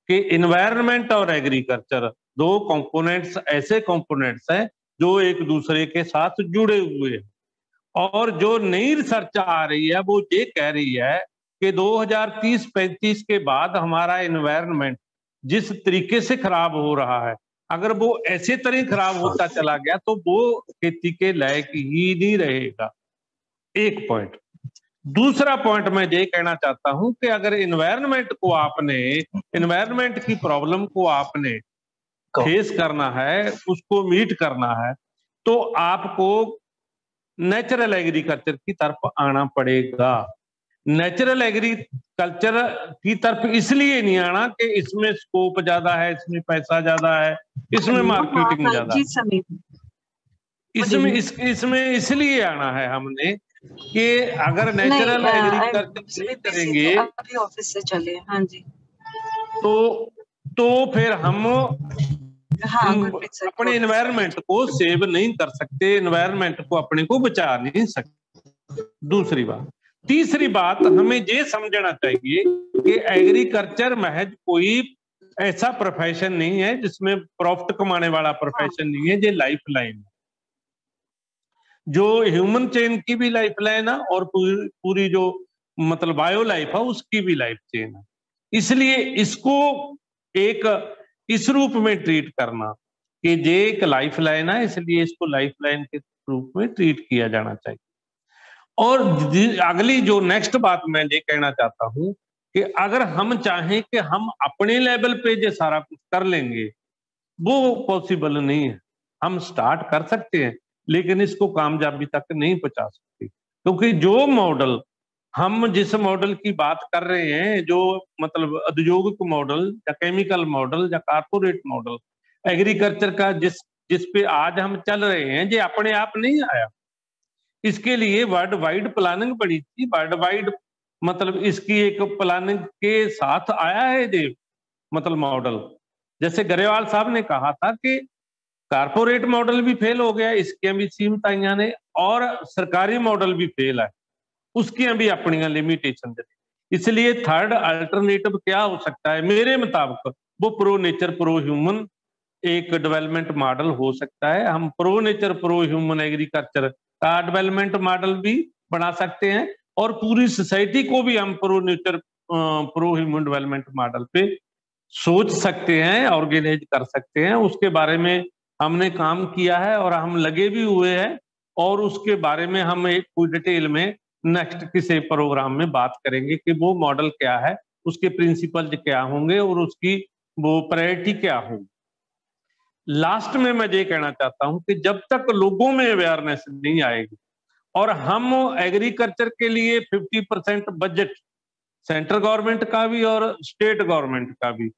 कि एनवायरनमेंट और एग्रीकल्चर दो कंपोनेंट्स ऐसे कंपोनेंट्स हैं जो एक दूसरे के साथ जुड़े हुए हैं। और जो नई रिसर्च आ रही है वो ये कह रही है कि 2030-35 के बाद हमारा एनवायरनमेंट जिस तरीके से खराब हो रहा है, अगर वो ऐसे तरह खराब होता चला गया तो वो खेती के लायक ही नहीं रहेगा। एक पॉइंट। दूसरा पॉइंट मैं ये कहना चाहता हूं कि अगर एनवायरनमेंट को आपने, एनवायरनमेंट की प्रॉब्लम को आपने फेस करना है, उसको मीट करना है, तो आपको नेचुरल एग्रीकल्चर की तरफ आना पड़ेगा। नेचुरल एग्रीकल्चर की तरफ इसलिए नहीं आना कि इसमें स्कोप ज्यादा है, इसमें पैसा ज्यादा है, इसमें मार्केटिंग ज्यादा है। इसमें इसलिए आना है हमने कि अगर नेचुरल एग्रीकल्चर नहीं करेंगे ऑफिस से चले। हाँ जी। तो फिर हम अपने एनवायरनमेंट को सेव नहीं कर सकते, एनवायरनमेंट को अपने को बचा नहीं सकते। दूसरी बात। तीसरी बात, हमें ये समझना चाहिए कि एग्रीकल्चर महज कोई ऐसा प्रोफेशन नहीं है जिसमें प्रॉफिट कमाने वाला प्रोफेशन नहीं है। ये लाइफ लाइन है, जो ह्यूमन चेन की भी लाइफ लाइन है और पूरी जो मतलब बायो लाइफ है उसकी भी लाइफ चेन है। इसलिए इसको एक इस रूप में ट्रीट करना कि ये एक लाइफ लाइन है, इसलिए इसको लाइफ लाइन के रूप में ट्रीट किया जाना चाहिए। और अगली जो नेक्स्ट बात मैं ये कहना चाहता हूं कि अगर हम चाहें कि हम अपने लेवल पे जो सारा कुछ कर लेंगे वो पॉसिबल नहीं है। हम स्टार्ट कर सकते हैं लेकिन इसको कामयाबी तक नहीं पहुंचा सकते, क्योंकि जो मॉडल हम जिस मॉडल की बात कर रहे हैं, जो मतलब औद्योगिक मॉडल या केमिकल मॉडल या कारपोरेट मॉडल एग्रीकल्चर का जिस पे आज हम चल रहे हैं, ये अपने आप नहीं आया। इसके लिए वर्ल्ड वाइड प्लानिंग पड़ी थी। वर्ल्ड वाइड मतलब इसकी एक प्लानिंग के साथ आया है ये मतलब मॉडल। जैसे गरेवाल साहब ने कहा था कि कारपोरेट मॉडल भी फेल हो गया, इसकी भी सीमताइयां ने, और सरकारी मॉडल भी फेल है, उसकी भी अपनी लिमिटेशन। इसलिए थर्ड अल्टरनेटिव क्या हो सकता है मेरे मुताबिक? वो प्रो नेचर प्रो ह्यूमन एक डेवलपमेंट मॉडल हो सकता है। हम pro nature pro human agriculture का डेवलपमेंट मॉडल भी बना सकते हैं और पूरी सोसाइटी को भी हम pro nature pro human development model पे सोच सकते हैं, ऑर्गेनाइज कर सकते हैं। उसके बारे में हमने काम किया है और हम लगे भी हुए हैं और उसके बारे में हम एक पूरी डिटेल में नेक्स्ट किसी प्रोग्राम में बात करेंगे कि वो मॉडल क्या है, उसके प्रिंसिपल क्या होंगे और उसकी वो प्रायोरिटी क्या होगी। लास्ट में मैं ये कहना चाहता हूं कि जब तक लोगों में अवेयरनेस नहीं आएगी और हम एग्रीकल्चर के लिए 50% बजट सेंट्रल गवर्नमेंट का भी और स्टेट गवर्नमेंट का भी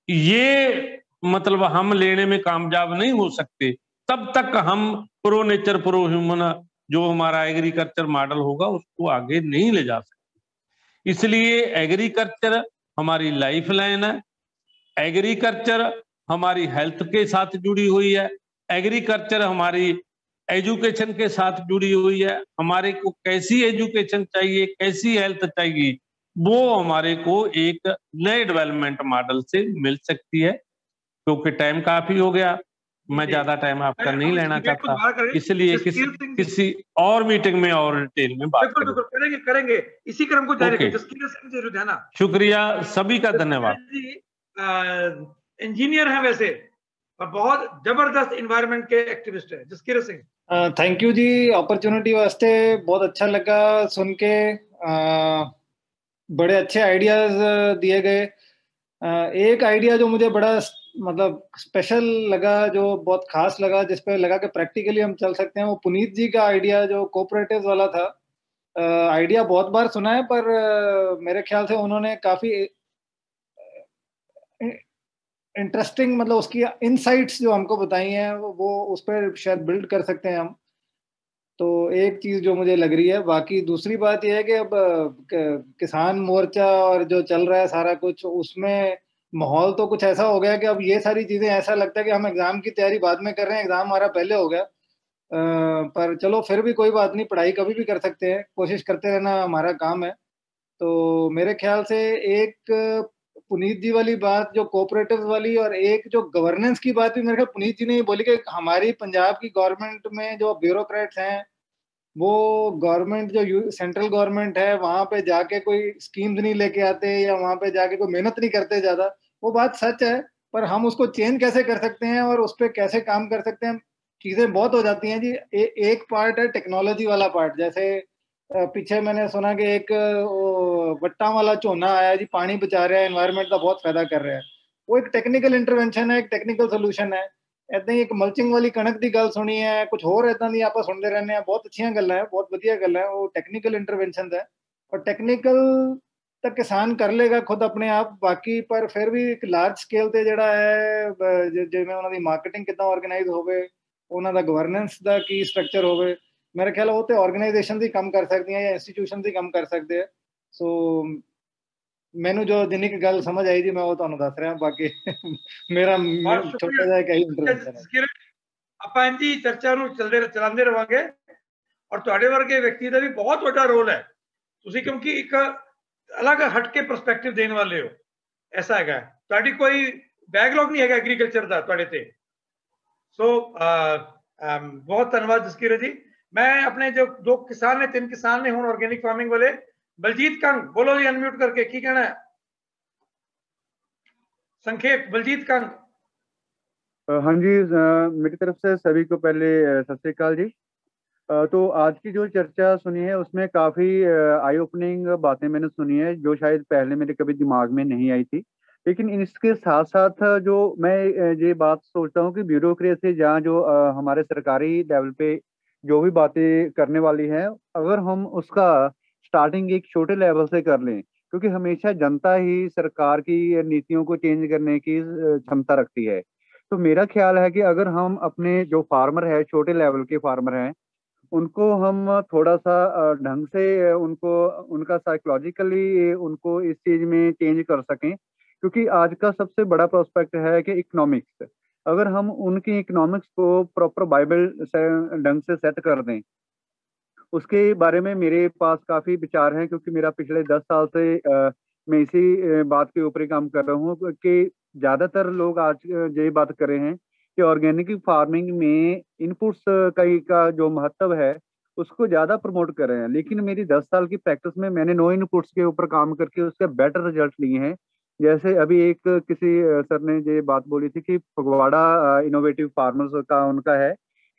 ये मतलब हम लेने में कामयाब नहीं हो सकते, तब तक हम प्रो नेचर प्रो ह्यूमन जो हमारा एग्रीकल्चर मॉडल होगा उसको आगे नहीं ले जा सकते। इसलिए एग्रीकल्चर हमारी लाइफ लाइन है, एग्रीकल्चर हमारी हेल्थ के साथ जुड़ी हुई है, एग्रीकल्चर हमारी एजुकेशन के साथ जुड़ी हुई है। हमारे को कैसी एजुकेशन चाहिए, कैसी हेल्थ चाहिए, वो हमारे को एक नए डेवलपमेंट मॉडल से मिल सकती है। क्योंकि टाइम काफी हो गया, मैं ज्यादा टाइम आपका नहीं लेना चाहता, इसलिए किसी और मीटिंग में और डिटेल में बात करेंगे। इसी क्रम को जारी रखें। जसकीरत सिंह जी लुधियाना। शुक्रिया, सभी का धन्यवाद। इंजीनियर हैं वैसे और बहुत जबरदस्त एनवायरनमेंट के एक्टिविस्ट है। जसकीरत सिंह। थैंक यू जी अपॉर्चुनिटी वास्ते, बहुत अच्छा लगा सुन के, बड़े अच्छे आइडियाज दिए गए। एक आइडिया जो मुझे बड़ा मतलब स्पेशल लगा, जो बहुत खास लगा, जिस पे लगा कि प्रैक्टिकली हम चल सकते हैं, वो पुनीत जी का आइडिया जो कोऑपरेटिव्स वाला था। आइडिया बहुत बार सुना है पर मेरे ख्याल से उन्होंने काफी इंटरेस्टिंग मतलब उसकी इनसाइट्स जो हमको बताई हैं वो उस पर शायद बिल्ड कर सकते हैं हम। तो एक चीज जो मुझे लग रही है। बाकी दूसरी बात यह है कि अब किसान मोर्चा और जो चल रहा है सारा कुछ, उसमें माहौल तो कुछ ऐसा हो गया कि अब ये सारी चीजें ऐसा लगता है कि हम एग्जाम की तैयारी बाद में कर रहे हैं, एग्जाम हमारा पहले हो गया। पर चलो फिर भी कोई बात नहीं, पढ़ाई कभी भी कर सकते हैं, कोशिश करते रहना हमारा काम है। तो मेरे ख्याल से एक पुनीत जी वाली बात जो कोऑपरेटिव वाली, और एक जो गवर्नेंस की बात भी मेरे ख्याल पुनीत जी ने ही बोली कि हमारी पंजाब की गवर्नमेंट में जो ब्यूरोक्रेट्स हैं वो गवर्नमेंट जो सेंट्रल गवर्नमेंट है वहां पे जाके कोई स्कीम्स नहीं लेके आते या वहां पे जाके कोई मेहनत नहीं करते ज्यादा। वो बात सच है, पर हम उसको चेंज कैसे कर सकते हैं और उस पर कैसे काम कर सकते हैं, चीजें बहुत हो जाती हैं जी। एक पार्ट है टेक्नोलॉजी वाला पार्ट। जैसे पीछे मैंने सुना कि एक वट्टा वाला झोना आया जी, पानी बचा रहा है, एनवायरनमेंट का बहुत फायदा कर रहा है। वो एक टेक्निकल इंटरवेंशन है, एक टेक्निकल सोल्यूशन है। ऐसे ही एक मल्चिंग वाली कणक की गल सुनी है, कुछ होर ऐसा नहीं आप सुनते रहने हैं, बहुत अच्छी गल है, बहुत वधिया गल है, वो टेक्निकल इंटरवेंशन है। और टेक्निकल तक किसान कर लेगा खुद अपने आप, बाकी पर फिर भी एक लार्ज स्केल ਤੇ ਜਿਹੜਾ ਹੈ ਜਿਵੇਂ ਉਹਨਾਂ ਦੀ ਮਾਰਕੀਟਿੰਗ ਕਿੱਦਾਂ ਆਰਗੇਨਾਈਜ਼ ਹੋਵੇ, ਉਹਨਾਂ ਦਾ ਗਵਰਨੈਂਸ ਦਾ ਕੀ ਸਟਰਕਚਰ ਹੋਵੇ, मेरे ख्याल वो तो ऑर्गेनाइजेशन ही कम कर सकती हैं या इंस्टीट्यूशन ही कम कर सकते हैं। सो मैनू जो जिन्नी की गल समझ आई जी मैं वो तुहानू दस रहा, बाकी मेरा छोटा जिहा कई इंटरवेंशन है। ਆਪਾਂ ਇੰਦੀ ਚਰਚਾ ਨੂੰ ਚਲਾਉਂਦੇ ਰਵਾਂਗੇ ਔਰ ਤੁਹਾਡੇ ਵਰਗੇ ਵਿਅਕਤੀ ਦਾ ਵੀ ਬਹੁਤ ਵੱਡਾ ਰੋਲ ਹੈ। ਤੁਸੀਂ ਕਿਉਂਕਿ ਇੱਕ ਅਲੱਗ ਹਟ ਕੇ ਪਰਸਪੈਕਟਿਵ ਦੇਣ ਵਾਲੇ ਹੋ, ਐਸਾ ਹੈਗਾ। ਤੁਹਾਡੀ ਕੋਈ ਬੈਕਲੌਗ ਨਹੀਂ ਹੈਗਾ ਐਗਰੀਕਲਚਰ ਦਾ ਤੁਹਾਡੇ ਤੇ। ਸੋ ਬਹੁਤ ਧੰਨਵਾਦ ਜਸਕੀਰਤ ਜੀ। मैं अपने जो 2 किसान ने 3 किसान ने हूं ऑर्गेनिक फार्मिंग वाले, बलजीत कंग बोलो जी अनम्यूट करके की कहना है संक्षेप। बलजीत कंग। हाँ जी, मेरी तरफ से सभी को पहले सत श्री अकाल जी। तो आज की जो चर्चा सुनी है उसमें काफ़ी आई ओपनिंग बातें मैंने सुनी है जो शायद पहले मेरे कभी दिमाग में नहीं आई थी। लेकिन इसके साथ साथ जो मैं ये बात सोचता हूँ कि ब्यूरोक्रेसी जहाँ जो हमारे सरकारी लेवल पे जो भी बातें करने वाली हैं, अगर हम उसका स्टार्टिंग एक छोटे लेवल से कर लें, क्योंकि हमेशा जनता ही सरकार की नीतियों को चेंज करने की क्षमता रखती है। तो मेरा ख्याल है कि अगर हम अपने जो फार्मर है, छोटे लेवल के फार्मर हैं, उनको हम थोड़ा सा ढंग से उनको उनका साइकोलॉजिकली उनको इस चीज़ में चेंज कर सकें, क्योंकि आज का सबसे बड़ा प्रोस्पेक्ट है कि इकोनॉमिक्स। अगर हम उनकी इकोनॉमिक्स को प्रॉपर बाइबल ढंग से सेट कर दें, उसके बारे में मेरे पास काफ़ी विचार हैं, क्योंकि मेरा पिछले 10 साल से मैं इसी बात के ऊपर ही काम कर रहा हूँ कि ज़्यादातर लोग आज ये बात कर रहे हैं कि ऑर्गेनिक फार्मिंग में इनपुट्स का जो महत्व है उसको ज़्यादा प्रमोट कर रहे हैं। लेकिन मेरी 10 साल की प्रैक्टिस में मैंने नो इनपुट्स के ऊपर काम करके उसके बेटर रिजल्ट लिए हैं। जैसे अभी एक किसी सर ने ये बात बोली थी कि फगवाड़ा इनोवेटिव फार्मर्स का उनका है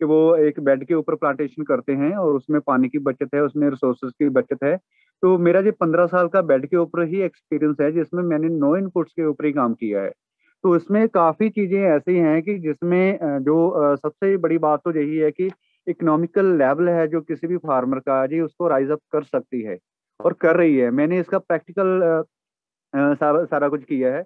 कि वो एक बेड के ऊपर प्लांटेशन करते हैं और उसमें पानी की बचत है, उसमें रिसोर्सेज की बचत है। तो मेरा जो 15 साल का बेड के ऊपर ही एक्सपीरियंस है, जिसमें मैंने नो इनपुट्स के ऊपर ही काम किया है। तो इसमें काफी चीजें ऐसी हैं कि जिसमें सबसे बड़ी बात तो यही है कि इकोनॉमिकल लेवल है जो किसी भी फार्मर का जी उसको राइज अप कर सकती है और कर रही है। मैंने इसका प्रैक्टिकल सारा कुछ किया है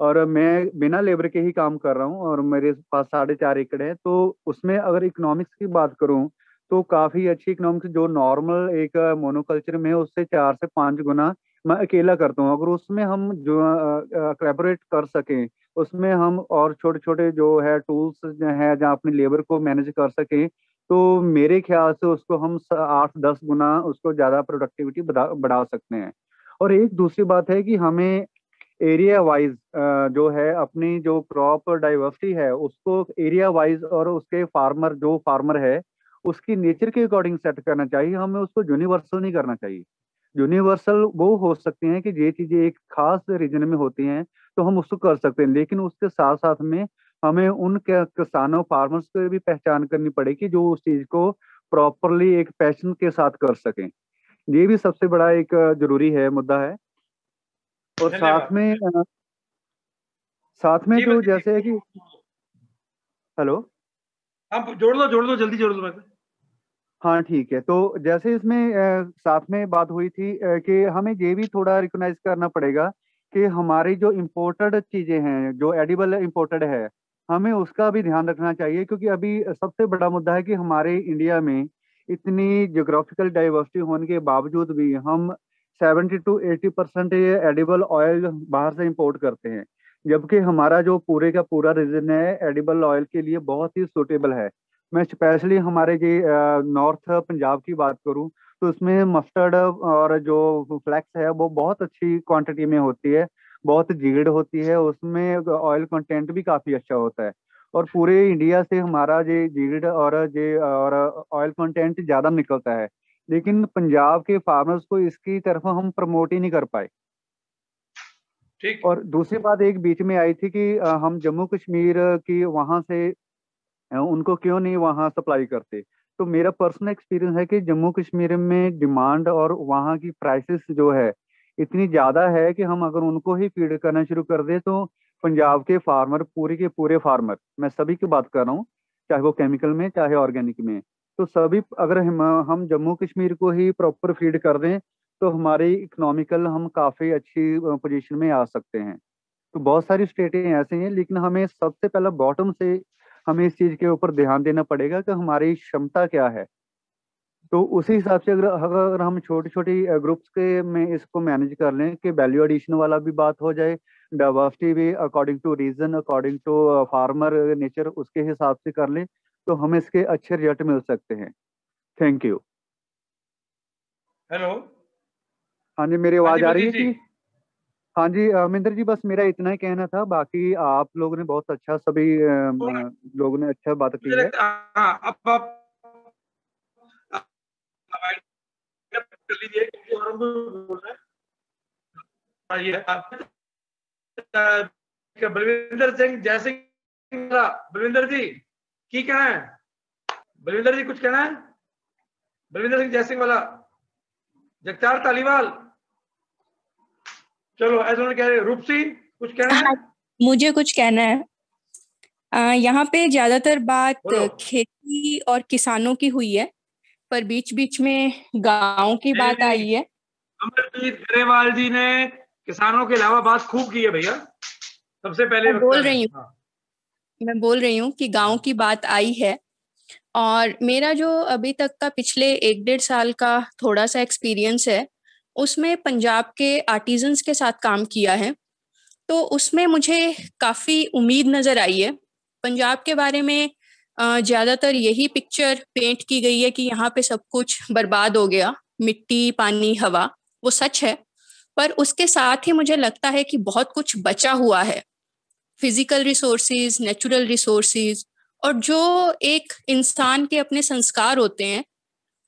और मैं बिना लेबर के ही काम कर रहा हूँ और मेरे पास 4.5 एकड़ है। तो उसमें अगर इकोनॉमिक्स की बात करूँ तो काफी अच्छी इकोनॉमिक्स जो नॉर्मल एक मोनोकल्चर में उससे 4 से 5 गुना मैं अकेला करता हूँ। अगर उसमें हम जो कोलैबोरेट कर सकें, उसमें हम और छोटे छोटे जो है टूल्स है जहाँ अपनी लेबर को मैनेज कर सकें, तो मेरे ख्याल से उसको हम 8-10 गुना उसको ज्यादा प्रोडक्टिविटी बढ़ा सकते हैं। और एक दूसरी बात है कि हमें एरिया वाइज जो है अपनी जो क्रॉप डाइवर्सिटी है उसको एरिया वाइज और उसके फार्मर है उसकी नेचर के अकॉर्डिंग सेट करना चाहिए। हमें उसको यूनिवर्सल नहीं करना चाहिए। यूनिवर्सल वो हो सकते हैं कि ये चीजें एक खास रीजन में होती हैं तो हम उसको कर सकते हैं, लेकिन उसके साथ साथ में हमें उन किसानों फार्मर्स को भी पहचान करनी पड़ेगी जो उस चीज को प्रॉपरली एक पैशन के साथ कर सकें। ये भी सबसे बड़ा एक जरूरी है मुद्दा है। और साथ में जो जैसे है कि हेलो, आप जोड़ दो जल्दी जोड़ दो। हाँ ठीक है। तो जैसे इसमें साथ में बात हुई थी कि हमें ये भी थोड़ा रिकॉग्नाइज करना पड़ेगा कि हमारी जो इम्पोर्टेड चीजें हैं, जो एडिबल इम्पोर्टेड है, हमें उसका भी ध्यान रखना चाहिए। क्योंकि अभी सबसे बड़ा मुद्दा है कि हमारे इंडिया में इतनी ज्योग्राफिकल डाइवर्सिटी होने के बावजूद भी हम 70 to 80% एडिबल ऑयल बाहर से इंपोर्ट करते हैं, जबकि हमारा जो पूरे का पूरा रीजन है एडिबल ऑयल के लिए बहुत ही सूटेबल है। मैं स्पेशली हमारे ये नॉर्थ पंजाब की बात करूं तो उसमें मस्टर्ड और जो फ्लैक्स है वो बहुत अच्छी क्वांटिटी में होती है, बहुत जीड़ होती है, उसमें ऑयल कंटेंट भी काफ़ी अच्छा होता है। और पूरे इंडिया से हमारा ये जीड़ और ऑयल कंटेंट ज़्यादा निकलता है, लेकिन पंजाब के फार्मर्स को इसकी तरफ हम प्रमोट ही नहीं कर पाए। ठीक। और दूसरी बात एक बीच में आई थी कि हम जम्मू कश्मीर की वहाँ से उनको क्यों नहीं वहाँ सप्लाई करते। तो मेरा पर्सनल एक्सपीरियंस है कि जम्मू कश्मीर में डिमांड और वहाँ की प्राइसेस जो है इतनी ज़्यादा है कि हम अगर उनको ही फीड करना शुरू कर दें तो पंजाब के फार्मर, पूरे के पूरे फार्मर, मैं सभी की बात कर रहा हूँ, चाहे वो केमिकल में चाहे ऑर्गेनिक में, तो सभी अगर हम जम्मू कश्मीर को ही प्रॉपर फीड कर दें तो हमारी इकोनॉमिकल हम काफ़ी अच्छी पोजीशन में आ सकते हैं। तो बहुत सारी स्टेटें ऐसे हैं, लेकिन हमें सबसे पहले बॉटम से हमें इस चीज़ के ऊपर ध्यान देना पड़ेगा कि हमारी क्षमता क्या है। तो उसी हिसाब से अगर हम छोटी छोटी ग्रुप्स के में इसको मैनेज कर लें कि वैल्यू एडिशन वाला भी बात हो जाए, डाइवर्सिटी भी according to region, according to farmer nature, उसके हिसाब से कर लें तो हमें इसके अच्छे रिजल्ट मिल सकते हैं। Thank you. हेलो, हाँ जी, मेरी आवाज आ रही है जी? हाँ जी अमिंदर जी, बस मेरा इतना ही कहना था, बाकी आप लोगों ने बहुत अच्छा, सभी लोगों ने अच्छा बात की है। कर लीजिए क्योंकि और हम बोल रहे हैं। बलविंदर सिंह जय सिंह, बलविंदर जी की कहना है? बलविंदर जी कुछ कहना है? बलविंदर सिंह जय सिंह वाला, जगतार तालीवाल, चलो ऐसे उन्होंने कह रहे। रूपसी कुछ कहना है? मुझे कुछ कहना है। यहाँ पे ज्यादातर बात खेती और किसानों की हुई है, पर बीच बीच में गांव की बात आई है। अमरजीत ग्रेवाल जी ने किसानों के अलावा बात खूब की है भैया। सबसे पहले मैं बोल रही हूँ कि गांव की बात आई है। और मेरा जो अभी तक का पिछले 1-1.5 साल का थोड़ा सा एक्सपीरियंस है, उसमें पंजाब के आर्टिजन्स के साथ काम किया है, तो उसमें मुझे काफ़ी उम्मीद नज़र आई है। पंजाब के बारे में ज़्यादातर यही पिक्चर पेंट की गई है कि यहाँ पे सब कुछ बर्बाद हो गया, मिट्टी, पानी, हवा, वो सच है, पर उसके साथ ही मुझे लगता है कि बहुत कुछ बचा हुआ है। फिजिकल रिसोर्सेज, नेचुरल रिसोर्सेज, और जो एक इंसान के अपने संस्कार होते हैं,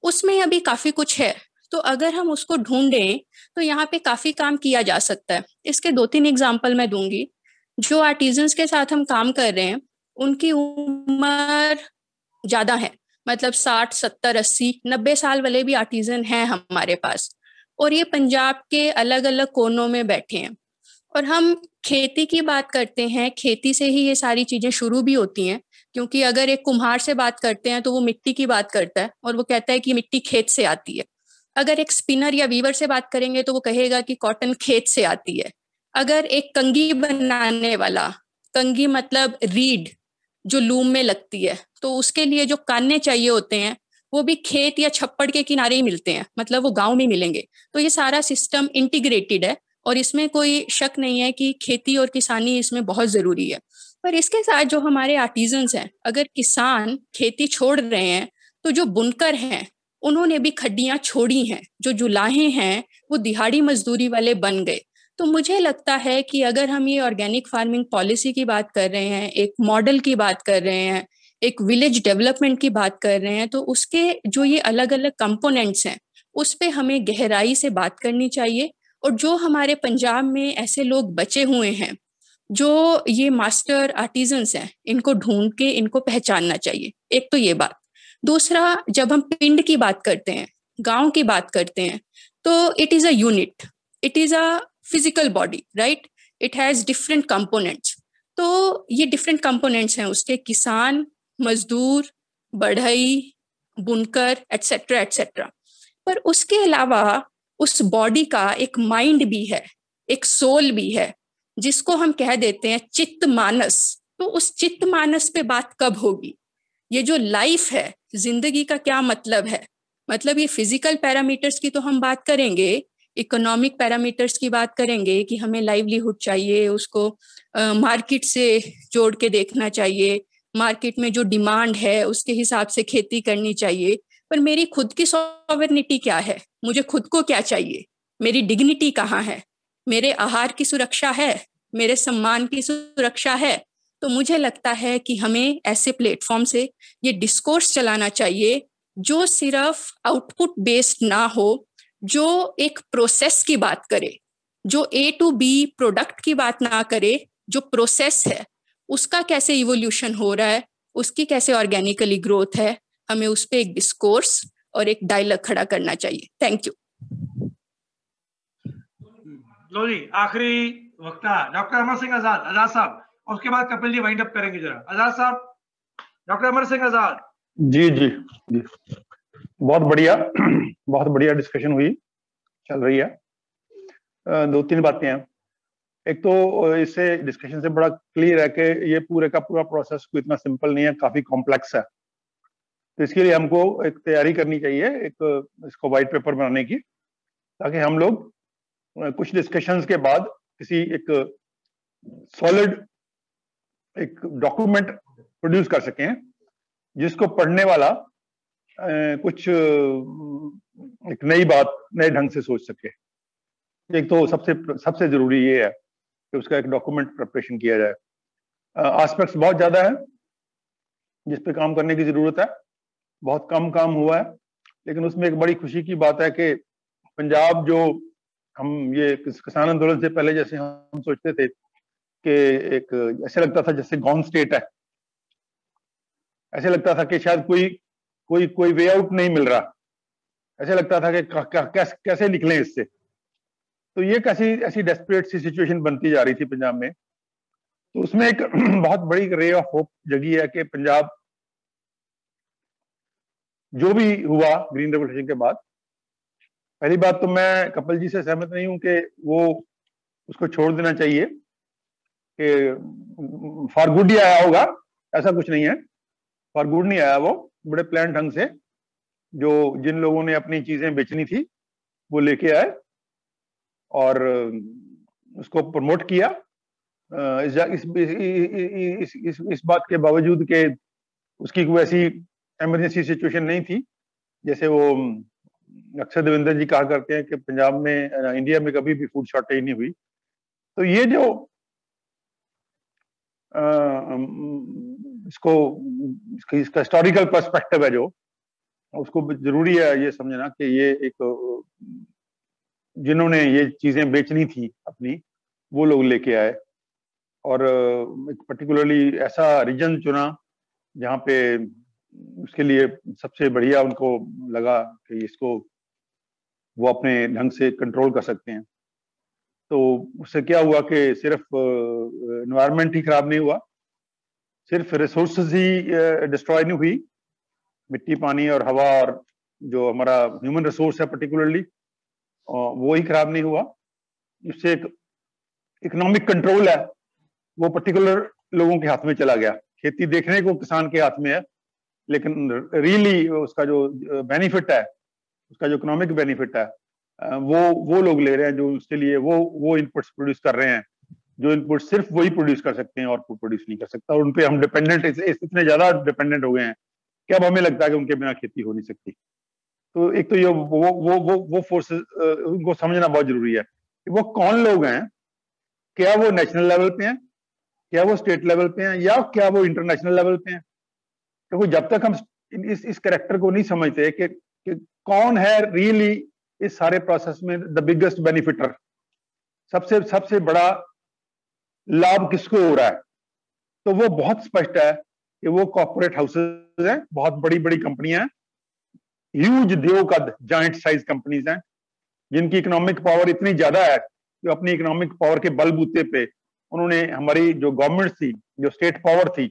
उसमें अभी काफ़ी कुछ है। तो अगर हम उसको ढूंढें तो यहाँ पे काफ़ी काम किया जा सकता है। इसके 2-3 एग्जाम्पल मैं दूंगी। जो आर्टिजन्स के साथ हम काम कर रहे हैं, उनकी उम्र ज्यादा हैं, मतलब 60, 70, 80, 90 साल वाले भी आर्टिजन हैं हमारे पास, और ये पंजाब के अलग अलग कोनों में बैठे हैं। और हम खेती की बात करते हैं, खेती से ही ये सारी चीजें शुरू भी होती हैं, क्योंकि अगर एक कुम्हार से बात करते हैं तो वो मिट्टी की बात करता है और वो कहता है कि मिट्टी खेत से आती है। अगर एक स्पिनर या वीवर से बात करेंगे तो वो कहेगा कि कॉटन खेत से आती है। अगर एक कंगी बनाने वाला, कंगी मतलब रीड जो लूम में लगती है, तो उसके लिए जो कान्ने चाहिए होते हैं वो भी खेत या छप्पड़ के किनारे ही मिलते हैं, मतलब वो गांव में मिलेंगे। तो ये सारा सिस्टम इंटीग्रेटेड है और इसमें कोई शक नहीं है कि खेती और किसानी इसमें बहुत जरूरी है। पर इसके साथ जो हमारे आर्टिजन्स हैं, अगर किसान खेती छोड़ रहे हैं तो जो बुनकर हैं उन्होंने भी खड्डियां छोड़ी हैं, जो जुलाहे हैं वो दिहाड़ी मजदूरी वाले बन गए। तो मुझे लगता है कि अगर हम ये ऑर्गेनिक फार्मिंग पॉलिसी की बात कर रहे हैं, एक मॉडल की बात कर रहे हैं, एक विलेज डेवलपमेंट की बात कर रहे हैं, तो उसके जो ये अलग अलग कंपोनेंट्स हैं उस पे हमें गहराई से बात करनी चाहिए। और जो हमारे पंजाब में ऐसे लोग बचे हुए हैं जो ये मास्टर आर्टिजन्स हैं, इनको ढूंढ के इनको पहचानना चाहिए। एक तो ये बात। दूसरा, जब हम पिंड की बात करते हैं, गांव की बात करते हैं, तो it is a unit, it is a physical body, right? It has different components. तो ये डिफरेंट कंपोनेंट्स हैं उसके, किसान, मजदूर, बढ़ई, बुनकर, एटसेट्रा एटसेट्रा। पर उसके अलावा उस बॉडी का एक माइंड भी है, एक सोल भी है, जिसको हम कह देते हैं चित्त मानस। तो उस चित्त मानस पे बात कब होगी? ये जो लाइफ है, जिंदगी का क्या मतलब है, मतलब ये फिजिकल पैरामीटर्स की तो हम बात करेंगे, इकोनॉमिक पैरामीटर्स की बात करेंगे कि हमें लाइवलीहुड चाहिए, उसको मार्केट से जोड़ के देखना चाहिए, मार्केट में जो डिमांड है उसके हिसाब से खेती करनी चाहिए। पर मेरी खुद की सॉवरेनिटी क्या है? मुझे खुद को क्या चाहिए? मेरी डिग्निटी कहाँ है? मेरे आहार की सुरक्षा है? मेरे सम्मान की सुरक्षा है? तो मुझे लगता है कि हमें ऐसे प्लेटफॉर्म से ये डिस्कोर्स चलाना चाहिए जो सिर्फ आउटपुट बेस्ड ना हो, जो एक प्रोसेस की बात करे, जो A to B प्रोडक्ट की बात ना करे, जो प्रोसेस है उसका कैसे इवोल्यूशन हो रहा है, उसकी कैसे ऑर्गेनिकली ग्रोथ है, हमें उस पर एक डिस्कोर्स और एक डायलॉग खड़ा करना चाहिए। Thank you. लो जी, आखिरी वक्ता डॉक्टर अमर सिंह आजाद, आजाद साहब, और उसके बाद कपिल जी वाइंड अप करेंगे। जरा आजाद साहब, डॉक्टर अमर सिंह आजाद। जी जी जी, बहुत बढ़िया डिस्कशन हुई, चल रही है। दो तीन बातें हैं। एक तो इससे डिस्कशन से बड़ा क्लियर है कि ये पूरे का पूरा प्रोसेस कोई इतना सिंपल नहीं है, काफी कॉम्प्लेक्स है। तो इसके लिए हमको एक तैयारी करनी चाहिए, एक इसको व्हाइट पेपर बनाने की, ताकि हम लोग कुछ डिस्कशंस के बाद किसी एक सॉलिड एक डॉक्यूमेंट प्रोड्यूस कर सकें, जिसको पढ़ने वाला कुछ एक नई बात नए ढंग से सोच सके। एक तो सबसे जरूरी ये है कि उसका एक डॉक्यूमेंट प्रिपरेशन किया जाए। एस्पेक्ट्स बहुत ज्यादा है जिस पे काम करने की जरूरत है, बहुत कम काम हुआ है, लेकिन उसमें एक बड़ी खुशी की बात है कि पंजाब, जो हम ये किसान आंदोलन से पहले जैसे हम सोचते थे कि एक ऐसे लगता था जैसे गॉन स्टेट है, ऐसे लगता था कि शायद कोई वे आउट नहीं मिल रहा, ऐसे लगता था कि कैसे निकलें इससे। तो ये ऐसी डेस्परेट सी सिचुएशन बनती जा रही थी पंजाब में। तो उसमें एक बहुत बड़ी रे ऑफ होप जगी है कि पंजाब, जो भी हुआ ग्रीन रेवोल्यूशन के बाद, पहली बात तो मैं कपिल जी से सहमत नहीं हूं कि वो उसको छोड़ देना चाहिए कि फॉर गुड ही आया होगा, ऐसा कुछ नहीं है। फॉर गुड नहीं आया, वो बड़े प्लान ढंग से जो जिन लोगों ने अपनी चीजें बेचनी थी वो लेके आए और उसको प्रमोट किया। इस बात के बावजूद कि उसकी कोई ऐसी इमरजेंसी सिचुएशन नहीं थी, जैसे वो अक्सर देवेंद्र जी कहा करते हैं कि पंजाब में, इंडिया में कभी भी फूड शॉर्टेज नहीं हुई। तो ये जो इसका हिस्टोरिकल पर्सपेक्टिव है, जो उसको जरूरी है ये समझना कि ये एक जिन्होंने ये चीजें बेचनी थी अपनी, वो लोग लेके आए और एक पर्टिकुलरली ऐसा रीजन चुना जहाँ पे उसके लिए सबसे बढ़िया उनको लगा कि इसको वो अपने ढंग से कंट्रोल कर सकते हैं। तो उससे क्या हुआ कि सिर्फ एनवायरनमेंट ही खराब नहीं हुआ, सिर्फ रिसोर्सेज ही डिस्ट्रॉय नहीं हुई, मिट्टी, पानी और हवा और जो हमारा ह्यूमन रिसोर्स है पर्टिकुलरली वो ही खराब नहीं हुआ। इससे एक इकोनॉमिक कंट्रोल है वो पर्टिकुलर लोगों के हाथ में चला गया। खेती देखने को किसान के हाथ में है, लेकिन रियली उसका जो बेनिफिट है, उसका जो इकोनॉमिक बेनिफिट है वो लोग ले रहे हैं, जो उसके लिए वो इनपुट्स प्रोड्यूस कर रहे हैं, जो इनपुट सिर्फ वही प्रोड्यूस कर सकते हैं और कोई प्रोड्यूस नहीं कर सकता। और उनपे हम डिपेंडेंट इतने ज्यादा डिपेंडेंट हो गए हैं कि अब हमें लगता है कि उनके बिना खेती हो नहीं सकती। तो एक तो ये वो फोर्सेस उनको समझना बहुत जरूरी है कि वो कौन लोग हैं, क्या वो नेशनल लेवल पे हैं, क्या वो स्टेट लेवल पे हैं, या क्या वो इंटरनेशनल लेवल पे हैं। क्योंकि जब तक हम इस कैरेक्टर को नहीं समझते कि कौन है रियली इस सारे प्रोसेस में द बिगेस्ट बेनिफिटर, सबसे बड़ा लाभ किसको हो रहा है, तो वो बहुत स्पष्ट है कि वो कॉर्पोरेट हाउसेस हैं, बहुत बड़ी बड़ी कंपनियां हैं, ह्यूज देवकद जाइंट साइज कंपनीज हैं, जिनकी इकोनॉमिक पावर इतनी ज्यादा है कि अपनी इकोनॉमिक पावर के बलबूते पे उन्होंने हमारी जो गवर्नमेंट थी, जो स्टेट पावर थी,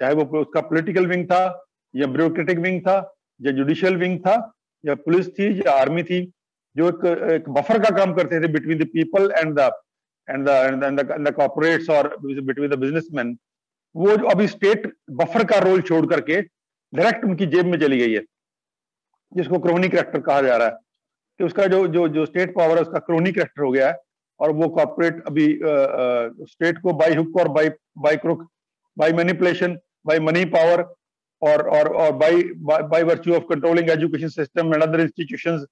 चाहे वो उसका पॉलिटिकल विंग था या ब्यूरोक्रेटिक विंग था या जुडिशियल विंग था या पुलिस थी या आर्मी थी, जो एक बफर का काम करते थे between the people and the corporates और बिटवीन द बिजनेसमैन, वो जो अभी स्टेट बफर का रोल छोड़ करके डायरेक्ट उनकी जेब में चली गई है, जिसको क्रोनी कैरेक्टर कहा जा रहा है कि उसका जो स्टेट पावर है उसका क्रोनी कैरेक्टर हो गया है। और वो कॉर्पोरेट अभी स्टेट को बाय हुक और by crook, by manipulation, by money power और by virtue of controlling education system and other institutions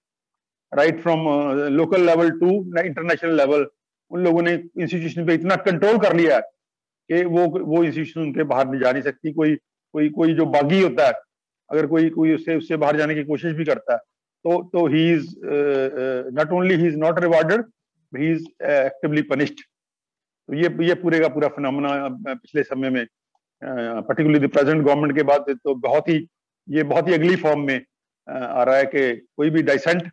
right from local level to international level, उन लोगों ने इंस्टीट्यूशन पे इतना कंट्रोल कर लिया है कि वो इंस्टीट्यूशन उनके बाहर नहीं जा नहीं सकती। कोई जो बागी होता है, अगर कोई उससे बाहर जाने की कोशिश भी करता है तो ही is not only he is not rewarded, he is actively punished. तो ये पूरे का पूरा फिनोमेना पिछले समय में पर्टिकुलरली द प्रेजेंट गवर्नमेंट के बाद तो बहुत ही अगली फॉर्म में आ रहा है कि कोई भी डाइसेंट,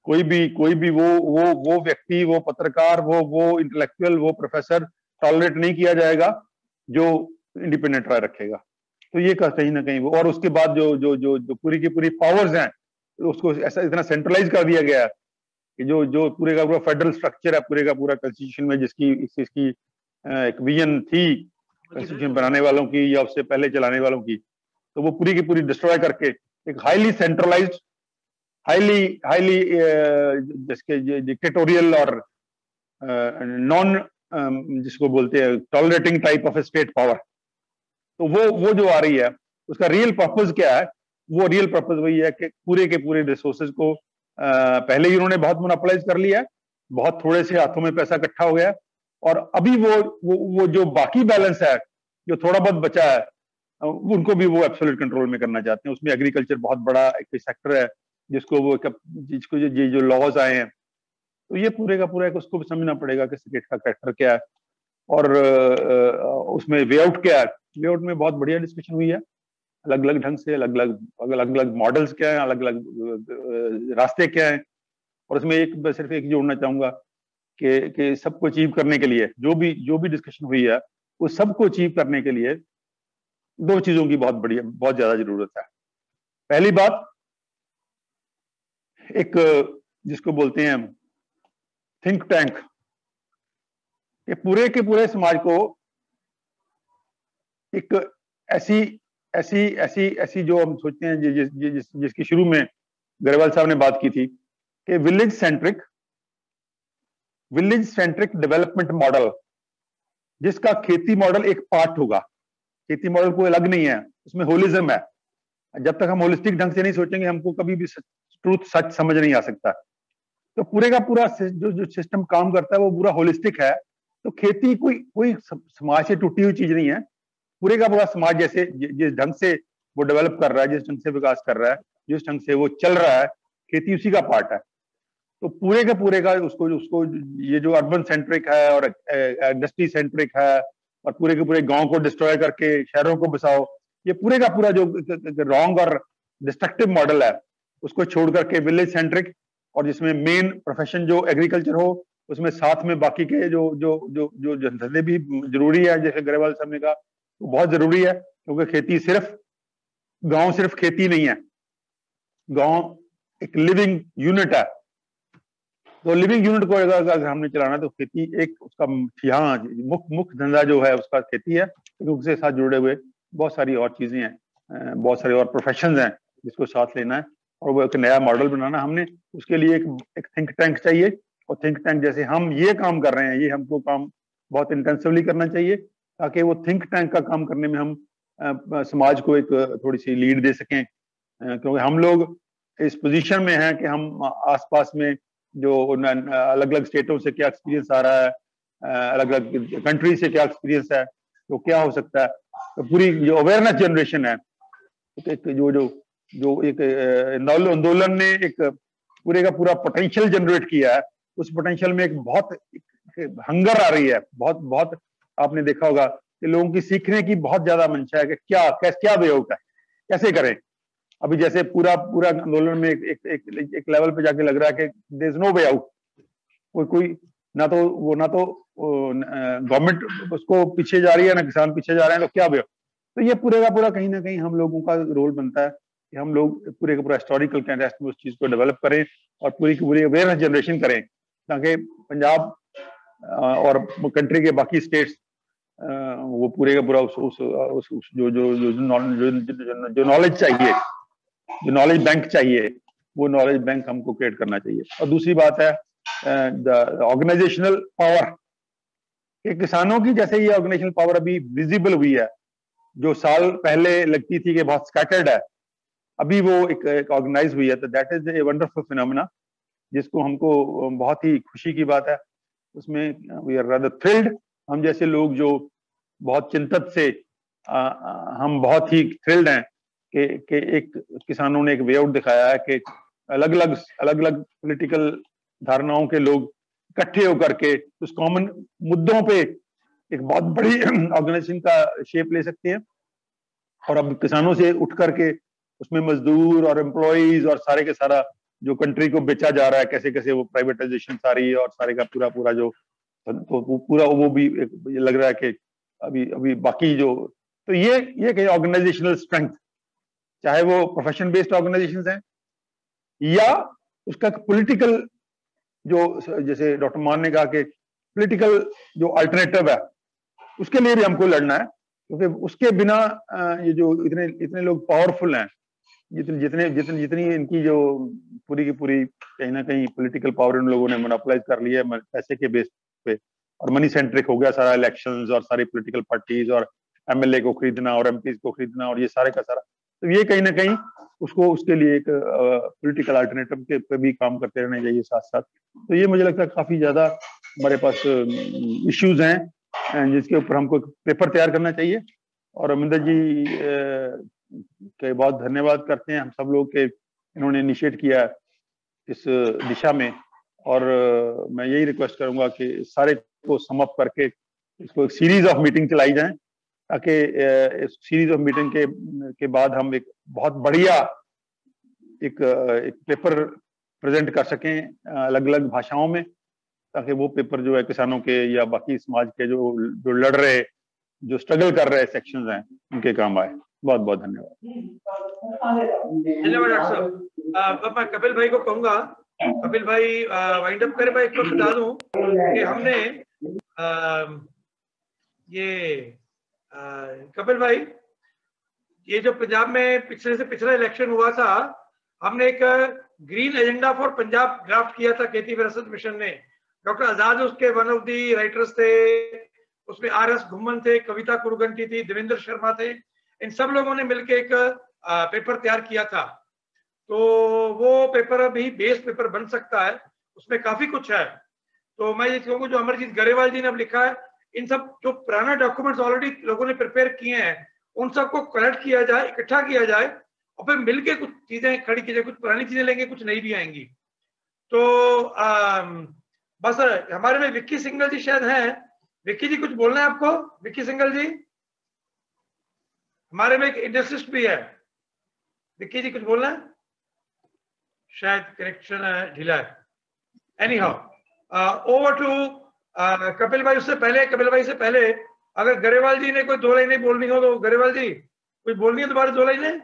कोई भी वो व्यक्ति, वो पत्रकार, वो इंटेलेक्चुअल, वो प्रोफेसर टॉलरेट नहीं किया जाएगा जो इंडिपेंडेंट राय रखेगा। तो ये कहीं ना कहीं वो, और उसके बाद जो पूरी की पूरी पावर्स हैं उसको ऐसा इतना सेंट्रलाइज कर दिया गया है कि जो पूरे का पूरा फेडरल स्ट्रक्चर है, पूरे का पूरा कॉन्स्टिट्यूशन में जिसकी एक विजन थी कॉन्स्टिट्यूशन बनाने वालों की या उससे पहले चलाने वालों की, तो वो पूरी की पूरी डिस्ट्रॉय करके एक हाईली सेंट्रलाइज्ड, हाईली जिसके डिक्टेटोरियल और नॉन जिसको बोलते हैं tolerating type of state power, तो वो जो आ रही है उसका रियल पर्पस क्या है? वो रियल पर्पस वही है कि पूरे के पूरे रिसोर्सेज को पहले ही उन्होंने बहुत मोनोपोलाइज कर लिया है, बहुत थोड़े से हाथों में पैसा इकट्ठा हो गया, और अभी वो जो बाकी बैलेंस है, जो थोड़ा बहुत बचा है, उनको भी वो एब्सोल्यूट कंट्रोल में करना चाहते हैं। उसमें एग्रीकल्चर बहुत बड़ा एक सेक्टर है जिसको जो लॉज आए हैं, तो ये पूरे का पूरा उसको भी समझना पड़ेगा कि स्टेट का कैरेक्टर क्या है और उसमें वे आउट क्या है। वे आउट में बहुत बढ़िया डिस्कशन हुई है, अलग अलग ढंग से, अलग अलग मॉडल्स क्या है, अलग अलग रास्ते क्या हैं। और उसमें सिर्फ एक जोड़ना चाहूंगा कि सबको अचीव करने के लिए जो भी डिस्कशन हुई है, वो सबको अचीव करने के लिए दो चीजों की बहुत ज्यादा जरूरत है। पहली बात, एक जिसको बोलते हैं थिंक टैंक, ये पूरे के पूरे समाज को एक ऐसी जो हम सोचते हैं जिसकी शुरू में गरेवाल साहब ने बात की थी कि विलेज सेंट्रिक डेवलपमेंट मॉडल, जिसका खेती मॉडल एक पार्ट होगा। खेती मॉडल कोई अलग नहीं है, उसमें होलिज्म है। जब तक हम होलिस्टिक ढंग से नहीं सोचेंगे, हमको कभी भी ट्रूथ सच समझ नहीं आ सकता। तो पूरे का पूरा जो सिस्टम काम करता है वो पूरा होलिस्टिक है। तो खेती कोई समाज से टूटी हुई चीज नहीं है। पूरे का पूरा समाज जैसे जिस ढंग से वो डेवलप कर रहा है, जिस ढंग से विकास कर रहा है, जिस ढंग से वो चल रहा है, खेती उसी का पार्ट है। तो पूरे का उसको ये जो अर्बन सेंट्रिक है और इंडस्ट्री सेंट्रिक है और पूरे के पूरे गांव को डिस्ट्रॉय करके शहरों को बसाओ, ये पूरे का पूरा जो रॉन्ग और डिस्ट्रक्टिव मॉडल है उसको छोड़ करके विलेज सेंट्रिक, और जिसमें मेन प्रोफेशन जो एग्रीकल्चर हो, उसमें साथ में बाकी के जो जो जो जो धंधे भी जरूरी है, जैसे ग्रेवाल साहब ने कहा, वो बहुत जरूरी है, क्योंकि खेती सिर्फ खेती नहीं है, गांव एक लिविंग यूनिट है। तो लिविंग यूनिट को अगर हमने चलाना तो खेती एक उसका यहाँ मुख्य धंधा जो है उसका खेती है, क्योंकि उसके साथ जुड़े हुए बहुत सारी और चीजें हैं, बहुत सारे और प्रोफेशंस हैं जिसको साथ लेना है, और वो एक नया मॉडल बनाना हमने। उसके लिए एक थिंक टैंक चाहिए, और थिंक टैंक जैसे हम ये काम कर रहे हैं, ये हमको काम बहुत इंटेंसिवली करना चाहिए, ताकि वो थिंक टैंक का काम करने में हम समाज को एक थोड़ी सी लीड दे सकें, क्योंकि हम लोग इस पोजीशन में हैं कि हम आसपास में जो अलग अलग स्टेटों से क्या एक्सपीरियंस आ रहा है, अलग अलग कंट्री से क्या एक्सपीरियंस है, तो क्या हो सकता है, तो पूरी जो अवेयरनेस जनरेशन है, एक जो जो जो एक आंदोलन ने एक पूरे का पूरा पोटेंशियल जनरेट किया है, उस पोटेंशियल में एक बहुत हंगर आ रही है, बहुत बहुत आपने देखा होगा कि लोगों की सीखने की बहुत ज्यादा मंशा है कि क्या वे आउट है, कैसे करें। अभी जैसे पूरा आंदोलन में एक लेवल पे जाके लग रहा है कि there is no way out, कोई ना तो गवर्नमेंट उसको पीछे जा रही है, ना किसान पीछे जा रहे हैं, तो क्या वे। तो ये पूरे का पूरा कहीं ना कहीं हम लोगों का रोल बनता है कि हम लोग पूरे का पूरा हिस्टोरिकल कंटेक्स्ट में उस चीज को डेवलप करें और पूरी की पूरी अवेयरनेस जनरेशन करें, ताकि पंजाब और कंट्री के बाकी स्टेट्स वो पूरे का पूरा उस जो नॉलेज चाहिए, जो नॉलेज बैंक चाहिए, वो नॉलेज बैंक हमको क्रिएट करना चाहिए। और दूसरी बात है ऑर्गेनाइजेशनल पावर, कि किसानों की जैसे ये ऑर्गेनाइजेशनल पावर अभी विजिबल हुई है, जो साल पहले लगती थी कि बहुत स्कैटर्ड है, अभी वो एक ऑर्गेनाइज हुई है, तो that is a wonderful phenomena, जिसको हमको बहुत ही खुशी की बात है। उसमें वी आर रादर थ्रिल्ड, हम जैसे लोग जो बहुत चिंतित से हम बहुत ही थ्रिल्ड हैं कि एक किसानों ने एक वे आउट दिखाया है कि अलग अलग पॉलिटिकल धारणाओं के लोग इकट्ठे होकर के उस कॉमन मुद्दों पे एक बहुत बड़ी ऑर्गेनाइजेशन का शेप ले सकते हैं। और अब किसानों से उठ करके उसमें मजदूर और एम्प्लॉइज और सारे के सारा जो कंट्री को बेचा जा रहा है, कैसे कैसे वो प्राइवेटाइजेशन सारी और सारे का पूरा जो, तो पूरा वो भी लग रहा है कि अभी बाकी जो, तो ये कहीं ऑर्गेनाइजेशनल स्ट्रेंथ, चाहे वो प्रोफेशन बेस्ड ऑर्गेनाइजेशंस हैं या उसका पॉलिटिकल जो, जैसे डॉक्टर मान ने कहा कि पॉलिटिकल जो अल्टरनेटिव है, उसके लिए भी हमको लड़ना है, क्योंकि उसके बिना ये जो इतने लोग पावरफुल हैं, जितनी इनकी जो पूरी की पूरी कहीं ना कहीं पॉलिटिकल पावर इन लोगों ने मोनोपोलाइज कर लिया है पैसे के बेस पे, और मनी सेंट्रिक हो गया सारा इलेक्शंस और सारी पॉलिटिकल पार्टीज और एमएलए को खरीदना और एमपीज को खरीदना और ये सारे का सारा, तो ये कहीं ना कहीं उसके लिए एक पॉलिटिकल अल्टरनेटिव के पे भी काम करते रहना चाहिए साथ साथ। तो ये मुझे लगता है काफी ज्यादा हमारे पास इश्यूज हैं जिसके ऊपर हमको पेपर तैयार करना चाहिए। और अमिंदर जी के बहुत धन्यवाद करते हैं हम सब लोग के, इन्होंने इनिशिएट किया इस दिशा में, और मैं यही रिक्वेस्ट करूंगा कि सारे को समअप करके इसको एक सीरीज ऑफ मीटिंग चलाई जाए, ताकि इस सीरीज ऑफ मीटिंग के बाद हम एक बहुत बढ़िया एक पेपर प्रेजेंट कर सकें अलग अलग भाषाओं में, ताकि वो पेपर जो है किसानों के या बाकी समाज के जो लड़ रहे, जो स्ट्रगल कर रहे सेक्शंस हैं, उनके काम आए। बहुत बहुत धन्यवाद। धन्यवाद डॉक्टर साहब। मैं कपिल भाई को कहूंगा, कपिल भाई वाइंड अप करें। मैं एक बार बता दूं कि हमने कपिल भाई, ये जो पंजाब में पिछले से पिछला इलेक्शन हुआ था, हमने एक green agenda for Punjab draft किया था खेती विरासत मिशन ने। डॉक्टर आजाद उसके वन ऑफ दी राइटर्स थे, उसमें आर.एस. घुम्मन थे, कविता कुरगंटी थी, देवेंद्र शर्मा थे, इन सब लोगों ने मिलकर एक पेपर तैयार किया था। तो वो पेपर अभी बेस पेपर बन सकता है, उसमें काफी कुछ है। तो मैं ये कहूँगा जो अमरजीत गरेवाल जी ने अब लिखा है, इन सब जो पुराना डॉक्यूमेंट्स ऑलरेडी लोगों ने प्रिपेयर किए हैं, उन सबको कलेक्ट किया जाए, इकट्ठा किया जाए, और फिर मिलके कुछ चीजें खड़ी की जाए। कुछ पुरानी चीजें लेंगे, कुछ नई भी आएंगी। तो बस हमारे में विक्की सिंगल जी शायद हैं। विक्की जी कुछ बोलना है आपको? विक्की सिंगल जी हमारे में एक इंडस्ट्रिस्ट भी है। विक्की जी कुछ बोलना है? शायद कनेक्शन है, ढीला है। Anyhow over to Kapil भाई। उससे पहले, कपिल भाई से पहले अगर गरेवाल जी ने कोई 2 लाइनें बोलनी हो तो गरेवाल जी कुछ बोलनी है दोबारा 2 लाइनें?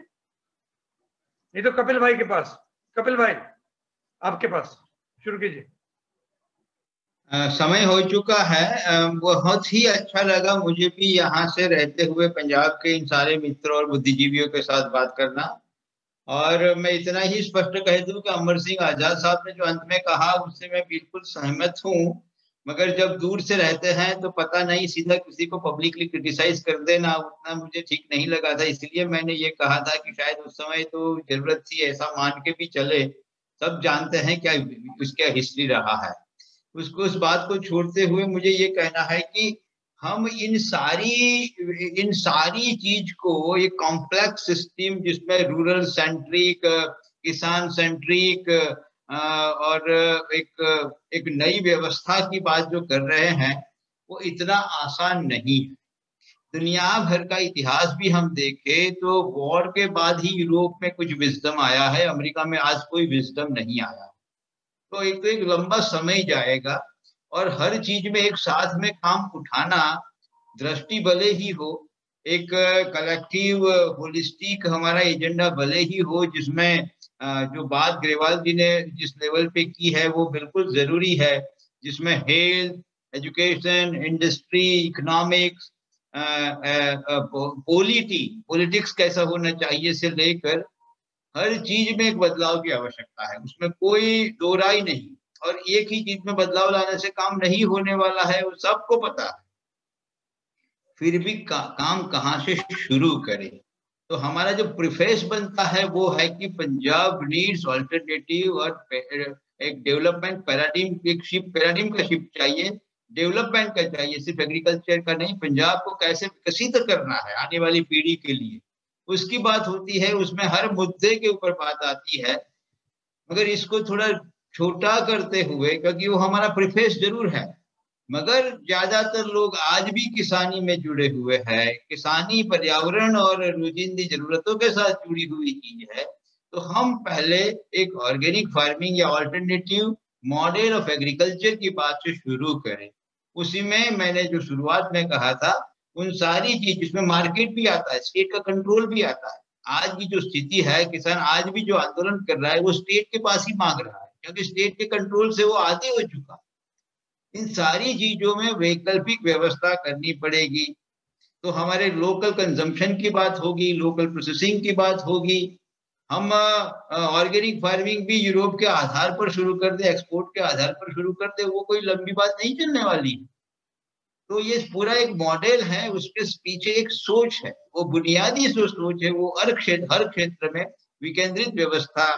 नहीं तो कपिल भाई के पास। कपिल भाई आपके पास, शुरू कीजिए। समय हो चुका है। बहुत ही अच्छा लगा मुझे भी यहाँ से रहते हुए पंजाब के इन सारे मित्रों और बुद्धिजीवियों के साथ बात करना। और मैं इतना ही स्पष्ट कह दूं कि अमर सिंह आजाद साहब ने जो अंत में कहा उससे मैं बिल्कुल सहमत हूँ। मगर जब दूर से रहते हैं तो पता नहीं, सीधा किसी को पब्लिकली क्रिटिसाइज कर देना उतना मुझे ठीक नहीं लगा था। इसलिए मैंने ये कहा था कि शायद उस समय तो जरूरत थी, ऐसा मान के भी चले। सब जानते हैं क्या उसका हिस्ट्री रहा है। उसको उस बात को छोड़ते हुए मुझे ये कहना है कि हम इन सारी चीज को एक कॉम्प्लेक्स सिस्टम जिसमें रूरल सेंट्रिक, किसान सेंट्रिक और एक नई व्यवस्था की बात जो कर रहे हैं वो इतना आसान नहीं है। दुनिया भर का इतिहास भी हम देखें तो वॉर के बाद ही यूरोप में कुछ विजडम आया है, अमेरिका में आज कोई विजडम नहीं आया। तो एक लंबा समय जाएगा और हर चीज में एक साथ में काम उठाना, दृष्टि भले ही हो, एक कलेक्टिव होलिस्टिक हमारा एजेंडा भले ही हो, जिसमें जो बात ग्रेवाल जी ने जिस लेवल पे की है वो बिल्कुल जरूरी है, जिसमें health, education, industry, economics, politics कैसा होना चाहिए से लेकर हर चीज में एक बदलाव की आवश्यकता है, उसमें कोई दो राय नहीं। और एक ही चीज में बदलाव लाने से काम नहीं होने वाला है, वो सबको पता है। फिर भी काम कहाँ से शुरू करें? तो हमारा जो प्रिफेस बनता है वो है कि पंजाब नीड्स अल्टरनेटिव और एक डेवलपमेंट पैराडिम, एक पैराडिम का शिफ्ट चाहिए, डेवलपमेंट का चाहिए, सिर्फ एग्रीकल्चर का नहीं। पंजाब को कैसे विकसित करना है आने वाली पीढ़ी के लिए, उसकी बात होती है। उसमें हर मुद्दे के ऊपर बात आती है, मगर इसको थोड़ा छोटा करते हुए, क्योंकि वो हमारा प्रिफेस जरूर है, मगर ज्यादातर लोग आज भी किसानी में जुड़े हुए हैं। किसानी पर्यावरण और रोजिंदी जरूरतों के साथ जुड़ी हुई चीज है। तो हम पहले एक ऑर्गेनिक फार्मिंग या ऑल्टरनेटिव मॉडल ऑफ एग्रीकल्चर की बात से शुरू करें। उसी में मैंने जो शुरुआत में कहा था, उन सारी चीज जिसमें मार्केट भी आता है, स्टेट का कंट्रोल भी आता है। आज की जो स्थिति है, किसान आज भी जो आंदोलन कर रहा है वो स्टेट के पास ही मांग रहा है, क्योंकि स्टेट के कंट्रोल से वो आदि हो चुका। इन सारी चीजों में वैकल्पिक व्यवस्था करनी पड़ेगी। तो हमारे लोकल कंजम्पशन की बात होगी, लोकल प्रोसेसिंग की बात होगी। हम ऑर्गेनिक फार्मिंग भी यूरोप के आधार पर शुरू कर दे, एक्सपोर्ट के आधार पर शुरू कर दे, वो कोई लंबी बात नहीं चलने वाली। तो ये पूरा एक मॉडल है, उसके पीछे एक सोच है, वो बुनियादी सोच है। वो हर क्षेत्र में विकेंद्रित व्यवस्था,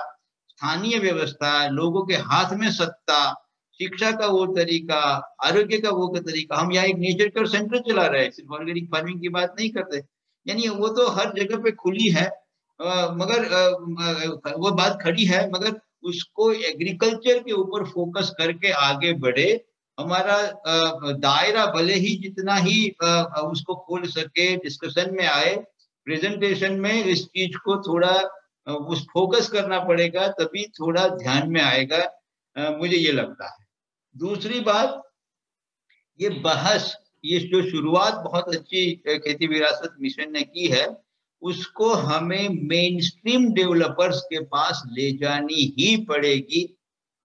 स्थानीय व्यवस्था, लोगों के हाथ में सत्ता, शिक्षा का वो तरीका, आरोग्य का वो तरीका। हम यहाँ एक नेचर केयर सेंटर चला रहे हैं, सिर्फ ऑर्गेनिक फार्मिंग की बात नहीं करते। यानी वो तो हर जगह पे खुली है, मगर वो बात खड़ी है, मगर उसको एग्रीकल्चर के ऊपर फोकस करके आगे बढ़े। हमारा दायरा भले ही जितना ही उसको खोल सके, डिस्कशन में आए, प्रेजेंटेशन में इस चीज को थोड़ा उस फोकस करना पड़ेगा, तभी थोड़ा ध्यान में आएगा, मुझे ये लगता है। दूसरी बात, ये बहस, ये जो शुरुआत बहुत अच्छी खेती विरासत मिशन ने की है, उसको हमें मेन स्ट्रीम डेवलपर्स के पास ले जानी ही पड़ेगी।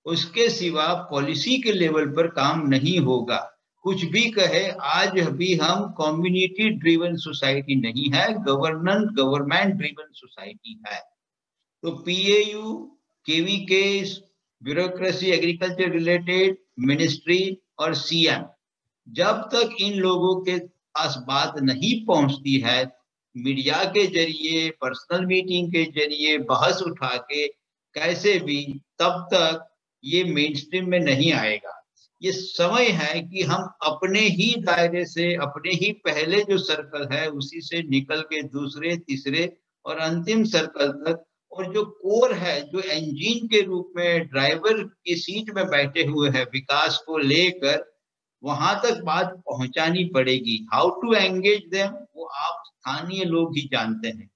उसके सिवा पॉलिसी के लेवल पर काम नहीं होगा। कुछ भी कहे, आज भी हम कम्युनिटी ड्रिवन सोसाइटी नहीं है, गवर्नमेंट ड्रिवन सोसाइटी है। तो PAU, KVKs, bureaucracy, agriculture related, ministry और सीएम, जब तक इन लोगों के पास बात नहीं पहुंचती है, मीडिया के जरिए, पर्सनल मीटिंग के जरिए बहस उठा के कैसे भी, तब तक ये मेन स्ट्रीम में नहीं आएगा। ये समय है कि हम अपने ही दायरे से, अपने ही पहले जो सर्कल है उसी से निकल के दूसरे, तीसरे और अंतिम सर्कल तक, और जो कोर है, जो इंजन के रूप में ड्राइवर की सीट में बैठे हुए हैं विकास को लेकर, वहां तक बात पहुंचानी पड़ेगी। हाउ टू एंगेज देम, वो आप स्थानीय लोग ही जानते हैं।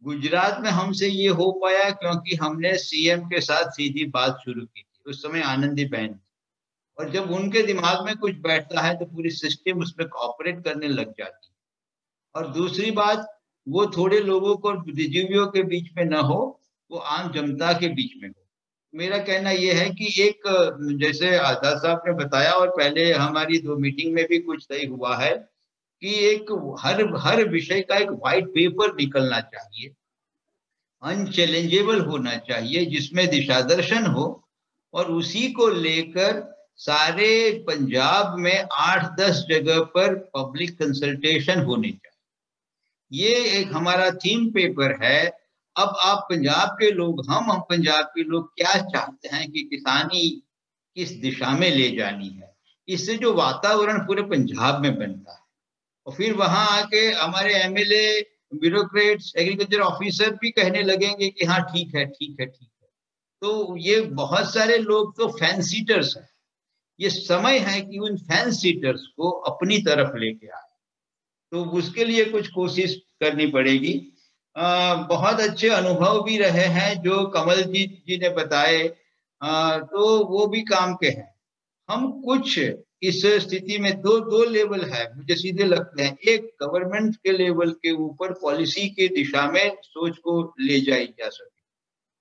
गुजरात में हमसे ये हो पाया क्योंकि हमने सीएम के साथ सीधी बात शुरू की थी, उस समय आनंदीबेन, और जब उनके दिमाग में कुछ बैठता है तो पूरी सिस्टम उसमें कोऑपरेट करने लग जाती है। और दूसरी बात, वो थोड़े लोगों को बुद्धिजीवियों के बीच में न हो, वो आम जनता के बीच में हो। मेरा कहना यह है कि एक, जैसे आजाद साहब ने बताया और पहले हमारी 2 मीटिंग में भी कुछ तय हुआ है कि एक हर विषय का एक व्हाइट पेपर निकलना चाहिए, अनचैलेंजेबल होना चाहिए, जिसमें दिशा दर्शन हो, और उसी को लेकर सारे पंजाब में 8-10 जगह पर पब्लिक कंसल्टेशन होने चाहिए। ये एक हमारा थीम पेपर है। अब आप पंजाब के लोग, हम पंजाब के लोग क्या चाहते हैं कि किसानी किस दिशा में ले जानी है, इससे जो वातावरण पूरे पंजाब में बनता है, और फिर वहां आके हमारे एमएलए, ब्यूरोक्रेट्स, एग्रीकल्चर ऑफिसर भी कहने लगेंगे कि हाँ ठीक है ठीक है ठीक है। तो ये बहुत सारे लोग तो फैन सीटर्स हैं, ये समय है कि उन फैन सीटर्स को अपनी तरफ लेके आए, तो उसके लिए कुछ कोशिश करनी पड़ेगी। बहुत अच्छे अनुभव भी रहे हैं जो कमलजीत जी ने बताए, तो वो भी काम के हैं। हम कुछ इस स्थिति में दो लेवल है मुझे सीधे लगते हैं। एक, गवर्नमेंट के लेवल के ऊपर पॉलिसी की दिशा में सोच को ले जाई जा सके,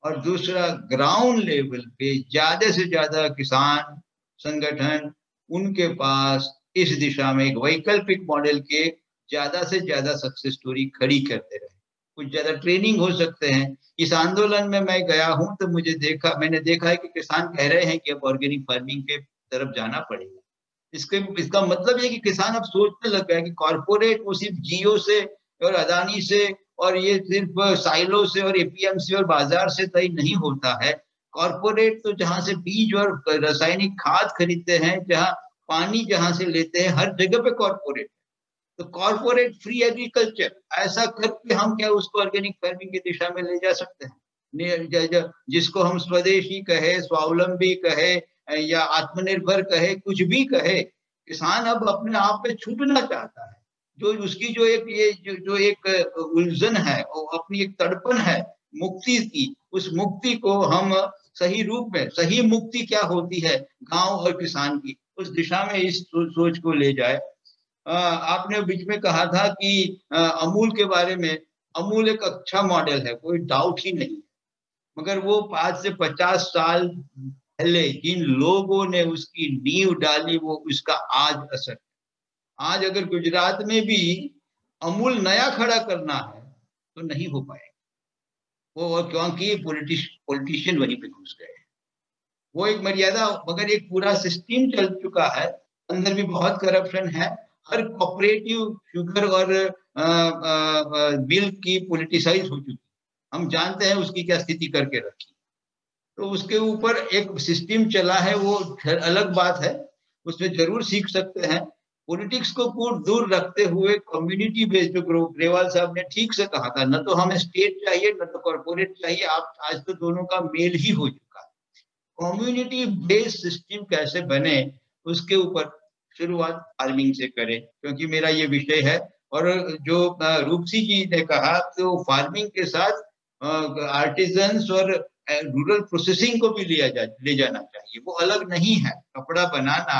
और दूसरा ग्राउंड लेवल पे ज्यादा से ज्यादा किसान संगठन, उनके पास इस दिशा में एक वैकल्पिक मॉडल के ज्यादा से ज्यादा सक्सेस स्टोरी खड़ी करते रहे। कुछ ज्यादा ट्रेनिंग हो सकते हैं। इस आंदोलन में मैं गया हूं तो मैंने देखा है कि किसान कह रहे हैं कि अब ऑर्गेनिक फार्मिंग के तरफ जाना पड़ेगा। इसका मतलब ये कि किसान अब सोचने लग गया कि कॉर्पोरेट वो सिर्फ जियो से और अदानी से और ये सिर्फ साइलो से और एपीएमसी और बाजार से तय नहीं होता है। कॉर्पोरेट तो जहां से बीज और रासायनिक खाद खरीदते हैं, जहां पानी जहां से लेते हैं, हर जगह पे कॉर्पोरेट। तो कॉर्पोरेट फ्री एग्रीकल्चर, ऐसा करके हम क्या उसको ऑर्गेनिक फार्मिंग की दिशा में ले जा सकते हैं, जिसको हम स्वदेशी कहे, स्वावलंबी कहे या आत्मनिर्भर कहे, कुछ भी कहे। किसान अब अपने आप पे छूटना चाहता है। जो उसकी जो एक उलझन है, अपनी एक तड़पन है मुक्ति की, उस मुक्ति को हम सही रूप में, सही मुक्ति क्या होती है गांव और किसान की, उस दिशा में इस सोच को ले जाए। आपने बीच में कहा था कि अमूल के बारे में, अमूल एक अच्छा मॉडल है, कोई डाउट ही नहीं, मगर वो 5 से 50 साल पहले जिन लोगों ने उसकी नींव डाली, वो उसका आज असर। आज अगर गुजरात में भी अमूल नया खड़ा करना है तो नहीं हो पाएगा वो, क्योंकि पॉलिटिशियन वहीं पे घुस गए। वो एक मर्यादा, मगर एक पूरा सिस्टम चल चुका है, अंदर भी बहुत करप्शन है। हर कोऑपरेटिव शुगर और मिल्क की पॉलिटिसाइज हो चुकी, हम जानते हैं उसकी क्या स्थिति करके रखी। तो उसके ऊपर एक सिस्टम चला है, वो अलग बात है, उसमें जरूर सीख सकते हैं। पॉलिटिक्स को दूर रखते हुए कम्युनिटी बेस्ड, जो ग्रेवाल साहब ने ठीक से कहा था, न तो हमें स्टेट चाहिए न तो कॉर्पोरेट चाहिए, आज तो दोनों का मेल ही हो चुका है। कम्युनिटी बेस्ड सिस्टम कैसे बने, उसके ऊपर शुरुआत फार्मिंग से करें, क्योंकि मेरा ये विषय है। और जो रूपसी जी ने कहा, तो फार्मिंग के साथ आर्टिजन्स और रूरल प्रोसेसिंग को भी ले जाना चाहिए। वो अलग नहीं है, कपड़ा बनाना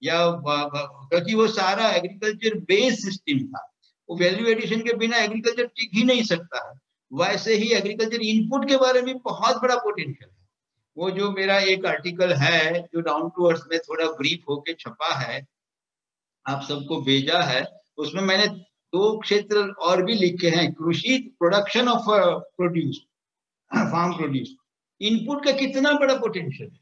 या, क्योंकि वो सारा एग्रीकल्चर बेस्ड सिस्टम था, वो वैल्यू एडिशन के बिना एग्रीकल्चर टिक ही नहीं सकता है। वैसे ही एग्रीकल्चर इनपुट के बारे में बहुत बड़ा पोटेंशियल है। वो जो मेरा एक आर्टिकल है जो डाउन टू अर्थ में थोड़ा ब्रीफ होके छपा है, आप सबको भेजा है, उसमें मैंने 2 क्षेत्र और भी लिखे हैं। कृषि, production of produce, farm produce, input का कितना बड़ा पोटेंशियल है,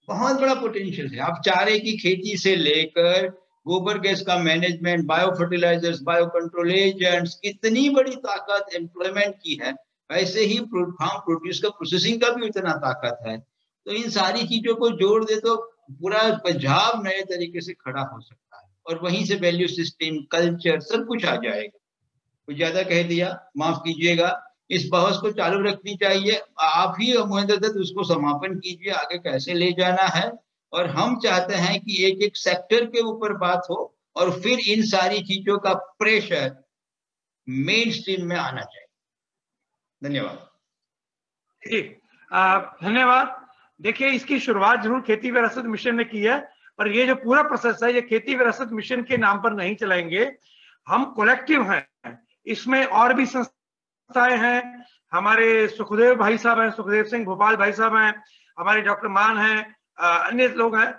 बहुत बड़ा पोटेंशियल है। आप चारे की खेती से लेकर गोबर गैस का management, bio fertilisers, bio control agents, कितनी बड़ी ताकत एम्प्लॉयमेंट की है। वैसे ही फार्म प्रोड्यूस का प्रोसेसिंग का भी उतना ताकत है। तो इन सारी चीजों को जोड़ दे तो पूरा पंजाब नए तरीके से खड़ा हो सकता है, और वहीं से वैल्यू सिस्टम, कल्चर, सब कुछ आ जाएगा। कुछ ज्यादा कह दिया, माफ कीजिएगा। इस बहस को चालू रखनी चाहिए, आप ही महेंद्र दत्त उसको समापन कीजिए, आगे कैसे ले जाना है। और हम चाहते हैं कि एक एक सेक्टर के ऊपर बात हो, और फिर इन सारी चीजों का प्रेशर मेन स्ट्रीम में आना चाहिए। धन्यवाद। जी धन्यवाद। देखिए, इसकी शुरुआत जरूर खेती विरासत मिशन ने की है, पर ये जो पूरा प्रोसेस है ये खेती विरासत मिशन के नाम पर नहीं चलाएंगे। हम कलेक्टिव हैं, इसमें और भी संस्थाएं हैं, हमारे सुखदेव भाई साहब हैं, सुखदेव सिंह भोपाल भाई साहब हैं, हमारे डॉक्टर मान हैं, अन्य लोग हैं।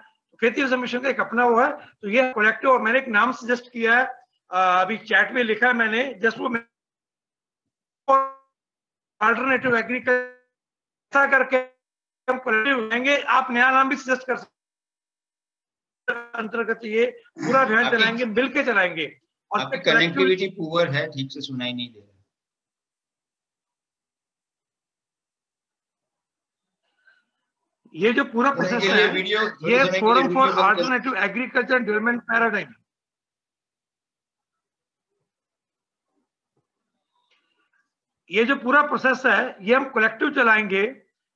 खेती विरासत मिशन का एक अपना वो है, तो ये कलेक्टिव। और मैंने एक नाम सजेस्ट किया है, अभी चैट में लिखा है मैंने, जस्ट वो अल्टरनेटिव एग्रीकल्चर करके हम कलेक्टिव होंगे। आप नया नाम भी सजेस्ट कर सकते हैं, अंतर्गत ये पूरा अभियान चलाएंगे, मिलके चलाएंगे। और आपकी कनेक्टिविटी पुअर है, ठीक से सुनाई नहीं दे रहा। ये जो पूरा प्रोसेस है, ये forum for alternative agriculture development paradigm, ये जो पूरा प्रोसेस है ये हम कलेक्टिव चलाएंगे,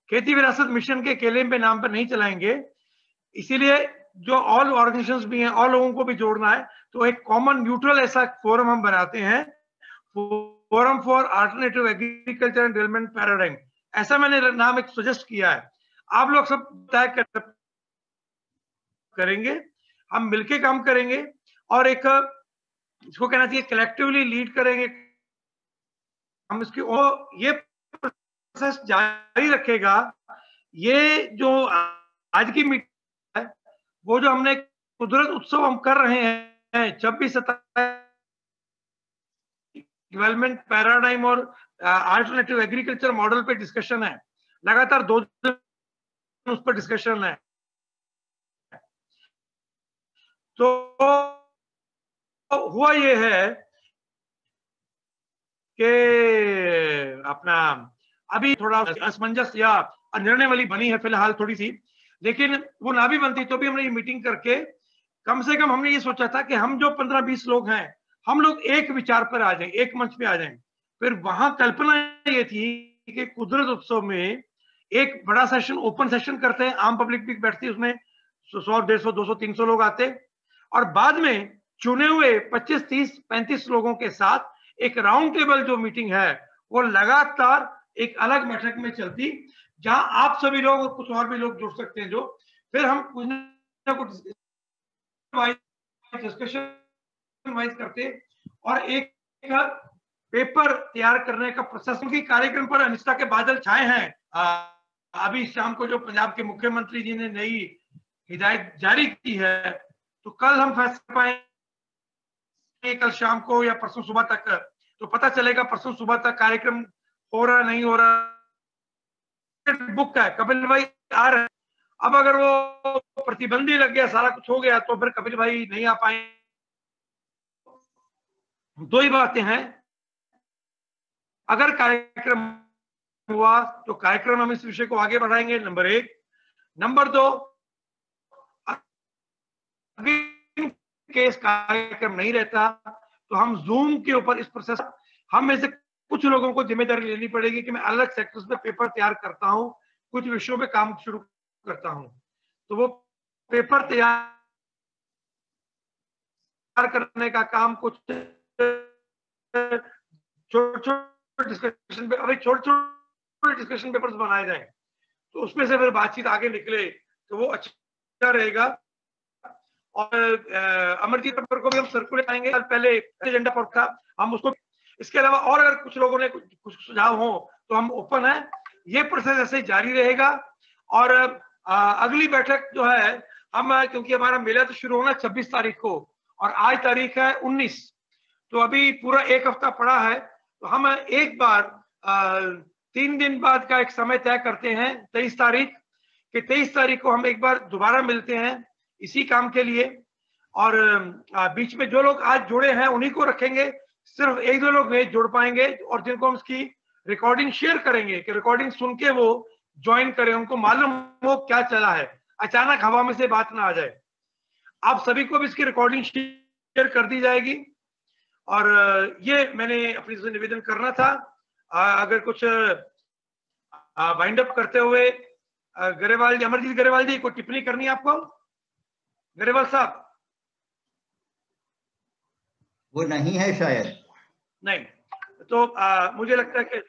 खेती विरासत मिशन के अकेले पे नाम पर नहीं चलाएंगे। इसीलिए जो ऑल ऑर्गेनाइजेशंस भी हैं, ऑल लोगों को भी जोड़ना है, तो एक कॉमन न्यूट्रल ऐसा फोरम हम बनाते हैं, forum for alternative agriculture and development paradigm, ऐसा मैंने नाम एक सजेस्ट किया है। आप लोग सब तय करेंगे, हम मिलके काम करेंगे और एक इसको कहना चाहिए कलेक्टिवली लीड करेंगे हम इसकी। और ये प्रोसेस जारी रखेगा। ये जो आज की मीटिंग है, वो जो हमने कुदरत उत्सव हम कर रहे हैं 26-27 डेवलपमेंट पैराडाइम और अल्टरनेटिव एग्रीकल्चर मॉडल पे डिस्कशन है, लगातार 2 दिन उस पर डिस्कशन है। तो हुआ ये है कि अपना अभी थोड़ा असमंजस या निर्णय वाली बनी है फिलहाल थोड़ी सी, लेकिन वो ना भी बनती तो भी हमने ये मीटिंग करके कम से कम हमने ये सोचा था कि हम जो 15-20 लोग हैं, हम लोग एक विचार पर आ जाएं, एक मंच पे आ जाएं। फिर वहां कल्पना ये थी कि कुदरत उत्सव में एक बड़ा सेशन, ओपन सेशन करते हैं, आम पब्लिक भी बैठती है उसमें, 100, 150, 200, 300 लोग आते, और बाद में चुने हुए 25, 30, 35 लोगों के साथ एक राउंड टेबल जो मीटिंग है वो लगातार एक अलग बैठक में चलती, जहां आप सभी लोग और कुछ और भी लोग जुड़ सकते हैं, जो फिर हम कुछ ना कुछ डिस्कशन वाइज करते और एक पेपर तैयार करने का प्रोसेस। उनकी कार्यक्रम पर अनिश्चितता के बादल छाए हैं। अभी शाम को जो पंजाब के मुख्यमंत्री जी ने नई हिदायत जारी की है, तो कल हम फैसला पाएंगे, कल शाम को या परसों सुबह तक तो पता चलेगा। परसों सुबह तक कार्यक्रम हो रहा नहीं हो रहा, बुक है, कपिल भाई आ रहे हैं। अब अगर वो प्रतिबंधी लग गया, सारा कुछ हो गया, तो फिर कपिल भाई नहीं आ पाए। 2 ही बातें हैं, अगर कार्यक्रम हुआ तो कार्यक्रम हम इस विषय को आगे बढ़ाएंगे, नंबर 1। नंबर 2, केस कार्यक्रम नहीं रहता तो हम जूम के ऊपर इस प्रोसेस, हम में से कुछ लोगों को जिम्मेदारी लेनी पड़ेगी कि मैं अलग सेक्टर्स में पेपर तैयार करता हूं, कुछ विषयों पे काम शुरू करता हूं, तो वो पेपर तैयार करने का काम कुछ छोटे डिस्कशन पे, अभी छोटे डिस्कशन पेपर्स बनाए जाएं, तो उसमें से फिर बातचीत आगे निकले तो वो अच्छा रहेगा। और अमरजीत पेपर को भी हम सर्कुलेट करेंगे, पहले एजेंडा पर था, हम उसको, इसके अलावा और अगर कुछ लोगों ने कुछ सुझाव हो तो हम ओपन है। ये प्रोसेस ऐसे जारी रहेगा। और अगली बैठक जो है हम, क्योंकि हमारा मेला तो शुरू होना 26 तारीख को और आज तारीख है 19, तो अभी पूरा 1 हफ्ता पड़ा है, तो हम एक बार 3 दिन बाद का एक समय तय करते हैं, 23 तारीख कि 23 तारीख को हम एक बार दोबारा मिलते हैं इसी काम के लिए। और बीच में जो लोग आज जुड़े हैं उन्हीं को रखेंगे, सिर्फ 1-2 लोग नहीं जुड़ पाएंगे, और जिनको हम इसकी रिकॉर्डिंग शेयर करेंगे कि रिकॉर्डिंग सुन के वो ज्वाइन करें, उनको मालूम हो क्या चला है, अचानक हवा में से बात ना आ जाए। आप सभी को भी इसकी रिकॉर्डिंग शेयर कर दी जाएगी। और ये मैंने अपनी से निवेदन करना था। अगर कुछ वाइंड अप करते हुए गरेवाल जी, अमरजीत गरेवाल जी, कोई टिप्पणी करनी है आपको? गरेवाल साहब? वो नहीं है शायद। नहीं, तो मुझे लगता है कि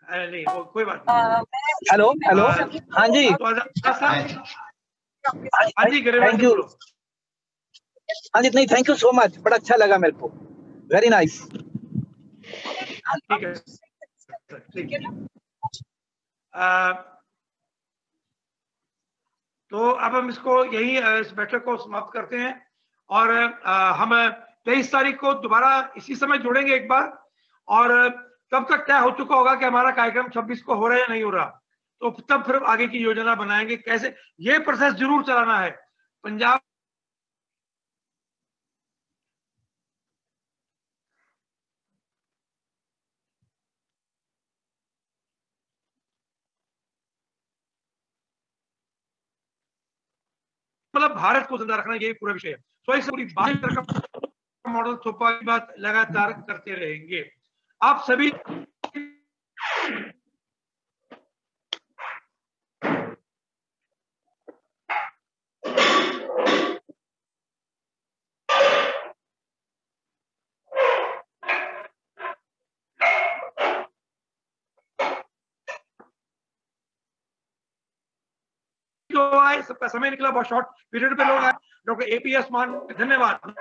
नहीं कोई बात नहीं। हेलो हेलो, हाँ जी हाँ जी थैंक यू। हाँ जी, नहीं थैंक यू सो मच, बड़ा अच्छा लगा मेरे को, वेरी नाइस। ठीक है ठीक है। तो अब हम इसको यही इस बैठक को समाप्त करते हैं और हम 23 तारीख को दोबारा इसी समय जुड़ेंगे एक बार, और तब तक तय हो चुका होगा कि हमारा कार्यक्रम 26 को हो रहा है या नहीं हो रहा, तो तब फिर आगे की योजना बनाएंगे कैसे। ये प्रोसेस जरूर चलाना है। पंजाब मतलब भारत को जिंदा रखना, यही पूरा विषय है। तो इस पूरी मॉडल थोपा की बात लगातार करते रहेंगे। आप सभी जो आए, सबका समय निकला, बहुत शॉर्ट पीरियड पे लोग आए। डॉक्टर एपीएस मान, धन्यवाद।